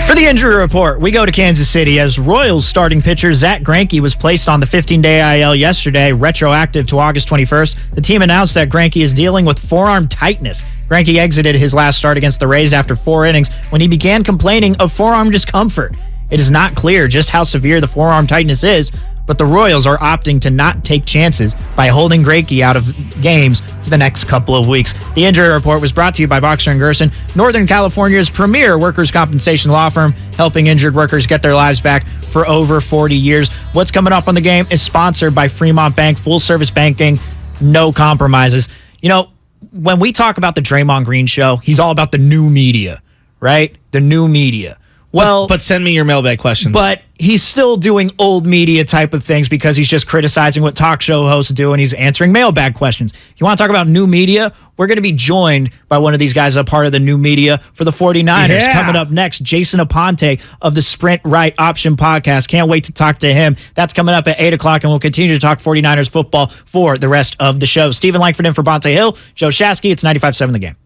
For the injury report, we go to Kansas City as Royals starting pitcher Zach Greinke was placed on the 15-day IL yesterday, retroactive to August 21st. The team announced that Greinke is dealing with forearm tightness. Greinke exited his last start against the Rays after 4 innings when he began complaining of forearm discomfort. It is not clear just how severe the forearm tightness is, but the Royals are opting to not take chances by holding Greinke out of games for the next couple of weeks. The injury report was brought to you by Boxer & Gerson, Northern California's premier workers' compensation law firm, helping injured workers get their lives back for over 40 years. What's coming up on the game is sponsored by Fremont Bank, full-service banking, no compromises. You know, when we talk about the Draymond Green show, he's all about the new media, right? The new media. Well, but send me your mailbag questions. But he's still doing old media type of things because he's just criticizing what talk show hosts do and he's answering mailbag questions. You want to talk about new media? We're going to be joined by one of these guys, a part of the new media for the 49ers. Yeah. Coming up next, Jason Aponte of the Sprint Right Option podcast. Can't wait to talk to him. That's coming up at 8 o'clock, and we'll continue to talk 49ers football for the rest of the show. Stephen Langford in for Bonte Hill, Joe Shasky. It's 95.7 The Game.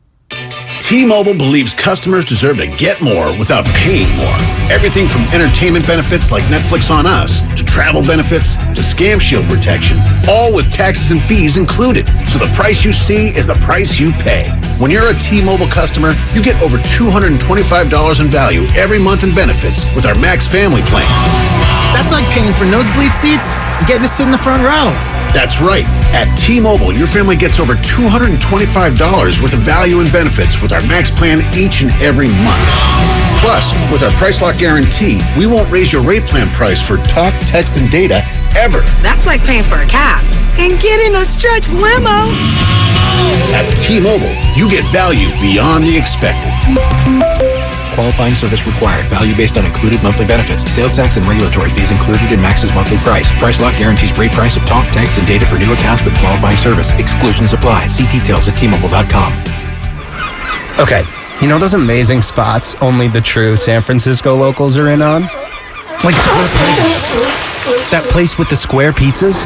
T-Mobile believes customers deserve to get more without paying more. Everything from entertainment benefits like Netflix on Us to travel benefits to Scam Shield protection, all with taxes and fees included. So the price you see is the price you pay. When you're a T-Mobile customer, you get over $225 in value every month in benefits with our Max Family Plan. That's like paying for nosebleed seats and getting to sit in the front row. That's right. At T-Mobile, your family gets over $225 worth of value and benefits with our Max Plan each and every month. Plus, with our Price Lock Guarantee, we won't raise your rate plan price for talk, text, and data ever. That's like paying for a cab and getting a stretch limo. At T-Mobile, you get value beyond the expected. Qualifying service required. Value based on included monthly benefits. Sales tax and regulatory fees included in Max's monthly price. Price Lock guarantees rate price of talk, text, and data for new accounts with qualifying service. Exclusions apply. See details at T-Mobile.com. Okay, you know those amazing spots only the true San Francisco locals are in on? Like Square Pizza. That place with the square pizzas?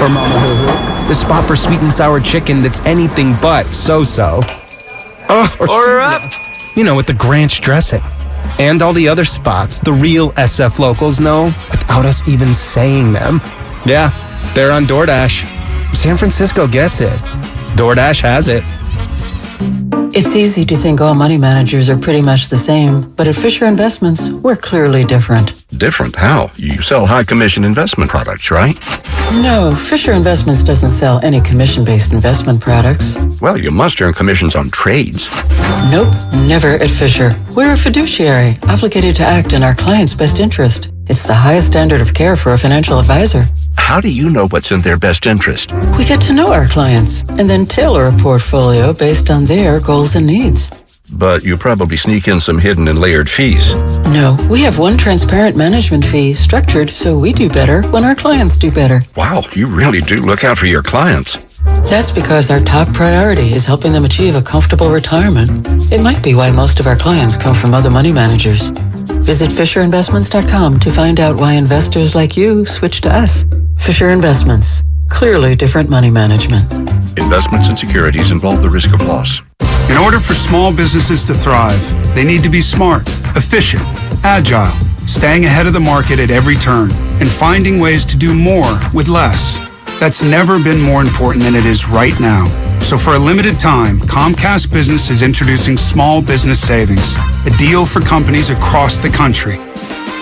Or Mama Hoo-Hoo? The spot for sweet and sour chicken that's anything but so-so. Order up! You know, with the Granch dressing. And all the other spots the real SF locals know without us even saying them. Yeah, they're on DoorDash. San Francisco gets it. DoorDash has it. It's easy to think all money managers are pretty much the same, but at Fisher Investments, we're clearly different. Different? How? You sell high commission investment products, right? No, Fisher Investments doesn't sell any commission-based investment products. Well, you must earn commissions on trades. Nope, never at Fisher. We're a fiduciary, obligated to act in our client's best interest. It's the highest standard of care for a financial advisor. How do you know what's in their best interest? We get to know our clients and then tailor a portfolio based on their goals and needs. But you probably sneak in some hidden and layered fees. No, we have one transparent management fee structured so we do better when our clients do better. Wow, you really do look out for your clients. That's because our top priority is helping them achieve a comfortable retirement. It might be why most of our clients come from other money managers. Visit FisherInvestments.com to find out why investors like you switch to us. Fisher Investments. Clearly different money management. Investments and securities involve the risk of loss. In order for small businesses to thrive, they need to be smart, efficient, agile, staying ahead of the market at every turn, and finding ways to do more with less. That's never been more important than it is right now. So for a limited time, Comcast Business is introducing Small Business Savings, a deal for companies across the country.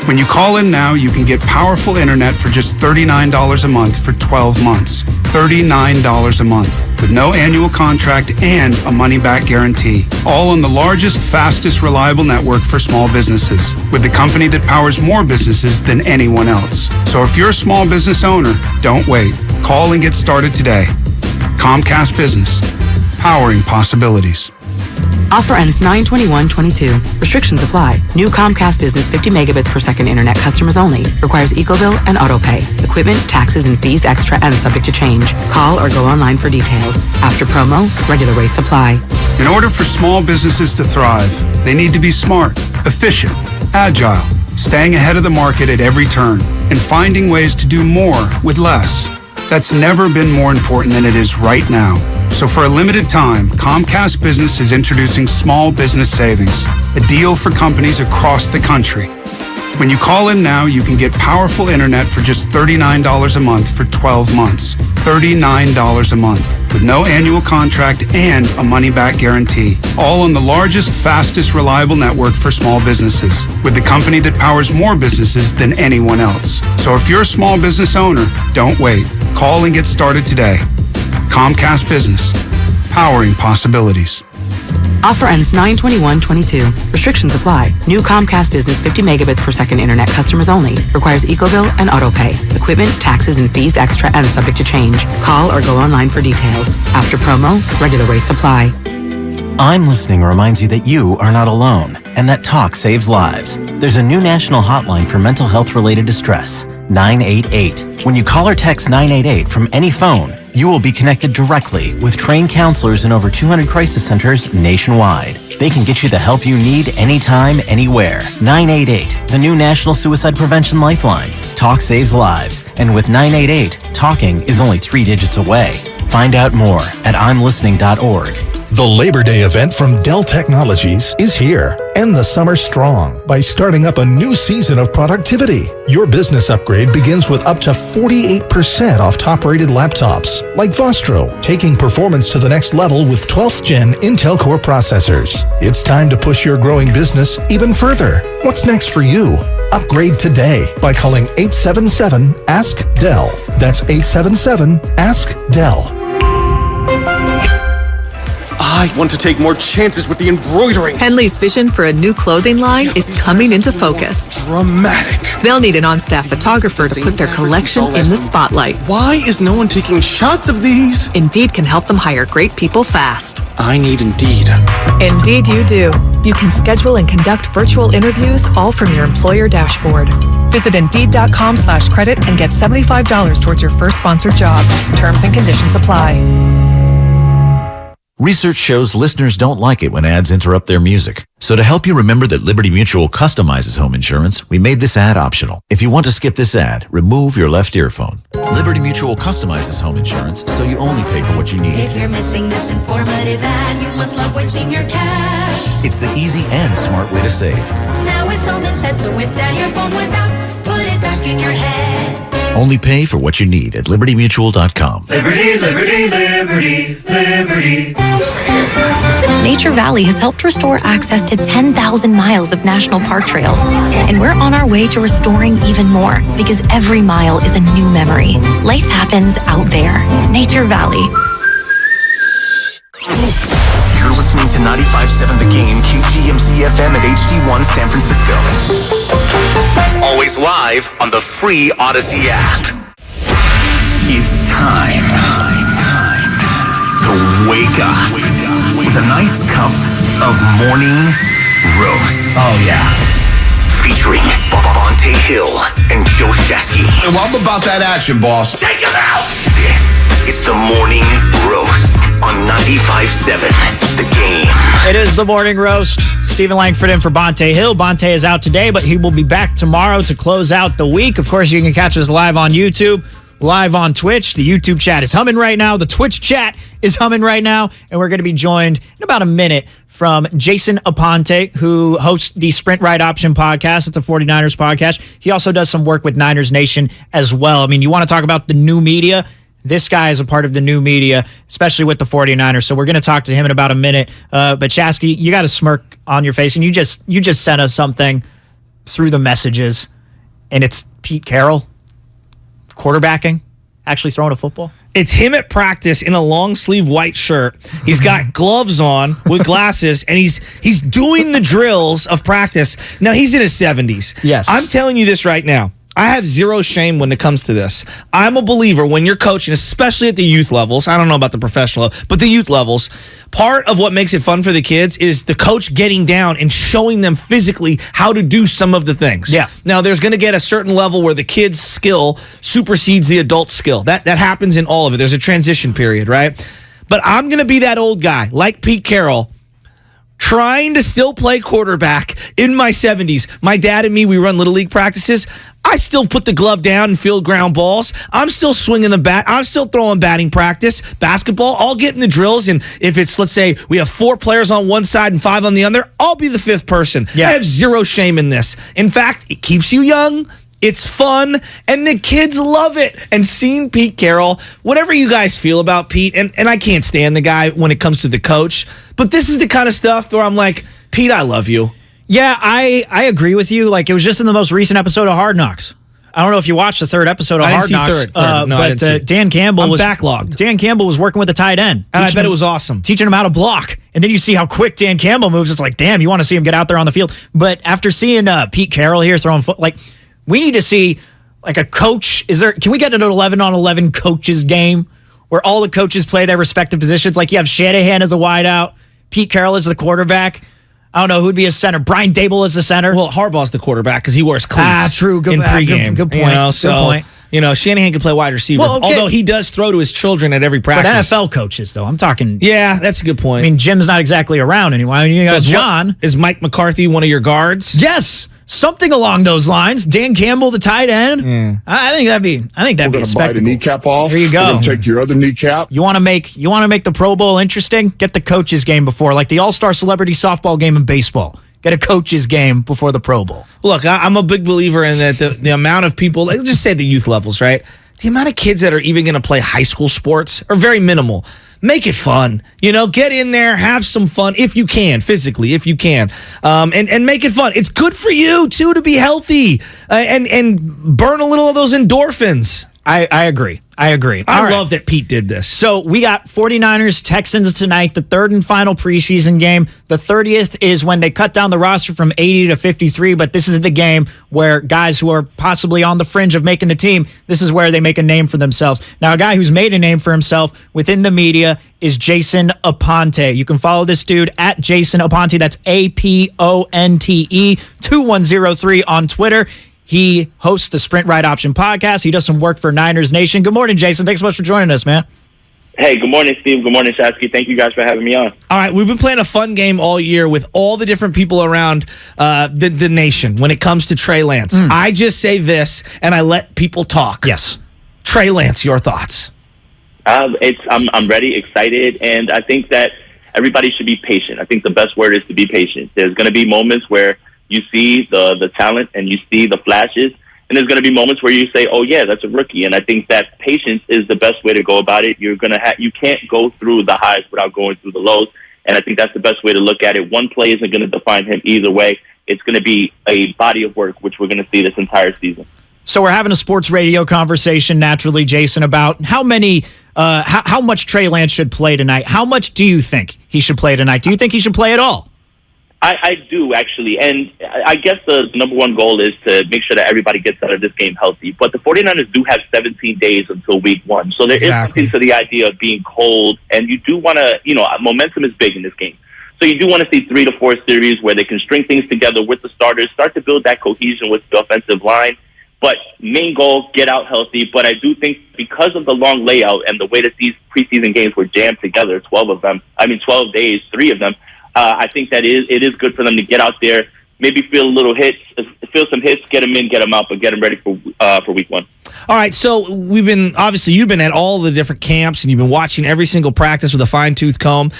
When you call in now, you can get powerful internet for just $39 a month for 12 months. $39 a month, with no annual contract and a money-back guarantee. All on the largest, fastest, reliable network for small businesses, with the company that powers more businesses than anyone else. So if you're a small business owner, don't wait. Call and get started today. Comcast Business, powering possibilities. Offer ends 9/21/22. Restrictions apply. New Comcast Business 50 megabits per second internet customers only. Requires EcoBill and AutoPay. Equipment, taxes, and fees extra and subject to change. Call or go online for details. After promo, regular rates apply. In order for small businesses to thrive, they need to be smart, efficient, agile, staying ahead of the market at every turn, and finding ways to do more with less. That's never been more important than it is right now. So for a limited time, Comcast Business is introducing Small Business Savings, a deal for companies across the country. When you call in now, you can get powerful internet for just $39 a month for 12 months. $39 a month, with no annual contract and a money-back guarantee. All on the largest, fastest, reliable network for small businesses, with the company that powers more businesses than anyone else. So if you're a small business owner, don't wait. Call and get started today. Comcast Business, powering possibilities. Offer ends 9/21/22. Restrictions apply. New Comcast Business 50 megabits per second internet customers only. Requires EcoBill and AutoPay. Equipment, taxes, and fees extra and subject to change. Call or go online for details. After promo, regular rates apply. I'm Listening reminds you that you are not alone and that talk saves lives. There's a new national hotline for mental health-related distress, 988. When you call or text 988 from any phone, you will be connected directly with trained counselors in over 200 crisis centers nationwide. They can get you the help you need anytime, anywhere. 988, the new National Suicide Prevention Lifeline. Talk saves lives. And with 988, talking is only 3 digits away. Find out more at imlistening.org. The Labor Day event from Dell Technologies is here. End the summer strong by starting up a new season of productivity. Your business upgrade begins with up to 48% off top-rated laptops, like Vostro, taking performance to the next level with 12th Gen Intel Core processors. It's time to push your growing business even further. What's next for you? Upgrade today by calling 877-ASK-DELL. That's 877-ASK-DELL. I want to take more chances with the embroidering. Henley's vision for a new clothing line is coming into focus. Dramatic. They'll need an on-staff photographer to put their collection in the spotlight. Why is no one taking shots of these? Indeed can help them hire great people fast. I need Indeed. Indeed you do. You can schedule and conduct virtual interviews all from your employer dashboard. Visit Indeed.com/credit and get $75 towards your first sponsored job. Terms and conditions apply. Research shows listeners don't like it when ads interrupt their music. So to help you remember that Liberty Mutual customizes home insurance, we made this ad optional. If you want to skip this ad, remove your left earphone. Liberty Mutual customizes home insurance, so you only pay for what you need. If you're missing this informative ad, you must love wasting your cash. It's the easy and smart way to save. Now it's all been said, so if that earphone was out, put it back in your head. Only pay for what you need at libertymutual.com. Liberty, liberty, liberty, liberty. Nature Valley has helped restore access to 10,000 miles of national park trails. And we're on our way to restoring even more, because every mile is a new memory. Life happens out there. Nature Valley. You're listening to 95.7 The Game, KGMZ FM at HD1 San Francisco. Always live on the free Odyssey app. It's time to wake up with a nice cup of morning roast. Oh, yeah. Featuring Aponte Hill and Joe Shasky. Well, I'm about that action, boss. Take him out! This is the morning roast on 95.7 The Game. It is the morning roast. Stephen Langford in for Bonte Hill. Bonte is out today, but he will be back tomorrow to close out the week. Of course, you can catch us live on YouTube, live on Twitch. The YouTube chat is humming right now. The Twitch chat is humming right now. And we're going to be joined in about a minute from Jason Aponte, who hosts the Sprint Right Option podcast. It's a 49ers podcast. He also does some work with Niners Nation as well. I mean, you want to talk about the new media? This guy is a part of the new media, especially with the 49ers. So we're going to talk to him in about a minute. But Chasky, you got a smirk on your face, and you just sent us something through the messages, and it's Pete Carroll quarterbacking, actually throwing a football. It's him at practice in a long sleeve white shirt. He's got gloves on with glasses, and he's doing the drills of practice. Now, he's in his 70s. Yes. I'm telling you this right now. I have zero shame when it comes to this. I'm a believer when you're coaching, especially at the youth levels. I don't know about the professional, but the youth levels. Part of what makes it fun for the kids is the coach getting down and showing them physically how to do some of the things. Yeah. Now, there's going to get a certain level where the kid's skill supersedes the adult skill. That happens in all of it. There's a transition period, right? But I'm going to be that old guy, like Pete Carroll, trying to still play quarterback in my 70s. My dad and me, we run Little League practices. I still put the glove down and field ground balls. I'm still swinging the bat. I'm still throwing batting practice. Basketball, I'll get in the drills. And if it's, let's say, we have 4 players on one side and 5 on the other, I'll be the 5th person. Yeah. I have zero shame in this. In fact, it keeps you young. It's fun, and the kids love it. And seeing Pete Carroll, whatever you guys feel about Pete, and I can't stand the guy when it comes to the coach, but this is the kind of stuff where I'm like, Pete, I love you. Yeah, I agree with you. Like, it was just in the most recent episode of Hard Knocks. I don't know if you watched the 3rd episode of Hard Knocks. Third. No, I didn't see it. Dan Campbell was backlogged. Dan Campbell was working with the tight end. And I bet it was awesome. Teaching him how to block. And then you see how quick Dan Campbell moves. It's like, damn, you want to see him get out there on the field. But after seeing Pete Carroll here throwing we need to see like a coach. Can we get an 11-on-11 coaches game where all the coaches play their respective positions? Like you have Shanahan as a wideout, Pete Carroll as the quarterback. I don't know who'd be a center. Brian Dable as the center. Well, Harbaugh's the quarterback because he wears cleats. True. Good, in pregame. Good point. Good point. Shanahan can play wide receiver. Well, okay. Although he does throw to his children at every practice. But NFL coaches, though, I'm talking. Yeah, that's a good point. I mean, Jim's not exactly around anymore. You got John. Is Mike McCarthy one of your guards? Yes. Something along those lines. Dan Campbell, the tight end. Yeah. I think that'd be a spectacle. Bite a kneecap off. There you go. We're gonna take your other kneecap. You want to make the Pro Bowl interesting? Get the coaches game before, like the All-Star Celebrity Softball game in baseball. Get a coaches game before the Pro Bowl. Look, I'm a big believer in that the amount of people, let's just say the youth levels, right? The amount of kids that are even going to play high school sports are very minimal. Make it fun. Get in there, have some fun if you can, physically, if you can. And make it fun. It's good for you, too, to be healthy and burn a little of those endorphins. I agree. I love that Pete did this. So we got 49ers, Texans tonight, the 3rd and final preseason game. The 30th is when they cut down the roster from 80 to 53, but this is the game where guys who are possibly on the fringe of making the team, this is where they make a name for themselves. Now, a guy who's made a name for himself within the media is Jason Aponte. You can follow this dude at Jason Aponte. That's APONTE 2103 on Twitter. He hosts the Sprint Ride Option podcast. He does some work for Niners Nation. Good morning, Jason. Thanks so much for joining us, man. Hey, good morning, Steve. Good morning, Shasky. Thank you guys for having me on. All right, we've been playing a fun game all year with all the different people around the nation when it comes to Trey Lance. I just say this, and I let people talk. Yes. Trey Lance, your thoughts? I'm ready, excited, and I think that everybody should be patient. I think the best word is to be patient. There's going to be moments where you see the talent and you see the flashes, and there's going to be moments where you say, "Oh yeah, that's a rookie." And I think that patience is the best way to go about it. You can't go through the highs without going through the lows, and I think that's the best way to look at it. One play isn't going to define him either way. It's going to be a body of work, which we're going to see this entire season. So we're having a sports radio conversation naturally, Jason, about how much Trey Lance should play tonight. How much do you think he should play tonight? Do you think he should play at all? I do, actually, and I guess the number one goal is to make sure that everybody gets out of this game healthy. But the 49ers do have 17 days until week 1, so there is something to the idea of being cold, and you do want to, momentum is big in this game. So you do want to see 3 to 4 series where they can string things together with the starters, start to build that cohesion with the offensive line. But main goal, get out healthy. But I do think because of the long layout and the way that these preseason games were jammed together, 12 days, 3 of them, I think that it is good for them to get out there, maybe feel some hits, get them in, get them out, but get them ready for week 1. All right, so you've been at all the different camps and you've been watching every single practice with a fine-tooth comb.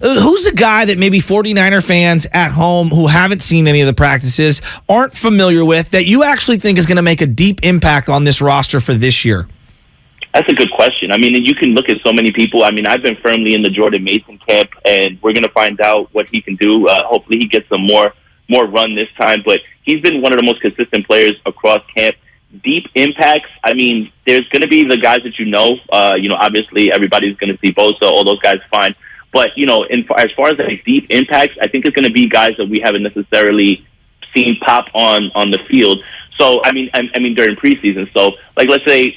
Who's a guy that maybe 49er fans at home who haven't seen any of the practices aren't familiar with that you actually think is going to make a deep impact on this roster for this year? That's a good question. I mean, you can look at so many people. I mean, I've been firmly in the Jordan Mason camp, and we're going to find out what he can do. Hopefully he gets some more run this time, but he's been one of the most consistent players across camp. Deep impacts, I mean, there's going to be the guys that obviously everybody's going to see Bosa, all those guys, fine. But, as far as the deep impacts, I think it's going to be guys that we haven't necessarily seen pop on the field. So, I mean, during preseason. So, let's say,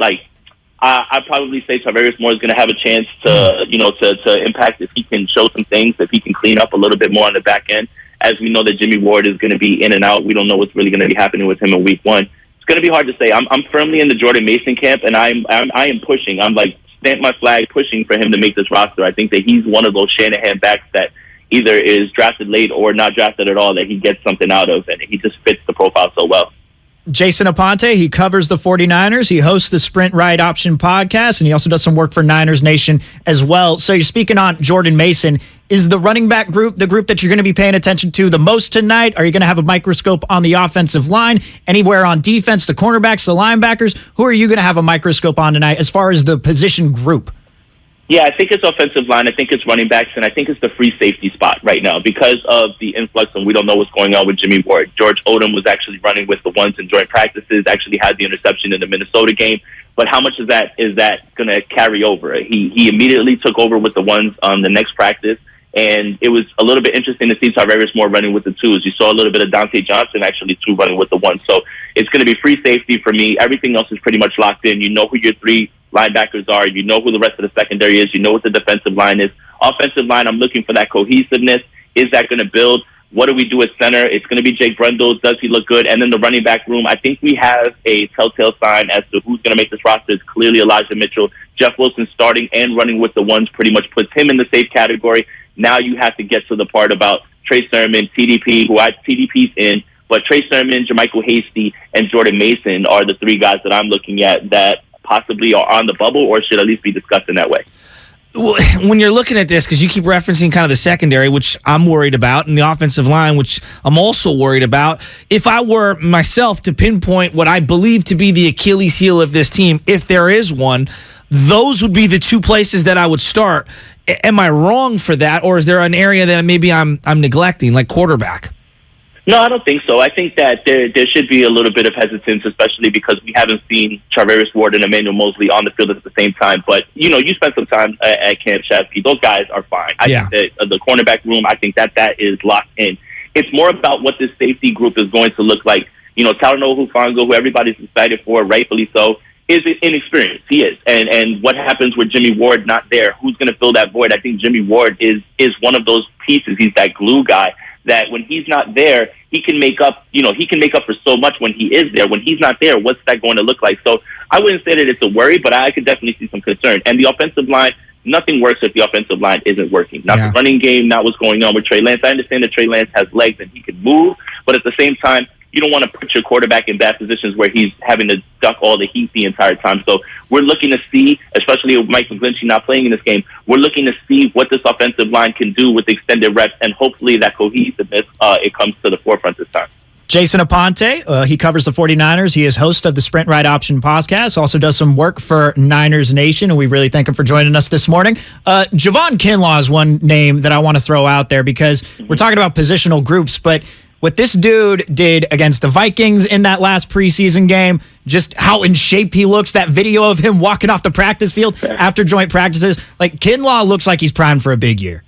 I'd probably say Tarvarius Ward is going to have a chance to impact if he can show some things, if he can clean up a little bit more on the back end. As we know that Jimmy Ward is going to be in and out. We don't know what's really going to be happening with him in week 1. It's going to be hard to say. I'm firmly in the Jordan Mason camp, and I am pushing. I'm stamp my flag pushing for him to make this roster. I think that he's one of those Shanahan backs that, either is drafted late or not drafted at all that he gets something out of, and he just fits the profile so well. Jason Aponte, he covers the 49ers. He hosts the Sprint Ride Option podcast, and he also does some work for Niners Nation as well. So you're speaking on Jordan Mason. Is the running back group the group that you're going to be paying attention to the most tonight? Are you going to have a microscope on the offensive line? Anywhere on defense, the cornerbacks, the linebackers? Who are you going to have a microscope on tonight as far as the position group? Yeah, I think it's offensive line. I think it's running backs, and I think it's the free safety spot right now because of the influx, and we don't know what's going on with Jimmy Ward. George Odom was actually running with the ones in joint practices, actually had the interception in the Minnesota game. But how much of that is that going to carry over? He immediately took over with the ones on the next practice, and it was a little bit interesting to see Tarvarius Ward running with the twos. You saw a little bit of Dante Johnson actually too running with the ones. So it's going to be free safety for me. Everything else is pretty much locked in. You know who your three linebackers are. You know who the rest of the secondary is. You know what the defensive line is. Offensive line, I'm looking for that cohesiveness. Is that going to build? What do we do at center? It's going to be Jake Brundle. Does he look good? And then the running back room, I think we have a telltale sign as to who's going to make this roster. It's clearly Elijah Mitchell. Jeff Wilson starting and running with the ones pretty much puts him in the safe category. Now you have to get to the part about Trey Sermon, TDP, TDP's in, but Trey Sermon, Jermichael Hasty, and Jordan Mason are the three guys that I'm looking at that possibly are on the bubble or should at least be discussed in that way. When you're looking at this, because you keep referencing kind of the secondary, which I'm worried about, and the offensive line, which I'm also worried about, if I were myself to pinpoint what I believe to be the Achilles heel of this team, if there is one, those would be the two places that I would start. Am I wrong for that, or is there an area that maybe I'm neglecting, like quarterback? No, I don't think so. I think that there should be a little bit of hesitance, especially because we haven't seen Tarvarius Ward and Emmanuel Mosley on the field at the same time. But, you know, you spent some time at Camp Chesky. Those guys are fine. I think that the cornerback room, I think that is locked in. It's more about what this safety group is going to look like. You know, Talanoa Hufanga, who everybody's excited for, rightfully so, is inexperienced. He is. And what happens with Jimmy Ward not there? Who's going to fill that void? I think Jimmy Ward is one of those pieces. He's that glue guy that when he's not there, he can make up for so much when he is there. When he's not there, what's that going to look like? So I wouldn't say that it's a worry, but I could definitely see some concern. And the offensive line, nothing works if the offensive line isn't working. Not the running game, not what's going on with Trey Lance. I understand that Trey Lance has legs and he can move, but at the same time, you don't want to put your quarterback in bad positions where he's having to duck all the heat the entire time. So we're looking to see, especially with Mike McGlinchey not playing in this game, we're looking to see what this offensive line can do with extended reps, and hopefully that cohesiveness, it comes to the forefront this time. Jason Aponte, he covers the 49ers. He is host of the Sprint Ride Option podcast, also does some work for Niners Nation, and we really thank him for joining us this morning. Javon Kinlaw is one name that I want to throw out there because we're talking about positional groups, but what this dude did against the Vikings in that last preseason game, just how in shape he looks, that video of him walking off the practice field after joint practices, like Kinlaw looks like he's primed for a big year.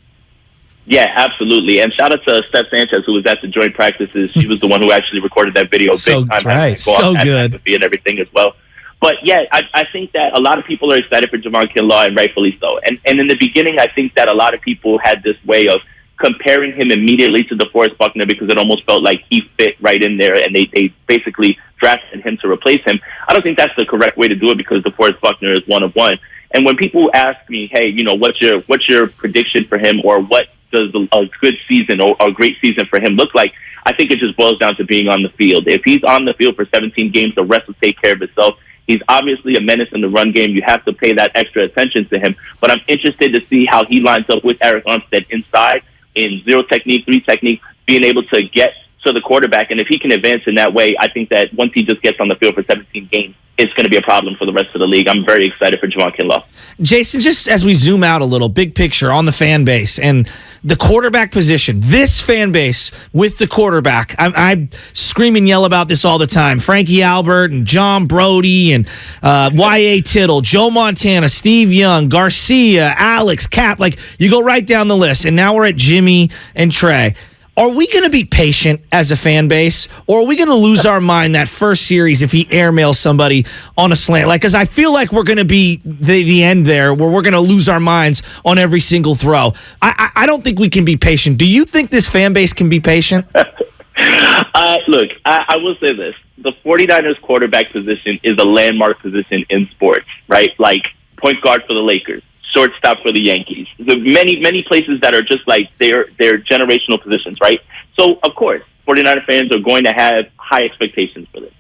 Yeah, absolutely. And shout out to Steph Sanchez, who was at the joint practices. She was the one who actually recorded that video. Big time. Right. So good. And everything as well. But yeah, I think that a lot of people are excited for Javon Kinlaw, and rightfully so. And in the beginning, I think that a lot of people had this way of comparing him immediately to DeForest Buckner because it almost felt like he fit right in there, and they basically drafted him to replace him. I don't think that's the correct way to do it because DeForest Buckner is one of one. And when people ask me, hey, you know, what's your prediction for him, or what does a good season or a great season for him look like, I think it just boils down to being on the field. If he's on the field for 17 games, the rest will take care of itself. He's obviously a menace in the run game. You have to pay that extra attention to him. But I'm interested to see how he lines up with Eric Armstead inside in 0 technique, 3 technique, being able to get to the quarterback. And if he can advance in that way, I think that once he just gets on the field for 17 games, it's going to be a problem for the rest of the league. I'm very excited for Javon Kinlaw. Jason, just as we zoom out a little, big picture on the fan base and the quarterback position, this fan base with the quarterback, I scream and yell about this all the time. Frankie Albert and John Brody and Y.A. Tittle, Joe Montana, Steve Young, Garcia, Alex, Cap, like you go right down the list. And now we're at Jimmy and Trey. Are we going to be patient as a fan base, or are we going to lose our mind that first series if he airmails somebody on a slant? Like, because I feel like we're going to be the end there where we're going to lose our minds on every single throw. I don't think we can be patient. Do you think this fan base can be patient? Look, I will say this. The 49ers quarterback position is a landmark position in sports, right? Like point guard for the Lakers, shortstop for the Yankees. The many places that are just like their generational positions, right? So, of course, 49er fans are going to have high expectations for this.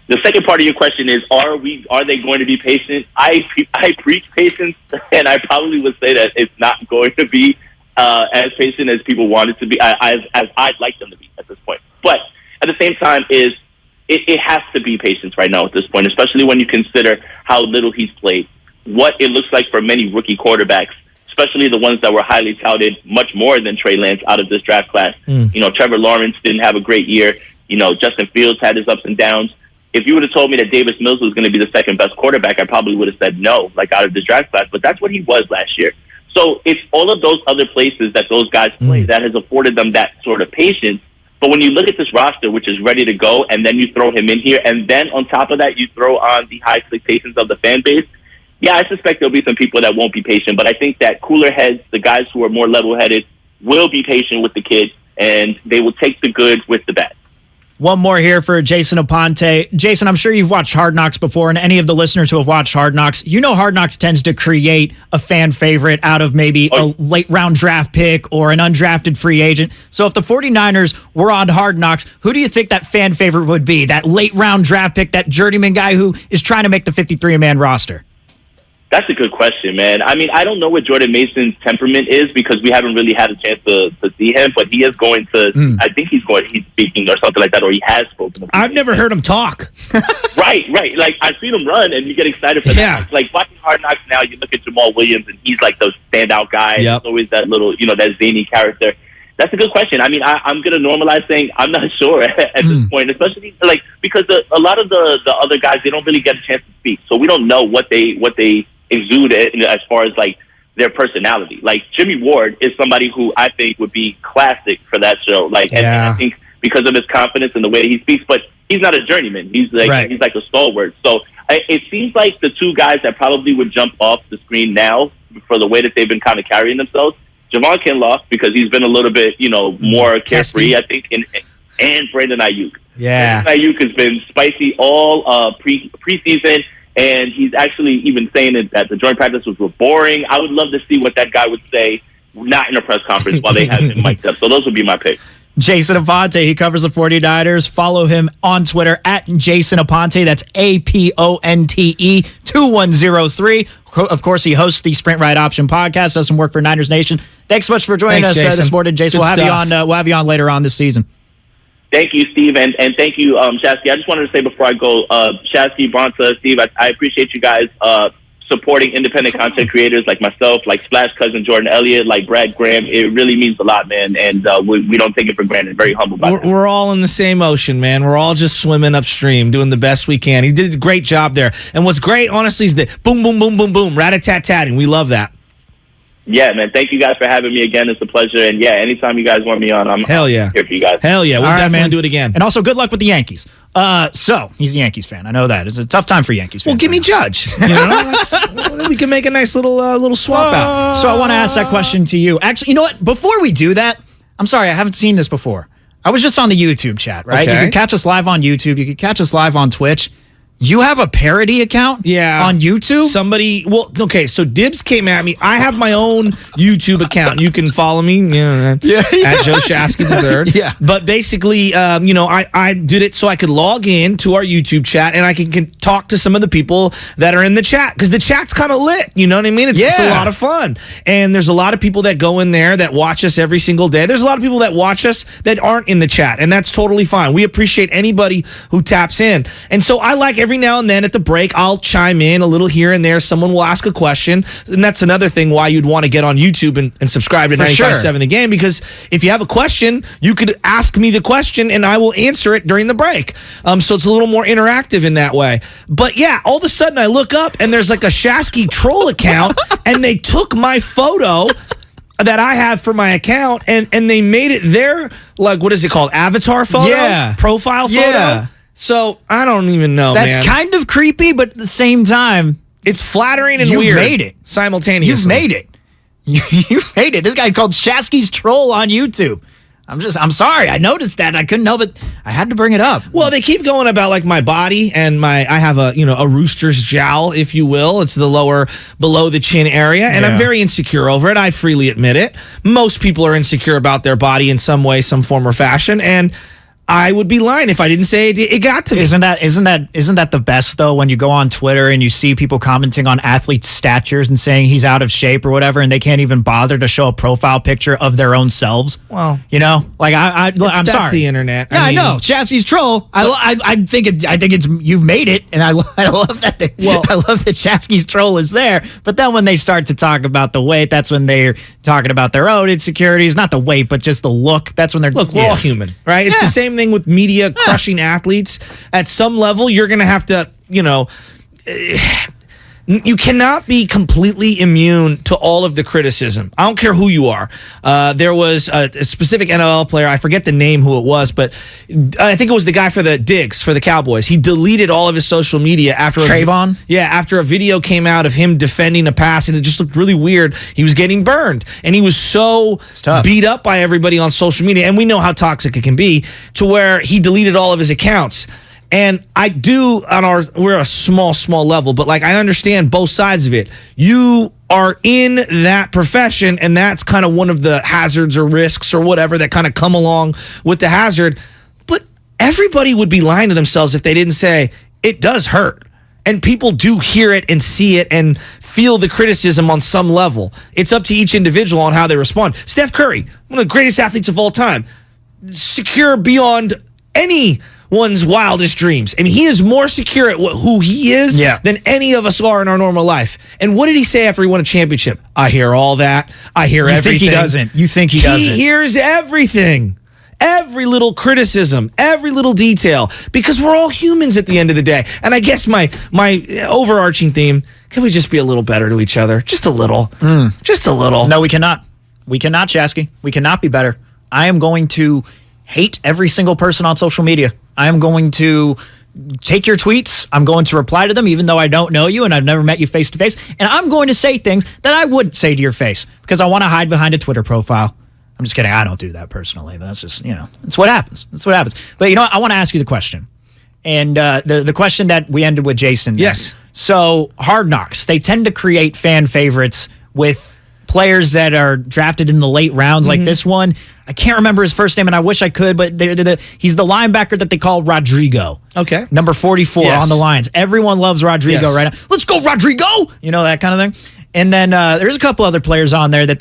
The second part of your question is, are they going to be patient? I preach patience, and I probably would say that it's not going to be as patient as people want it to be, as I'd like them to be at this point. But at the same time, it has to be patience right now at this point, especially when you consider how little he's played, what it looks like for many rookie quarterbacks, especially the ones that were highly touted much more than Trey Lance out of this draft class. Trevor Lawrence didn't have a great year. Justin Fields had his ups and downs. If you would have told me that Davis Mills was going to be the second best quarterback, I probably would have said no, out of this draft class. But that's what he was last year. So it's all of those other places that those guys play that has afforded them that sort of patience. But when you look at this roster, which is ready to go, and then you throw him in here, and then on top of that, you throw on the high expectations of the fan base, yeah, I suspect there'll be some people that won't be patient. But I think that cooler heads, the guys who are more level-headed, will be patient with the kid, and they will take the good with the bad. One more here for Jason Aponte. Jason, I'm sure you've watched Hard Knocks before, and any of the listeners who have watched Hard Knocks, Hard Knocks tends to create a fan favorite out of maybe a late-round draft pick or an undrafted free agent. So if the 49ers were on Hard Knocks, who do you think that fan favorite would be? That late-round draft pick, that journeyman guy who is trying to make the 53-man roster? That's a good question, man. I mean, I don't know what Jordan Mason's temperament is because we haven't really had a chance to see him, but he is going to, I think he's speaking or something like that, or he has spoken. I've never heard him talk. Right. Like, I've seen him run, and you get excited for that. It's like watching Hard Knocks now, you look at Jamal Williams, and he's like the standout guy. Yep. He's always that little, that zany character. That's a good question. I mean, I'm going to normalize saying I'm not sure at this point, especially because a lot of the other guys, they don't really get a chance to speak, so we don't know what they exude as far as their personality. Like Jimmy Ward is somebody who I think would be classic for that show. And I think because of his confidence and the way he speaks, but he's not a journeyman. He's like a stalwart. So it seems like the two guys that probably would jump off the screen now for the way that they've been kind of carrying themselves. Javon Kinlaw, because he's been a little bit, more carefree, I think, and Brandon Ayuk. Yeah. Brandon Ayuk has been spicy all preseason. And he's actually even saying that the joint practices were boring. I would love to see what that guy would say, not in a press conference, while they have him mic'd up. So those would be my picks. Jason Aponte, he covers the 49ers. Follow him on Twitter at Jason Aponte. That's APONTE 2103. Of course, he hosts the Sprint Ride Option podcast, does some work for Niners Nation. Thanks so much for joining us this morning, Jason. We'll have you on later on this season. Thank you, Steve, and thank you, Shasky. I just wanted to say before I go, Shasky, Bronta, Steve, I appreciate you guys supporting independent content creators like myself, like Splash Cousin Jordan Elliott, like Brad Graham. It really means a lot, man, and we don't take it for granted. Very humble about it. We're all in the same ocean, man. We're all just swimming upstream, doing the best we can. He did a great job there. And what's great, honestly, is the boom, boom, boom, boom, boom, rat-a-tat-tatting. We love that. Yeah, man. Thank you guys for having me again. It's a pleasure. And yeah, anytime you guys want me on, I'm here for you guys. Hell yeah. We'll definitely do it again. And also, good luck with the Yankees. So, he's a Yankees fan. I know that. It's a tough time for Yankees fans. Well, give me Judge. We can make a nice little swap out. So I want to ask that question to you. Actually, you know what? Before we do that, I'm sorry, I haven't seen this before. I was just on the YouTube chat, right? Okay. You can catch us live on YouTube. You can catch us live on Twitch. You have a parody account on YouTube? So Dibs came at me. I have my own YouTube account. You can follow me at Joe Shasky III. Yeah. But basically, I did it so I could log in to our YouTube chat and I can talk to some of the people that are in the chat because the chat's kind of lit. You know what I mean? It's a lot of fun. And there's a lot of people that go in there that watch us every single day. There's a lot of people that watch us that aren't in the chat, and that's totally fine. We appreciate anybody who taps in. And so I like every now and then at the break, I'll chime in a little here and there. Someone will ask a question. And that's another thing why you'd want to get on YouTube and subscribe to 95.7 The Game, because if you have a question, you could ask me the question and I will answer it during the break. So it's a little more interactive in that way. But yeah, all of a sudden I look up and there's like a Shasky troll account and they took my photo that I have for my account and they made it their, what is it called? Avatar photo? Yeah. Profile photo? Yeah. So, I don't even know, man. That's kind of creepy, but at the same time, it's flattering and weird. You've made it. Simultaneously. You've made it. You've made it. This guy called Shasky's Troll on YouTube. I'm sorry. I noticed that. I couldn't help it. I had to bring it up. Well, they keep going about like my body and I have a rooster's jowl, if you will. It's the lower below the chin area. And I'm very insecure over it. I freely admit it. Most people are insecure about their body in some way, some form or fashion. And I would be lying if I didn't say it got to me. Isn't that the best though, when you go on Twitter and you see people commenting on athletes' statures and saying he's out of shape or whatever, and they can't even bother to show a profile picture of their own selves? Well, like I'm sorry. That's the internet. Yeah, I know. Chassis troll. I think it's you've made it, and I love that. I love that Chassis troll is there. But then when they start to talk about the weight, that's when they're talking about their own insecurities. Not the weight, but just the look. That's when they're we're all human, right? It's the same thing with media crushing athletes. At some level, you're going to have to, you cannot be completely immune to all of the criticism. I don't care who you are. There was a specific NFL player, I forget the name who it was, but I think it was the guy for the Diggs for the Cowboys. He deleted all of his social media after Trayvon? After a video came out of him defending a pass, and it just looked really weird. He was getting burned, and he was so beat up by everybody on social media, and we know how toxic it can be, to where he deleted all of his accounts. And I do we're a small level, but I understand both sides of it. You are in that profession, and that's kind of one of the hazards or risks or whatever that kind of come along with the hazard. But everybody would be lying to themselves if they didn't say it does hurt. And people do hear it and see it and feel the criticism on some level. It's up to each individual on how they respond. Steph Curry, one of the greatest athletes of all time, secure beyond anyone's wildest dreams. And he is more secure at who he is than any of us are in our normal life. And what did he say after he won a championship? I hear all that. I hear everything. You think he doesn't? He hears everything. Every little criticism, every little detail, because we're all humans at the end of the day. And I guess my overarching theme, can we just be a little better to each other? Just a little. Just a little. No, we cannot. We cannot, Chasky. We cannot be better. I am going to hate every single person on social media. I am going to take your tweets. I'm going to reply to them, even though I don't know you and I've never met you face to face. And I'm going to say things that I wouldn't say to your face because I want to hide behind a Twitter profile. I'm just kidding. I don't do that personally. But that's just, it's what happens. That's what happens. But I want to ask you the question. And the question that we ended with Jason. Yes. So Hard Knocks, they tend to create fan favorites with players that are drafted in the late rounds, like this one. I can't remember his first name, and I wish I could, but he's the linebacker that they call Rodrigo. Okay. Number 44 on the Lions. Everyone loves Rodrigo right now. Let's go, Rodrigo! That kind of thing. And then there's a couple other players on there that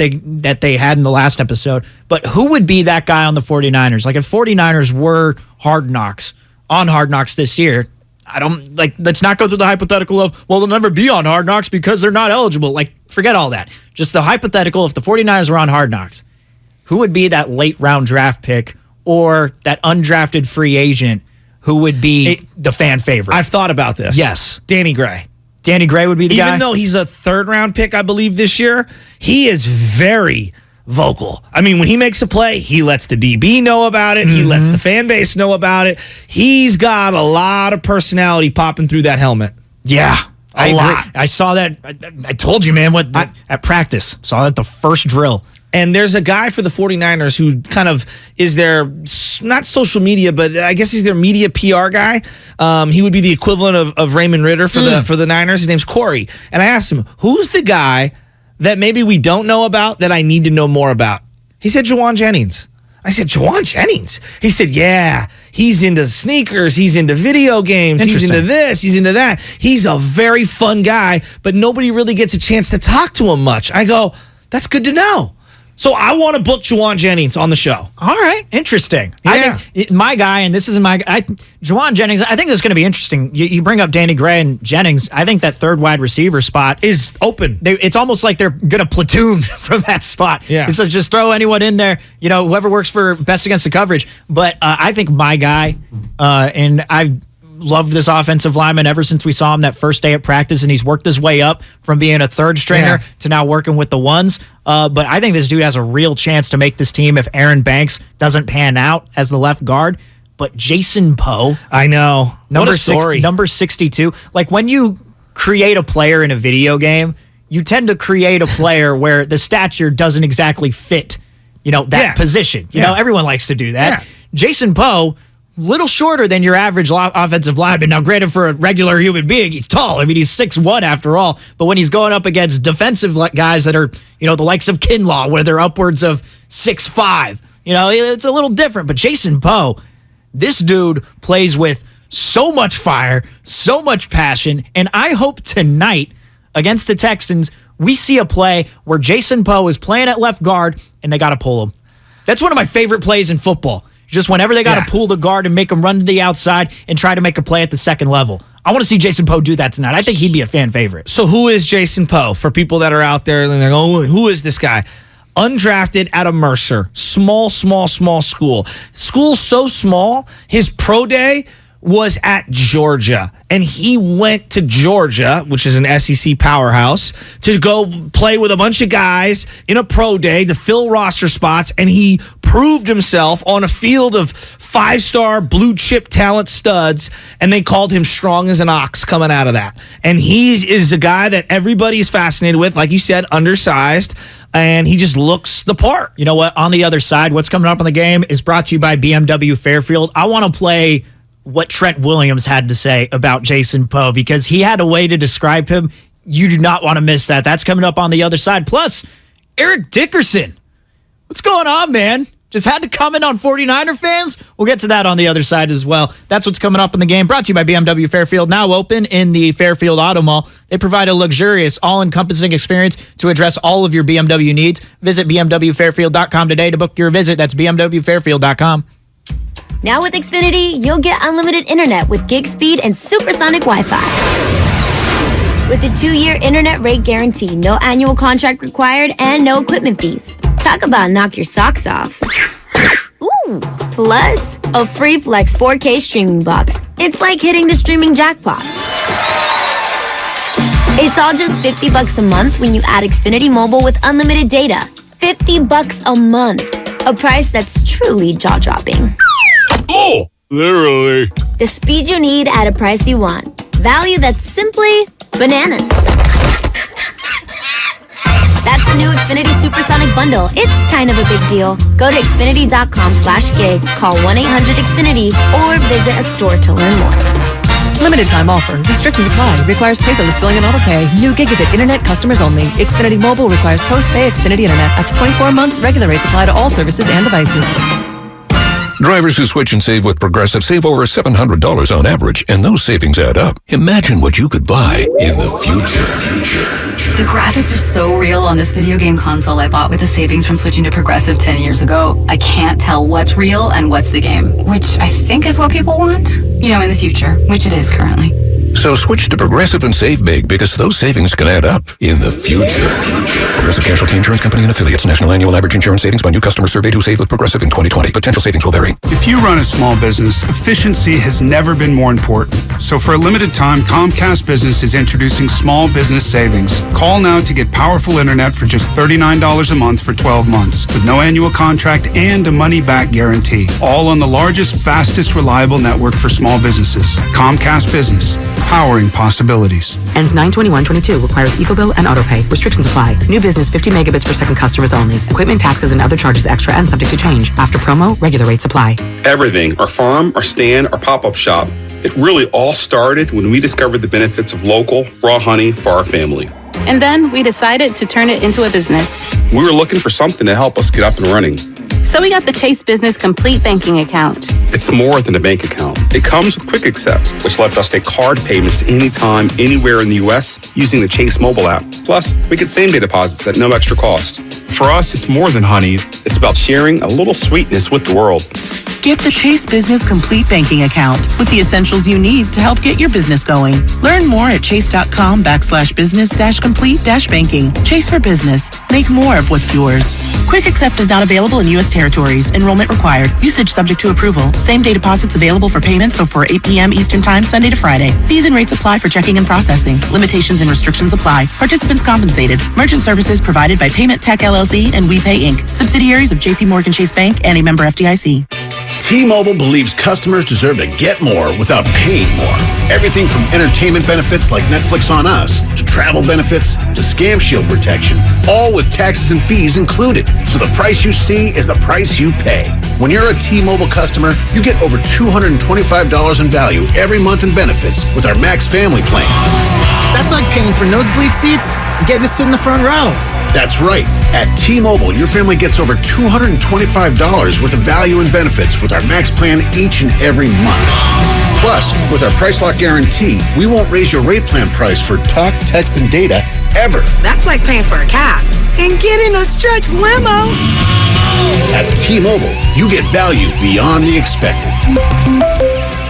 they had in the last episode. But who would be that guy on the 49ers? Like, if 49ers were on Hard Knocks this year, let's not go through the hypothetical of, well, they'll never be on Hard Knocks because they're not eligible. Forget all that. Just the hypothetical, if the 49ers were on Hard Knocks, who would be that late round draft pick or that undrafted free agent who would be the fan favorite? I've thought about this. Yes. Danny Gray. Danny Gray would be the guy? Even though he's a third-round pick, I believe, this year, he is very vocal. I mean, when he makes a play, he lets the DB know about it. He lets the fan base know about it. He's got a lot of personality popping through that helmet. Yeah. A lot. I saw that. I told you, man, at practice. Saw that the first drill. And there's a guy for the 49ers who kind of is their, not social media, but I guess he's their media PR guy. He would be the equivalent of Raymond Ritter for the Niners. His name's Corey. And I asked him, who's the guy that maybe we don't know about that I need to know more about? He said, Juwan Jennings. I said, Juwan Jennings? He said, yeah, he's into sneakers. He's into video games. He's into this. He's into that. He's a very fun guy, but nobody really gets a chance to talk to him much. I go, that's good to know. So I want to book Juwan Jennings on the show. All right. Interesting. Yeah. I think my guy, and this isn't my guy, Juwan Jennings, I think this is going to be interesting. You bring up Danny Gray and Jennings. I think that third wide receiver spot is open. It's almost like they're going to platoon from that spot. Yeah. So just throw anyone in there, whoever works for best against the coverage. But I think my guy, and I've loved this offensive lineman ever since we saw him that first day at practice, and he's worked his way up from being a third stringer to now working with the ones. But I think this dude has a real chance to make this team if Aaron Banks doesn't pan out as the left guard. But Jason Poe, I know. What a story. Number 62. Like, when you create a player in a video game, you tend to create a player where the stature doesn't exactly fit that position. You know, everyone likes to do that. Yeah. Jason Poe, little shorter than your average offensive lineman. Now, granted, for a regular human being, he's tall. I mean, he's 6'1" after all. But when he's going up against defensive guys that are, the likes of Kinlaw, where they're upwards of 6'5", it's a little different. But Jason Poe, this dude plays with so much fire, so much passion. And I hope tonight against the Texans, we see a play where Jason Poe is playing at left guard and they got to pull him. That's one of my favorite plays in football. Just whenever they got to pull the guard and make him run to the outside and try to make a play at the second level. I want to see Jason Poe do that tonight. I think he'd be a fan favorite. So who is Jason Poe? For people that are out there and they're going, who is this guy? Undrafted out of Mercer. Small school. School so small, his pro day was at Georgia. And he went to Georgia, which is an SEC powerhouse, to go play with a bunch of guys in a pro day to fill roster spots. And he proved himself on a field of 5-star blue chip talent studs. And they called him strong as an ox coming out of that. And he is a guy that everybody's fascinated with. Like you said, undersized. And he just looks the part. You know what? On the other side, what's coming up on the game is brought to you by BMW Fairfield. I want to play what Trent Williams had to say about Jason Poe because he had a way to describe him. You do not want to miss that. That's coming up on the other side. Plus, Eric Dickerson. What's going on, man? Just had to comment on 49er fans? We'll get to that on the other side as well. That's what's coming up in the game. Brought to you by BMW Fairfield, now open in the Fairfield Auto Mall. They provide a luxurious, all-encompassing experience to address all of your BMW needs. Visit BMWFairfield.com today to book your visit. That's BMWFairfield.com. Now with Xfinity, you'll get unlimited internet with gig speed and supersonic Wi-Fi. With a 2-year internet rate guarantee, no annual contract required, and no equipment fees. Talk about knock your socks off. Ooh, plus a free Flex 4K streaming box. It's like hitting the streaming jackpot. It's all just $50 a month when you add Xfinity Mobile with unlimited data. $50 a month. A price that's truly jaw-dropping. Oh, literally. The speed you need at a price you want. Value that's simply bananas. That's the new Xfinity Supersonic Bundle. It's kind of a big deal. Go to Xfinity.com/gig, call 1-800-XFINITY, or visit a store to learn more. Limited time offer. Restrictions apply. Requires paperless billing and autopay. New gigabit internet customers only. Xfinity Mobile requires post-pay Xfinity internet. After 24 months, regular rates apply to all services and devices. Drivers who switch and save with Progressive save over $700 on average, and those savings add up. Imagine what you could buy in the future. The graphics are so real on this video game console I bought with the savings from switching to Progressive 10 years ago. I can't tell what's real and what's the game, which I think is what people want, in the future, which it is currently. So switch to Progressive and save big because those savings can add up in the future. Progressive Casualty Insurance Company and Affiliates. National annual average insurance savings by new customers surveyed who saved with Progressive in 2020. Potential savings will vary. If you run a small business, efficiency has never been more important. So for a limited time, Comcast Business is introducing small business savings. Call now to get powerful internet for just $39 a month for 12 months with no annual contract and a money-back guarantee. All on the largest, fastest, reliable network for small businesses. Comcast Business. Powering possibilities. Ends 9/21/22. Requires EcoBill and autopay. Restrictions apply. New business 50 megabits per second customers only. Equipment, taxes, and other charges extra and subject to change. After promo, regular rates apply. Everything, our farm, our stand, our pop-up shop, it really all started when we discovered the benefits of local, raw honey for our family. And then we decided to turn it into a business. We were looking for something to help us get up and running. So we got the Chase Business Complete Banking Account. It's more than a bank account. It comes with Quick Accept, which lets us take card payments anytime, anywhere in the U.S. using the Chase mobile app. Plus, we get same-day deposits at no extra cost. For us, it's more than honey. It's about sharing a little sweetness with the world. Get the Chase Business Complete Banking Account with the essentials you need to help get your business going. Learn more at chase.com/business-complete-banking. Chase for business. Make more of what's yours. Quick Accept is not available in U.S. territories. Enrollment required. Usage subject to approval. Same-day deposits available for payments before 8 p.m. Eastern Time, Sunday to Friday. Fees and rates apply for checking and processing. Limitations and restrictions apply. Participants compensated. Merchant services provided by Payment Tech LLC and WePay Inc., subsidiaries of J.P. Morgan Chase Bank and a member FDIC. T-Mobile believes customers deserve to get more without paying more. Everything from entertainment benefits like Netflix on Us to travel benefits to scam shield protection, all with taxes and fees included. So the price you see is the price you pay. When you're a T-Mobile customer, you get over $225 in value every month in benefits with our Max Family Plan. That's like paying for nosebleed seats and getting to sit in the front row. That's right. At T-Mobile, your family gets over $225 worth of value and benefits with our Max Plan each and every month. Plus, with our Price Lock Guarantee, we won't raise your rate plan price for talk, text, and data ever. That's like paying for a cab and getting a stretch limo. At T-Mobile, you get value beyond the expected.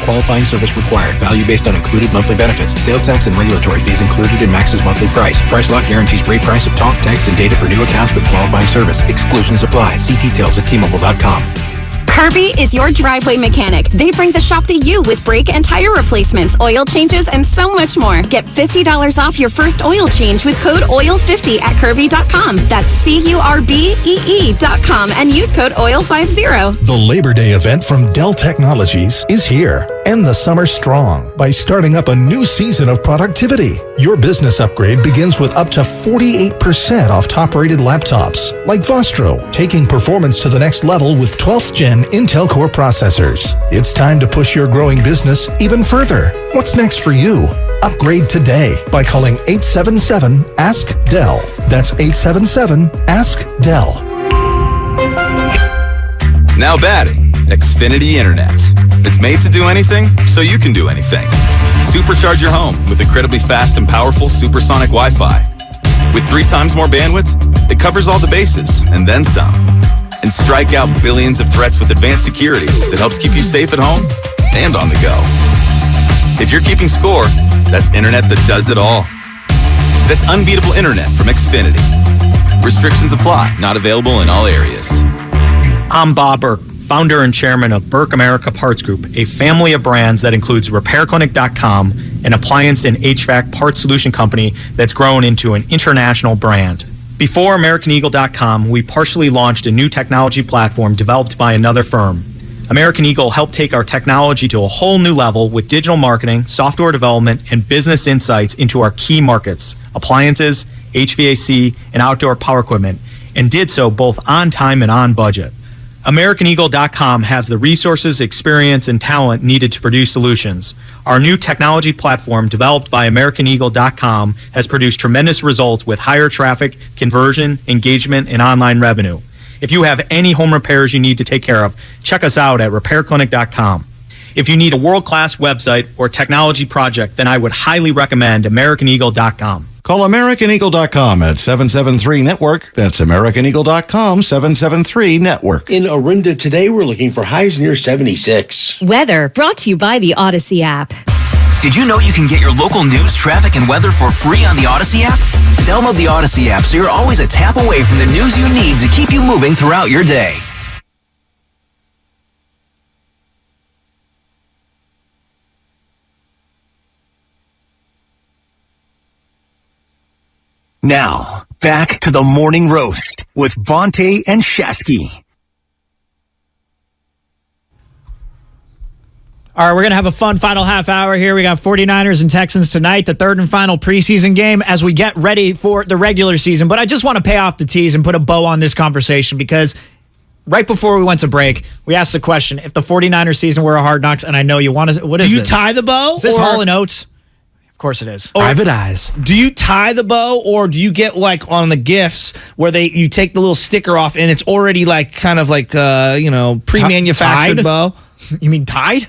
Qualifying service required. Value based on included monthly benefits. Sales tax and regulatory fees included in Max's monthly price. Price Lock guarantees rate price of talk, text, and data for new accounts with qualifying service. Exclusions apply. See details at T-Mobile.com. Kirby is your driveway mechanic. They bring the shop to you with brake and tire replacements, oil changes, and so much more. Get $50 off your first oil change with code OIL50 at Kirby.com. That's CURBEE.com and use code OIL50. The Labor Day event from Dell Technologies is here. End the summer strong by starting up a new season of productivity. Your business upgrade begins with up to 48% off top-rated laptops, like Vostro, taking performance to the next level with 12th Gen Intel Core processors. It's time to push your growing business even further. What's next for you? Upgrade today by calling 877-ASK-DELL. That's 877-ASK-DELL. Now batting, Xfinity Internet. It's made to do anything, so you can do anything. Supercharge your home with incredibly fast and powerful supersonic Wi-Fi. With 3 times more bandwidth, it covers all the bases, and then some. And strike out billions of threats with advanced security that helps keep you safe at home and on the go. If you're keeping score, that's internet that does it all. That's unbeatable internet from Xfinity. Restrictions apply, not available in all areas. I'm Bob Burke, founder and chairman of Burke America Parts Group, a family of brands that includes RepairClinic.com, an appliance and HVAC parts solution company that's grown into an international brand. Before AmericanEagle.com, we partially launched a new technology platform developed by another firm. American Eagle helped take our technology to a whole new level with digital marketing, software development, and business insights into our key markets, appliances, HVAC, and outdoor power equipment, and did so both on time and on budget. AmericanEagle.com has the resources, experience, and talent needed to produce solutions. Our new technology platform, developed by AmericanEagle.com, has produced tremendous results with higher traffic, conversion, engagement, and online revenue. If you have any home repairs you need to take care of, check us out at RepairClinic.com. If you need a world-class website or technology project, then I would highly recommend AmericanEagle.com. Call AmericanEagle.com at 773-NETWORK. That's AmericanEagle.com, 773-NETWORK. In Orinda today, we're looking for highs near 76. Weather brought to you by the Odyssey app. Did you know you can get your local news, traffic, and weather for free on the Odyssey app? Download the Odyssey app so you're always a tap away from the news you need to keep you moving throughout your day. Now, back to the Morning Roast with Bonte and Shasky. All right, we're going to have a fun final half hour here. We got 49ers and Texans tonight, the third and final preseason game as we get ready for the regular season. But I just want to pay off the tease and put a bow on this conversation because right before we went to break, we asked the question, if the 49ers season were a Hard Knocks, and I know you want to, what is this? Do you tie the bow? Is this Hall & Oates? Of course it is. Private Eyes. Do you tie the bow, or do you get like on the gifts where you take the little sticker off and it's already like kind of like pre-manufactured Tied? bow? You mean tied?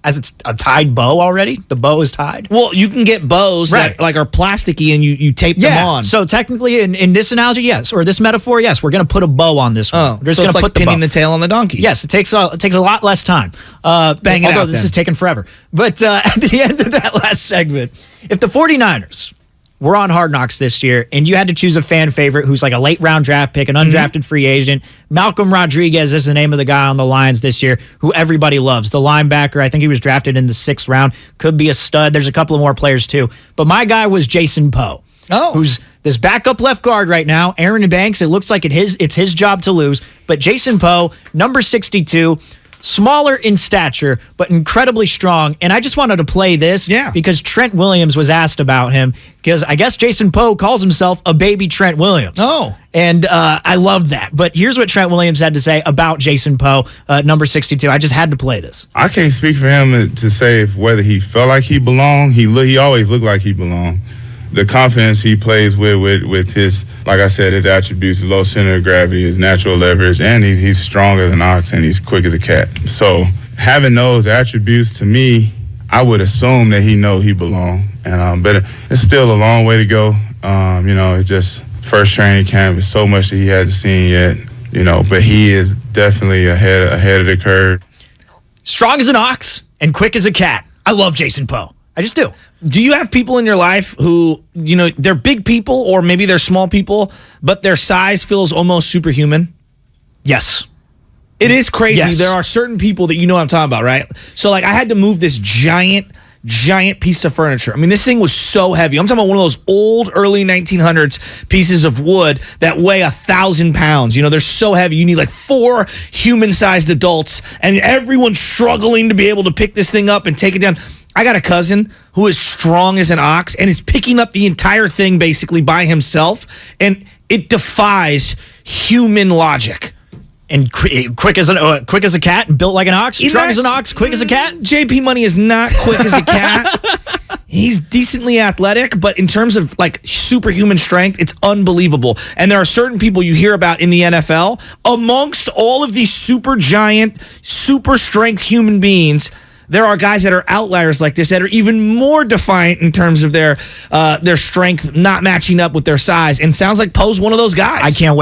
As it's a tied bow already? The bow is tied? Well, you can get bows that like are plasticky and you tape them on. So technically in this analogy, yes, or this metaphor, yes, we're going to put a bow on this one. Oh, we're just so going it's to like put the pinning bow. the tail on the donkey. Yes, it takes a lot less time. Bang it although out this then. is taking forever. But at the end of that last segment, if the 49ers were on Hard Knocks this year and you had to choose a fan favorite who's like a late round draft pick, an undrafted free agent, Malcolm Rodriguez is the name of the guy on the Lions this year who everybody loves. The linebacker, I think he was drafted in the 6th round, could be a stud. There's a couple of more players too. But my guy was Jason Poe, who's this backup left guard right now. Aaron Banks, it looks like it's his job to lose. But Jason Poe, number 62, smaller in stature, but incredibly strong. And I just wanted to play this because Trent Williams was asked about him because I guess Jason Poe calls himself a baby Trent Williams. Oh. And I loved that. But here's what Trent Williams had to say about Jason Poe, number 62. I just had to play this. I can't speak for him to say whether he felt like he belonged. He always looked like he belonged. The confidence he plays with his, like I said, his attributes, low center of gravity, his natural leverage, and he's stronger than ox and he's quick as a cat. So having those attributes, to me, I would assume that he belonged. And but it's still a long way to go. It's just first training camp. There's so much that he hasn't seen yet. But he is definitely ahead of the curve. Strong as an ox and quick as a cat. I love Jason Poe. I just do. Do you have people in your life who, they're big people or maybe they're small people, but their size feels almost superhuman? Yes. It is crazy. Yes. There are certain people that you know what I'm talking about, right? So, I had to move this giant piece of furniture. I mean, this thing was so heavy. I'm talking about one of those old, early 1900s pieces of wood that weigh 1,000 pounds. They're so heavy. You need 4 human-sized adults, and everyone's struggling to be able to pick this thing up and take it down. I got a cousin who is strong as an ox and is picking up the entire thing basically by himself, and it defies human logic. And quick as a cat and built like an ox? Strong as an ox, quick as a cat? JP Money is not quick as a cat. He's decently athletic, but in terms of superhuman strength, it's unbelievable. And there are certain people you hear about in the NFL, amongst all of these super giant, super strength human beings, there are guys that are outliers like this that are even more defiant in terms of their strength not matching up with their size. And sounds like Poe's one of those guys. I can't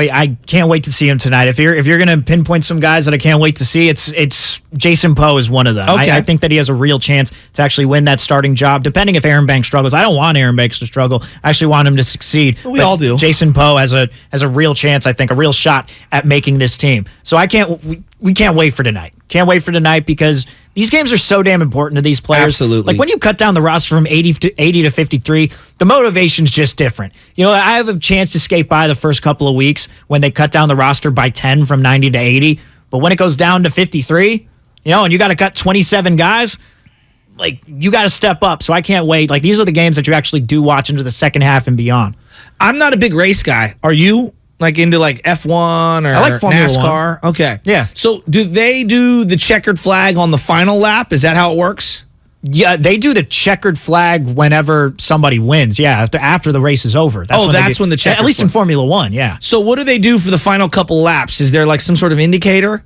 wait to see him tonight. If you're going to pinpoint some guys that I can't wait to see, it's Jason Poe is one of them. Okay. I think that he has a real chance to actually win that starting job, depending if Aaron Banks struggles. I don't want Aaron Banks to struggle. I actually want him to succeed. We all do. Jason Poe has a real chance, I think, a real shot at making this team. So we can't wait for tonight. Can't wait for tonight because these games are so damn important to these players. Absolutely. When you cut down the roster from 80 to 53, the motivation's just different. I have a chance to skate by the first couple of weeks when they cut down the roster by 10 from 90 to 80. But when it goes down to 53, and you got to cut 27 guys, you got to step up. So I can't wait. These are the games that you actually do watch into the second half and beyond. I'm not a big race guy. Are you? Into F1 or I like Formula NASCAR? 1. Okay. Yeah. So do they do the checkered flag on the final lap? Is that how it works? Yeah, they do the checkered flag whenever somebody wins. Yeah, after the race is over. That's when the checkered at least flag. in Formula 1, yeah. So what do they do for the final couple laps? Is there some sort of indicator?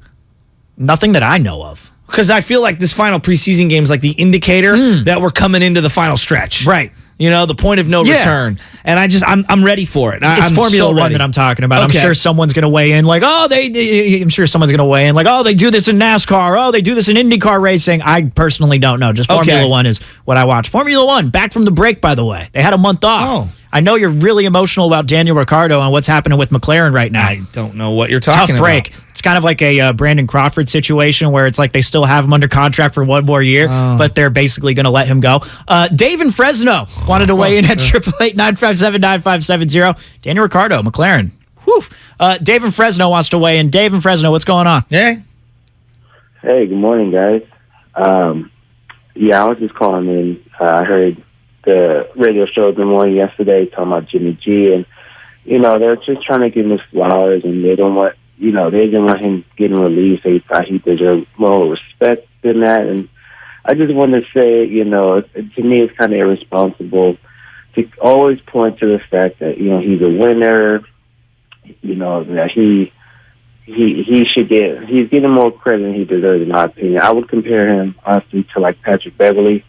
Nothing that I know of. Because I feel like this final preseason game is the indicator that we're coming into the final stretch. Right. The point of no return. And I'm ready for it. It's Formula 1 that I'm talking about. Okay. I'm sure someone's going to weigh in I'm sure someone's going to weigh in they do this in NASCAR. They do this in IndyCar racing. I personally don't know. Just Formula 1 is what I watch. Formula 1, back from the break, by the way. They had a month off. Oh. I know you're really emotional about Daniel Ricciardo and what's happening with McLaren right now. I don't know what you're talking about. Tough break. It's kind of like a Brandon Crawford situation where it's they still have him under contract for one more year, but they're basically going to let him go. Dave in Fresno wanted to weigh in at 888-957-9570. Daniel Ricciardo, McLaren. Whew. Dave in Fresno wants to weigh in. Dave in Fresno, what's going on? Hey. Hey, good morning, guys. I was just calling in. I heard the radio show Good Morning yesterday talking about Jimmy G, and they're just trying to give him his flowers, and they don't want they didn't want him getting released. They thought he deserved more respect than that, and I just want to say, to me, it's kind of irresponsible to always point to the fact that he's a winner, that he should he's getting more credit than he deserves, in my opinion. I would compare him honestly to Patrick Beverly.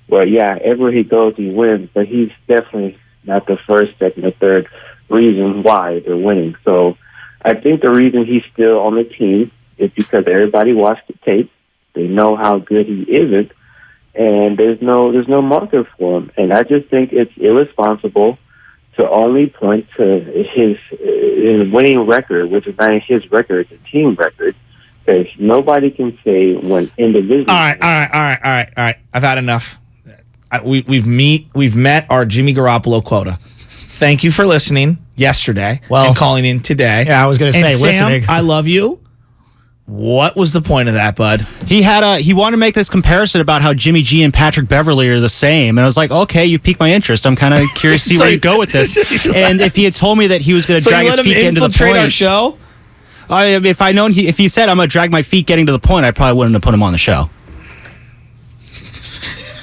Well, everywhere he goes, he wins, but he's definitely not the first, second, or third reason why they're winning. So I think the reason he's still on the team is because everybody watched the tape. They know how good he isn't, and there's no market for him. And I just think it's irresponsible to only point to his winning record, which is not his record, it's a team record. Because nobody can say when individually. All right. I've had enough. We've met our Jimmy Garoppolo quota. Thank you for listening yesterday and calling in today. Yeah, I was going to say, Sam, listening. I love you. What was the point of that, bud? He wanted to make this comparison about how Jimmy G and Patrick Beverly are the same, and I was like, okay, you piqued my interest. I'm kind of curious to see where you go with this. And if he had told me that he was going to drag his feet getting to the point, our show. If he said I'm going to drag my feet getting to the point, I probably wouldn't have put him on the show.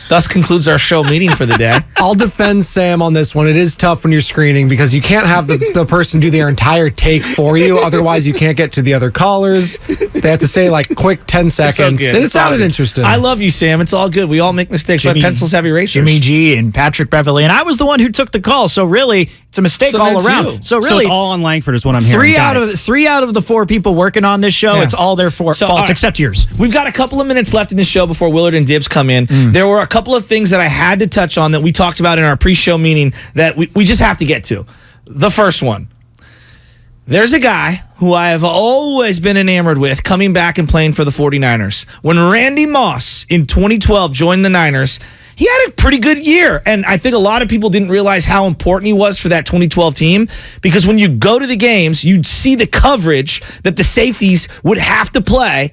Thus concludes our show meeting for the day. I'll defend Sam on this one. It is tough when you're screening because you can't have the person do their entire take for you. Otherwise, you can't get to the other callers. They have to say like quick 10 seconds. And it sounded interesting. I love you, Sam. It's all good. We all make mistakes. My pencils have erasers. Jimmy G and Patrick Beverly. And I was the one who took the call. So really, it's a mistake all around. You. So really, it's all on Langford is what I'm hearing. Three out of the 4 people working on this show, it's all their faults except yours. We've got a couple of minutes left in the show before Willard and Dibbs come in. There were a couple of things that I had to touch on that we talked about in our pre-show meeting that we just have to get to. The first one. There's a guy who I have always been enamored with coming back and playing for the 49ers. When Randy Moss in 2012 joined the Niners, he had a pretty good year. And I think a lot of people didn't realize how important he was for that 2012 team because when you go to the games, you'd see the coverage that the safeties would have to play,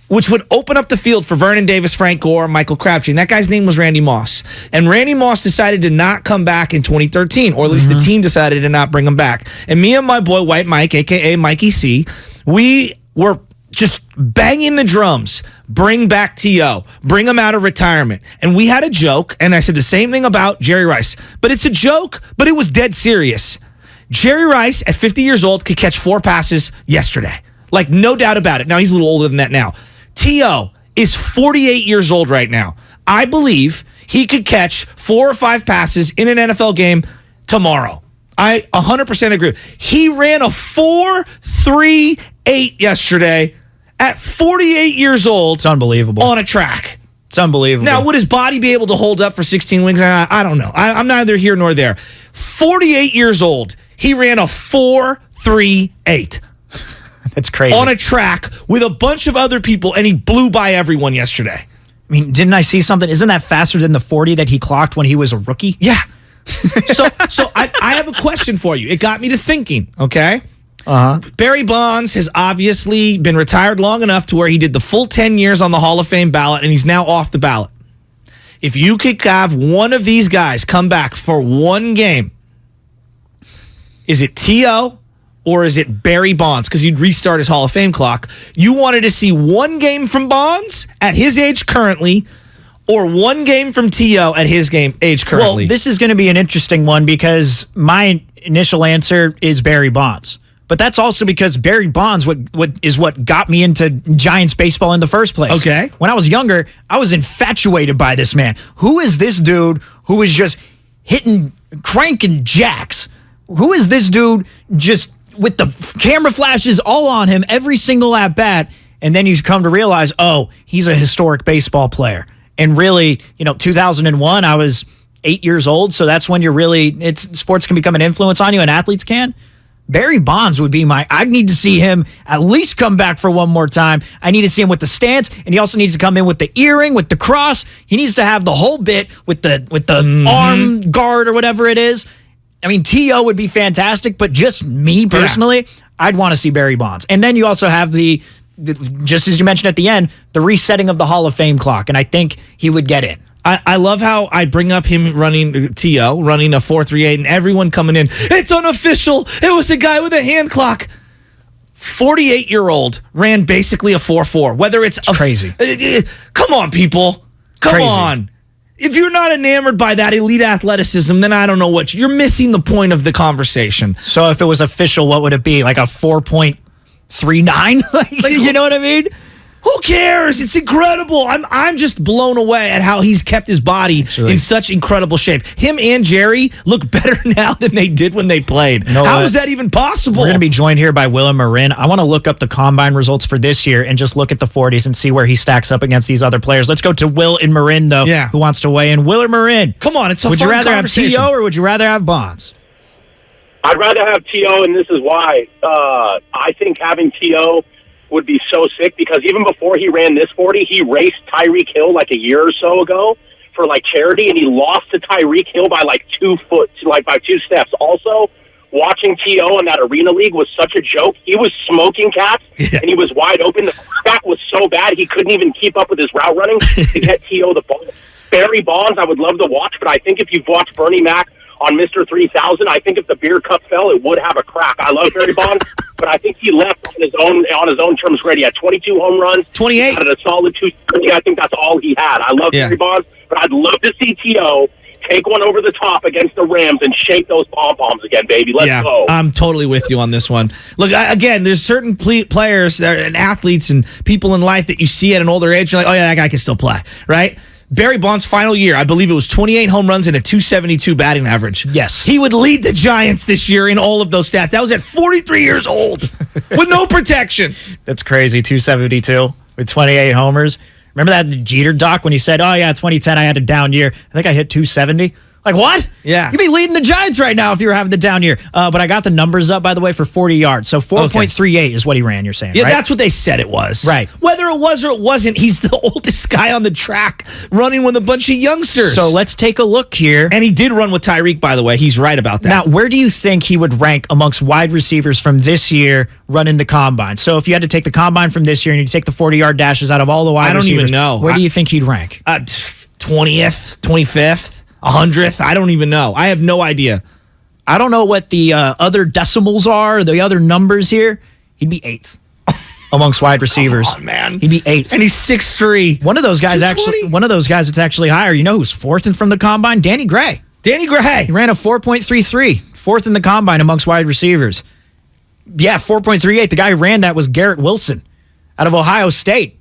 which would open up the field for Vernon Davis, Frank Gore, Michael Crabtree. And that guy's name was Randy Moss. And Randy Moss decided to not come back in 2013, or at least the team decided to not bring him back. And me and my boy, White Mike, a.k.a. Mikey C., we were just banging the drums. Bring back T.O. Bring him out of retirement. And we had a joke, and I said the same thing about Jerry Rice. But it's a joke, but it was dead serious. Jerry Rice, at 50 years old, could catch 4 passes yesterday. Like, no doubt about it. Now, he's a little older than that now. T.O. is 48 years old right now. I believe he could catch 4 or 5 passes in an NFL game tomorrow. I 100% agree. He ran a 4.38 yesterday at 48 years old. It's unbelievable. On a track. It's unbelievable. Now, would his body be able to hold up for 16 weeks? I don't know. I'm neither here nor there. 48 years old. He ran a 4.38. That's crazy. On a track with a bunch of other people, and he blew by everyone yesterday. I mean, didn't I see something? Isn't that faster than the 40 that he clocked when he was a rookie? Yeah. So I have a question for you. It got me to thinking, okay? Barry Bonds has obviously been retired long enough to where he did the full 10 years on the Hall of Fame ballot, and he's now off the ballot. If you could have one of these guys come back for one game, is it T.O., or is it Barry Bonds? Because he'd restart his Hall of Fame clock. You wanted to see one game from Bonds at his age currently, or one game from T.O. at his age currently? Well, this is going to be an interesting one because my initial answer is Barry Bonds. But that's also because Barry Bonds is what got me into Giants baseball in the first place. Okay. When I was younger, I was infatuated by this man. Who is this dude who is just cranking jacks? Who is this dude just with the camera flashes all on him every single at bat, and then you come to realize, oh, he's a historic baseball player. And really, 2001, I was 8 years old, so that's when sports can become an influence on you, and athletes can. Barry Bonds would be I'd need to see him at least come back for one more time. I need to see him with the stance, and he also needs to come in with the earring, with the cross. He needs to have the whole bit with the arm guard or whatever it is. I mean, T.O. would be fantastic, but just me personally, I'd want to see Barry Bonds. And then you also have just as you mentioned at the end, the resetting of the Hall of Fame clock, and I think he would get in. I love how I bring up him running T.O., running a 4.38, and everyone coming in, it's unofficial, it was a guy with a hand clock. 48-year-old ran basically a 4.4. Whether it's crazy. Come on, people. Come on. If you're not enamored by that elite athleticism, then I don't know you're missing the point of the conversation. So if it was official, what would it be? Like a 4.39? You know what I mean? Who cares? It's incredible. I'm just blown away at how he's kept his body in such incredible shape. Him and Jerry look better now than they did when they played. How is that even possible? We're going to be joined here by Will and Marin. I want to look up the combine results for this year and just look at the 40s and see where he stacks up against these other players. Let's go to Will and Marin, though, who wants to weigh in. Will or Marin? Come on, it's a Would fun you rather conversation. have T.O. or would you rather have Bonds? I'd rather have T.O., and this is why. I think having T.O. would be so sick because even before he ran this 40, he raced Tyreek Hill like a year or so ago for charity, and he lost to Tyreek Hill by 2 steps. Also, watching T.O. in that Arena League was such a joke. He was smoking cats, and he was wide open. The quarterback was so bad, he couldn't even keep up with his route running to get T.O. the ball. Barry Bonds, I would love to watch, but I think if you've watched Bernie Mac on Mr. 3000, I think if the beer cup fell, it would have a crack. I love Barry Bonds, but I think he left on his own terms great. He had 22 home runs. 28. Had a solid 230. I think that's all he had. I love Barry Bonds, but I'd love to see T.O. take one over the top against the Rams and shake those pom-poms again, baby. Let's go. I'm totally with you on this one. Look, again, there's certain players and athletes and people in life that you see at an older age, you're like, oh, yeah, that guy can still play, right? Barry Bonds' final year, I believe it was 28 home runs and a 272 batting average. Yes. He would lead the Giants this year in all of those stats. That was at 43 years old with no protection. That's crazy, 272 with 28 homers. Remember that Jeter doc when he said, oh, yeah, 2010, I had a down year. I think I hit 270. Like, what? Yeah. You'd be leading the Giants right now if you were having the down year. But I got the numbers up, by the way, for 40 yards. So 4.38 is what he ran, you're saying, Yeah, right? that's what they said it was. Right. Whether it was or it wasn't, he's the oldest guy on the track running with a bunch of youngsters. So let's take a look here. And he did run with Tyreek, by the way. He's right about that. Now, where do you think he would rank amongst wide receivers from this year running the combine? So if you had to take the combine from this year and you take the 40-yard dashes out of all the wide receivers, I don't even know. Where do you think he'd rank? 20th, 25th, 100th? I don't even know. I have no idea. I don't know what the other decimals are, the other numbers here. He'd be 8th amongst wide receivers. Oh, man. He'd be 8th. And he's 6'3". One of those guys that's actually higher. You know who's 4th in from the combine? Danny Gray. Danny Gray. He ran a 4.33, 4th in the combine amongst wide receivers. Yeah, 4.38. The guy who ran that was Garrett Wilson out of Ohio State.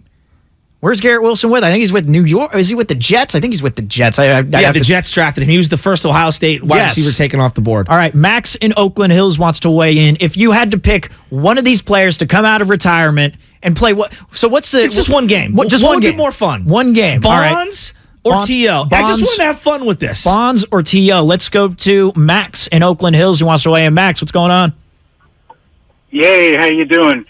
Where's Garrett Wilson with? I think he's with New York. Is he with the Jets? I think he's with the Jets. The Jets drafted him. He was the first Ohio State wide receiver taken off the board. All right, Max in Oakland Hills wants to weigh in. If you had to pick one of these players to come out of retirement and play what? So what's the? It's just one game. Just one one game. game. More fun. One game. Bonds or T.O. I just want to have fun with this. Bonds or T.O. Let's go to Max in Oakland Hills who wants to weigh in. Max, what's going on? Yay, how you doing?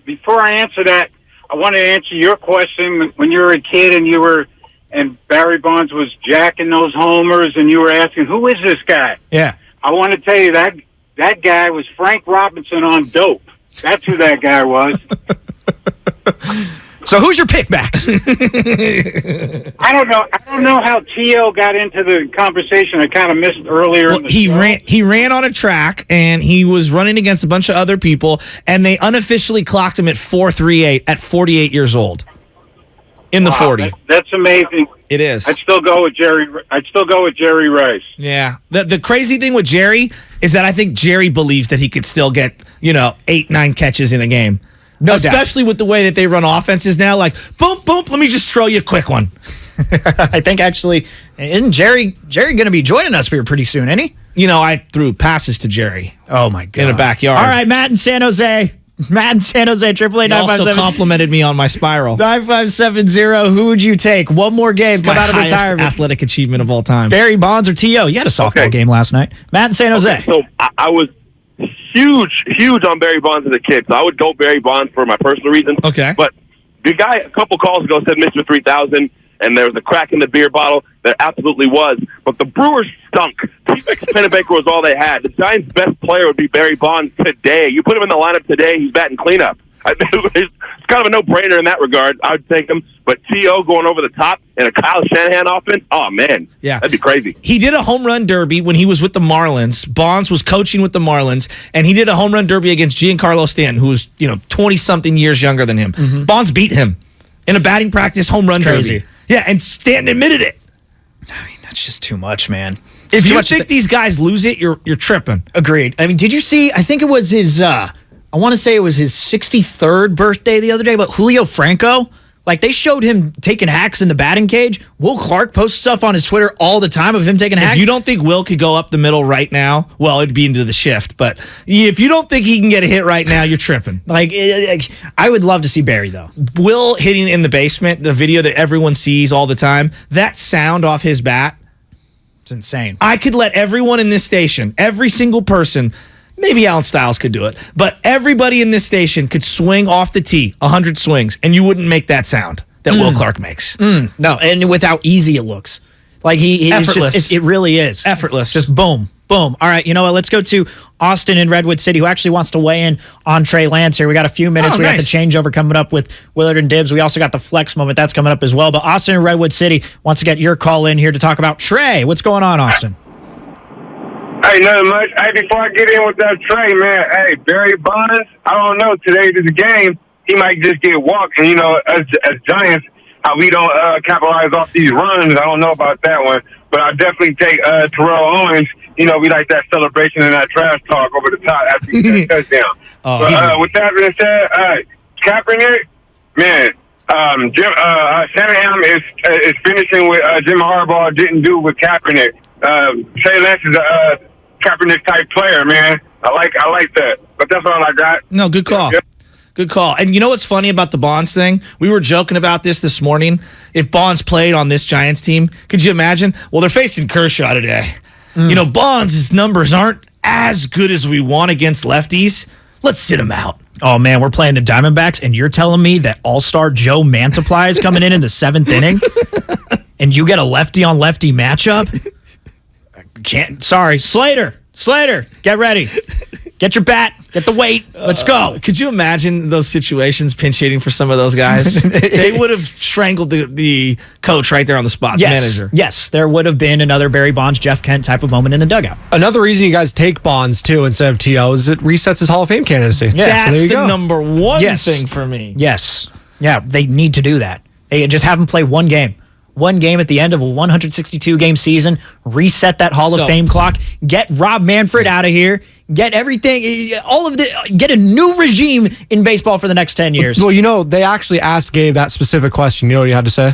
Before I answer that, I want to answer your question. When you were a kid and Barry Bonds was jacking those homers and you were asking, who is this guy? Yeah. I want to tell you that guy was Frank Robinson on dope. That's who that guy was. So who's your pick, Max? I don't know how T.O. got into the conversation. I kind of missed earlier. In the show. He ran on a track and he was running against a bunch of other people, and they unofficially clocked him at 4.38 at 48 years old. In the 40. That's amazing. It is. I'd still go with Jerry Rice. Yeah. The crazy thing with Jerry is that I think Jerry believes that he could still get 8-9 catches in a game. No Especially doubt. with the way that they run offenses now, like, boom, boom, let me just throw you a quick one. I think actually, isn't Jerry going to be joining us here pretty soon, isn't he? I threw passes to Jerry. Oh, my God. In the backyard. All right, Matt in San Jose. 888 He also complimented me on my spiral. 9570. Who would you take? One more game. Come out of highest retirement. Athletic achievement of all time. Barry Bonds or T.O.? You had a softball game last night. Matt in San Jose. Okay, so I was huge on Barry Bonds as a kid, so I would go Barry Bonds for my personal reasons. Okay. But the guy a couple calls ago said Mr. 3000, and there was a crack in the beer bottle. There absolutely was. But the Brewers stunk. T-Rex Pennebaker was all they had. The Giants' best player would be Barry Bonds today. You put him in the lineup today, he's batting cleanup. It's kind of a no-brainer in that regard. I would take him. But T.O. going over the top in a Kyle Shanahan offense, oh, man. Yeah. That'd be crazy. He did a home run derby when he was with the Marlins. Bonds was coaching with the Marlins, and he did a home run derby against Giancarlo Stanton, who was 20-something years younger than him. Mm-hmm. Bonds beat him in a batting practice home run derby. Yeah, and Stanton admitted it. I mean, that's just too much, man. If you think these guys lose it, you're tripping. Agreed. I mean, did you see, I think it was his, I want to say it was his 63rd birthday the other day, but Julio Franco, like they showed him taking hacks in the batting cage. Will Clark posts stuff on his Twitter all the time of him taking hacks. If you don't think Will could go up the middle right now, well, it'd be into the shift. But if you don't think he can get a hit right now, you're tripping. I would love to see Barry, though. Will hitting in the basement, the video that everyone sees all the time, that sound off his bat. It's insane. I could let everyone in this station, every single person, maybe Alan Stiles could do it, but everybody in this station could swing off the tee, 100 swings, and you wouldn't make that sound that Will Clark makes. No, and with how easy it looks. Like effortless. It really is. Effortless. Just boom. Boom. All right, you know what? Let's go to Austin in Redwood City, who actually wants to weigh in on Trey Lance here. We got a few minutes. We got the changeover coming up with Willard and Dibbs. We also got the flex moment. That's coming up as well. But Austin in Redwood City wants to get your call in here to talk about Trey. What's going on, Austin? Hey, nothing much. Hey, before I get in with that Trey, man, hey, Barry Bonds, I don't know. Today is the game. He might just get walked. And, you know, as Giants, how we don't capitalize off these runs, I don't know about that one. But I definitely take Terrell Owens. You know, we like that celebration and that trash talk over the top after he gets a touchdown. But with that being said, Kaepernick, man, Shanahan is finishing with Jim Harbaugh didn't do with Kaepernick. Trey Lance is a Kaepernick type player, man. I like that. But that's all I got. No, good call. Yep. Good call. And you know what's funny about the Bonds thing? We were joking about this morning. If Bonds played on this Giants team, could you imagine? Well, they're facing Kershaw today. You know, Bonds' numbers aren't as good as we want against lefties. Let's sit him out. Oh, man, we're playing the Diamondbacks, and you're telling me that all-star Joe Mantiply is coming in the 7th inning? And you get a lefty-on-lefty matchup? Sorry. Slater, get ready. Get your bat. Get the weight. Let's go. Could you imagine those situations, pinch hitting for some of those guys? They would have strangled the coach right there on the spot, the manager. Yes, there would have been another Barry Bonds, Jeff Kent type of moment in the dugout. Another reason you guys take Bonds, too, instead of T.O. is it resets his Hall of Fame candidacy. Yeah, that's the number one thing for me. Yes. Yeah, they need to do that. They just have him play one game. One game at the end of a 162-game season, reset that Hall of Fame clock, get Rob Manfred out of here, get everything, get a new regime in baseball for the next 10 years. Well, you know, they actually asked Gabe that specific question. You know what he had to say?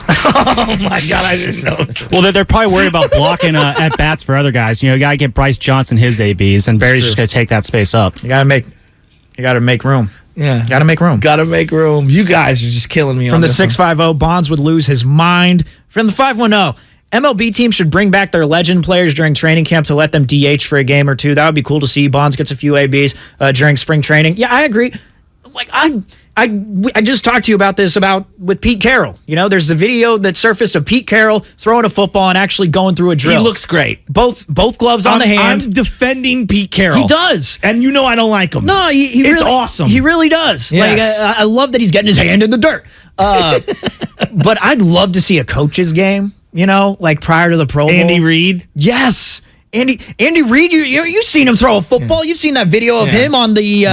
Oh, my God, I didn't know. Well, they're probably worried about blocking at bats for other guys. You know, you got to get Bryce Johnson his ABs, and Barry's just going to take that space up. You got to make room. Yeah. Got to make room. Got to make room. You guys are just killing me. From the 650, Bonds would lose his mind. From the 510, MLB teams should bring back their legend players during training camp to let them DH for a game or two. That would be cool to see. Bonds gets a few ABs during spring training. Yeah, I agree. Like, I just talked to you about this with Pete Carroll. You know, there's the video that surfaced of Pete Carroll throwing a football and actually going through a drill. He looks great. Both gloves on the hand. I'm defending Pete Carroll. He does. And you know I don't like him. No, it's awesome. He really does. Yes. Like, I love that he's getting his hand in the dirt. But I'd love to see a coach's game, you know, like prior to the Pro Bowl. Andy Reid? Yes. Andy Reid, you've seen him throw a football. You've seen that video of him on the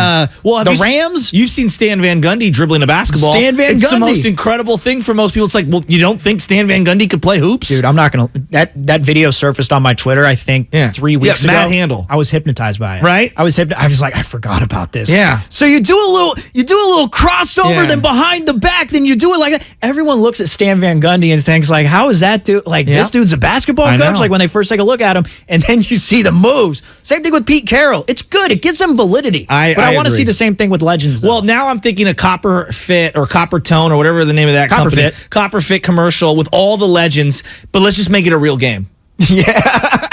Rams. You've seen Stan Van Gundy dribbling a basketball. It's the most incredible thing for most people. It's like, well, you don't think Stan Van Gundy could play hoops? Dude, I'm not going to. That video surfaced on my Twitter, I think, 3 weeks ago. Matt Handel. I was hypnotized by it. Right? I was like, I forgot about this. Yeah. So you do a little crossover, then behind the back, then you do it like that. Everyone looks at Stan Van Gundy and thinks, like, how is that dude? Like, this dude's a basketball coach? Like, when they first take a look at him, and then you see the moves. Same thing with Pete Carroll. It's good. It gives him validity. But I want to see the same thing with legends, though. Well, now I'm thinking a Copper Fit or Copper Tone or whatever the name of that company. Copper Fit commercial with all the legends, but let's just make it a real game. Yeah.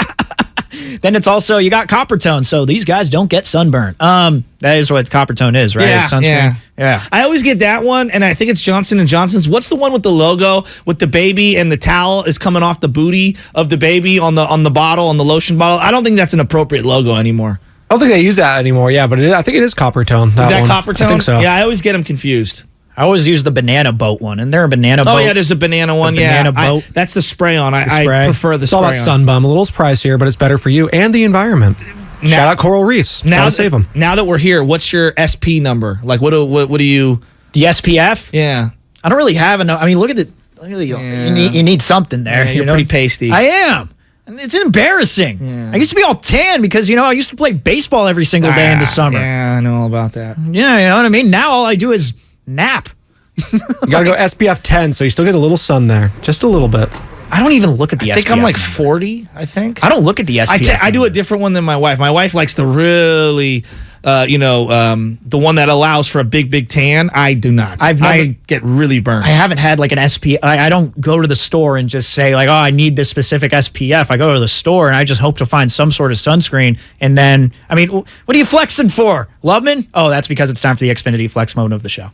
Then it's also, you got Copper Tone, so these guys don't get sunburn. That is what Copper Tone is, right? Yeah, yeah. I always get that one, and I think it's Johnson & Johnson's. What's the one with the logo with the baby and the towel is coming off the booty of the baby on the bottle, on the lotion bottle? I don't think that's an appropriate logo anymore. I don't think they use that anymore, yeah, but I think it is Copper Tone. Is that Copper Tone? I think so. Yeah, I always get them confused. I always use the banana boat one. Isn't there a banana boat? Oh, yeah, there's a banana one. Banana boat. That's the spray on. I prefer the it's spray all on. about sunbum. A little pricier, but it's better for you and the environment. Shout out coral reefs. Now save them. Now that we're here, what's your SP number? Like, what do you? The SPF? Yeah. I don't really have enough. I mean, look at you need something there. Yeah, you're pretty pasty. I am. And it's embarrassing. Yeah. I used to be all tan because, I used to play baseball every single day in the summer. Yeah, I know all about that. Yeah, you know what I mean? Now all I do is nap. You got to go SPF 10, so you still get a little sun there. Just a little bit. I don't even look at the SPF. I think I'm like 40, I think. I don't look at the SPF. I do a different one than my wife. My wife likes the really, the one that allows for a big tan. I do not. I get really burnt. I haven't had like an SPF. I don't go to the store and just say like, oh, I need this specific SPF. I go to the store and I just hope to find some sort of sunscreen. And then, what are you flexing for? Loveman? Oh, that's because it's time for the Xfinity Flex moment of the show.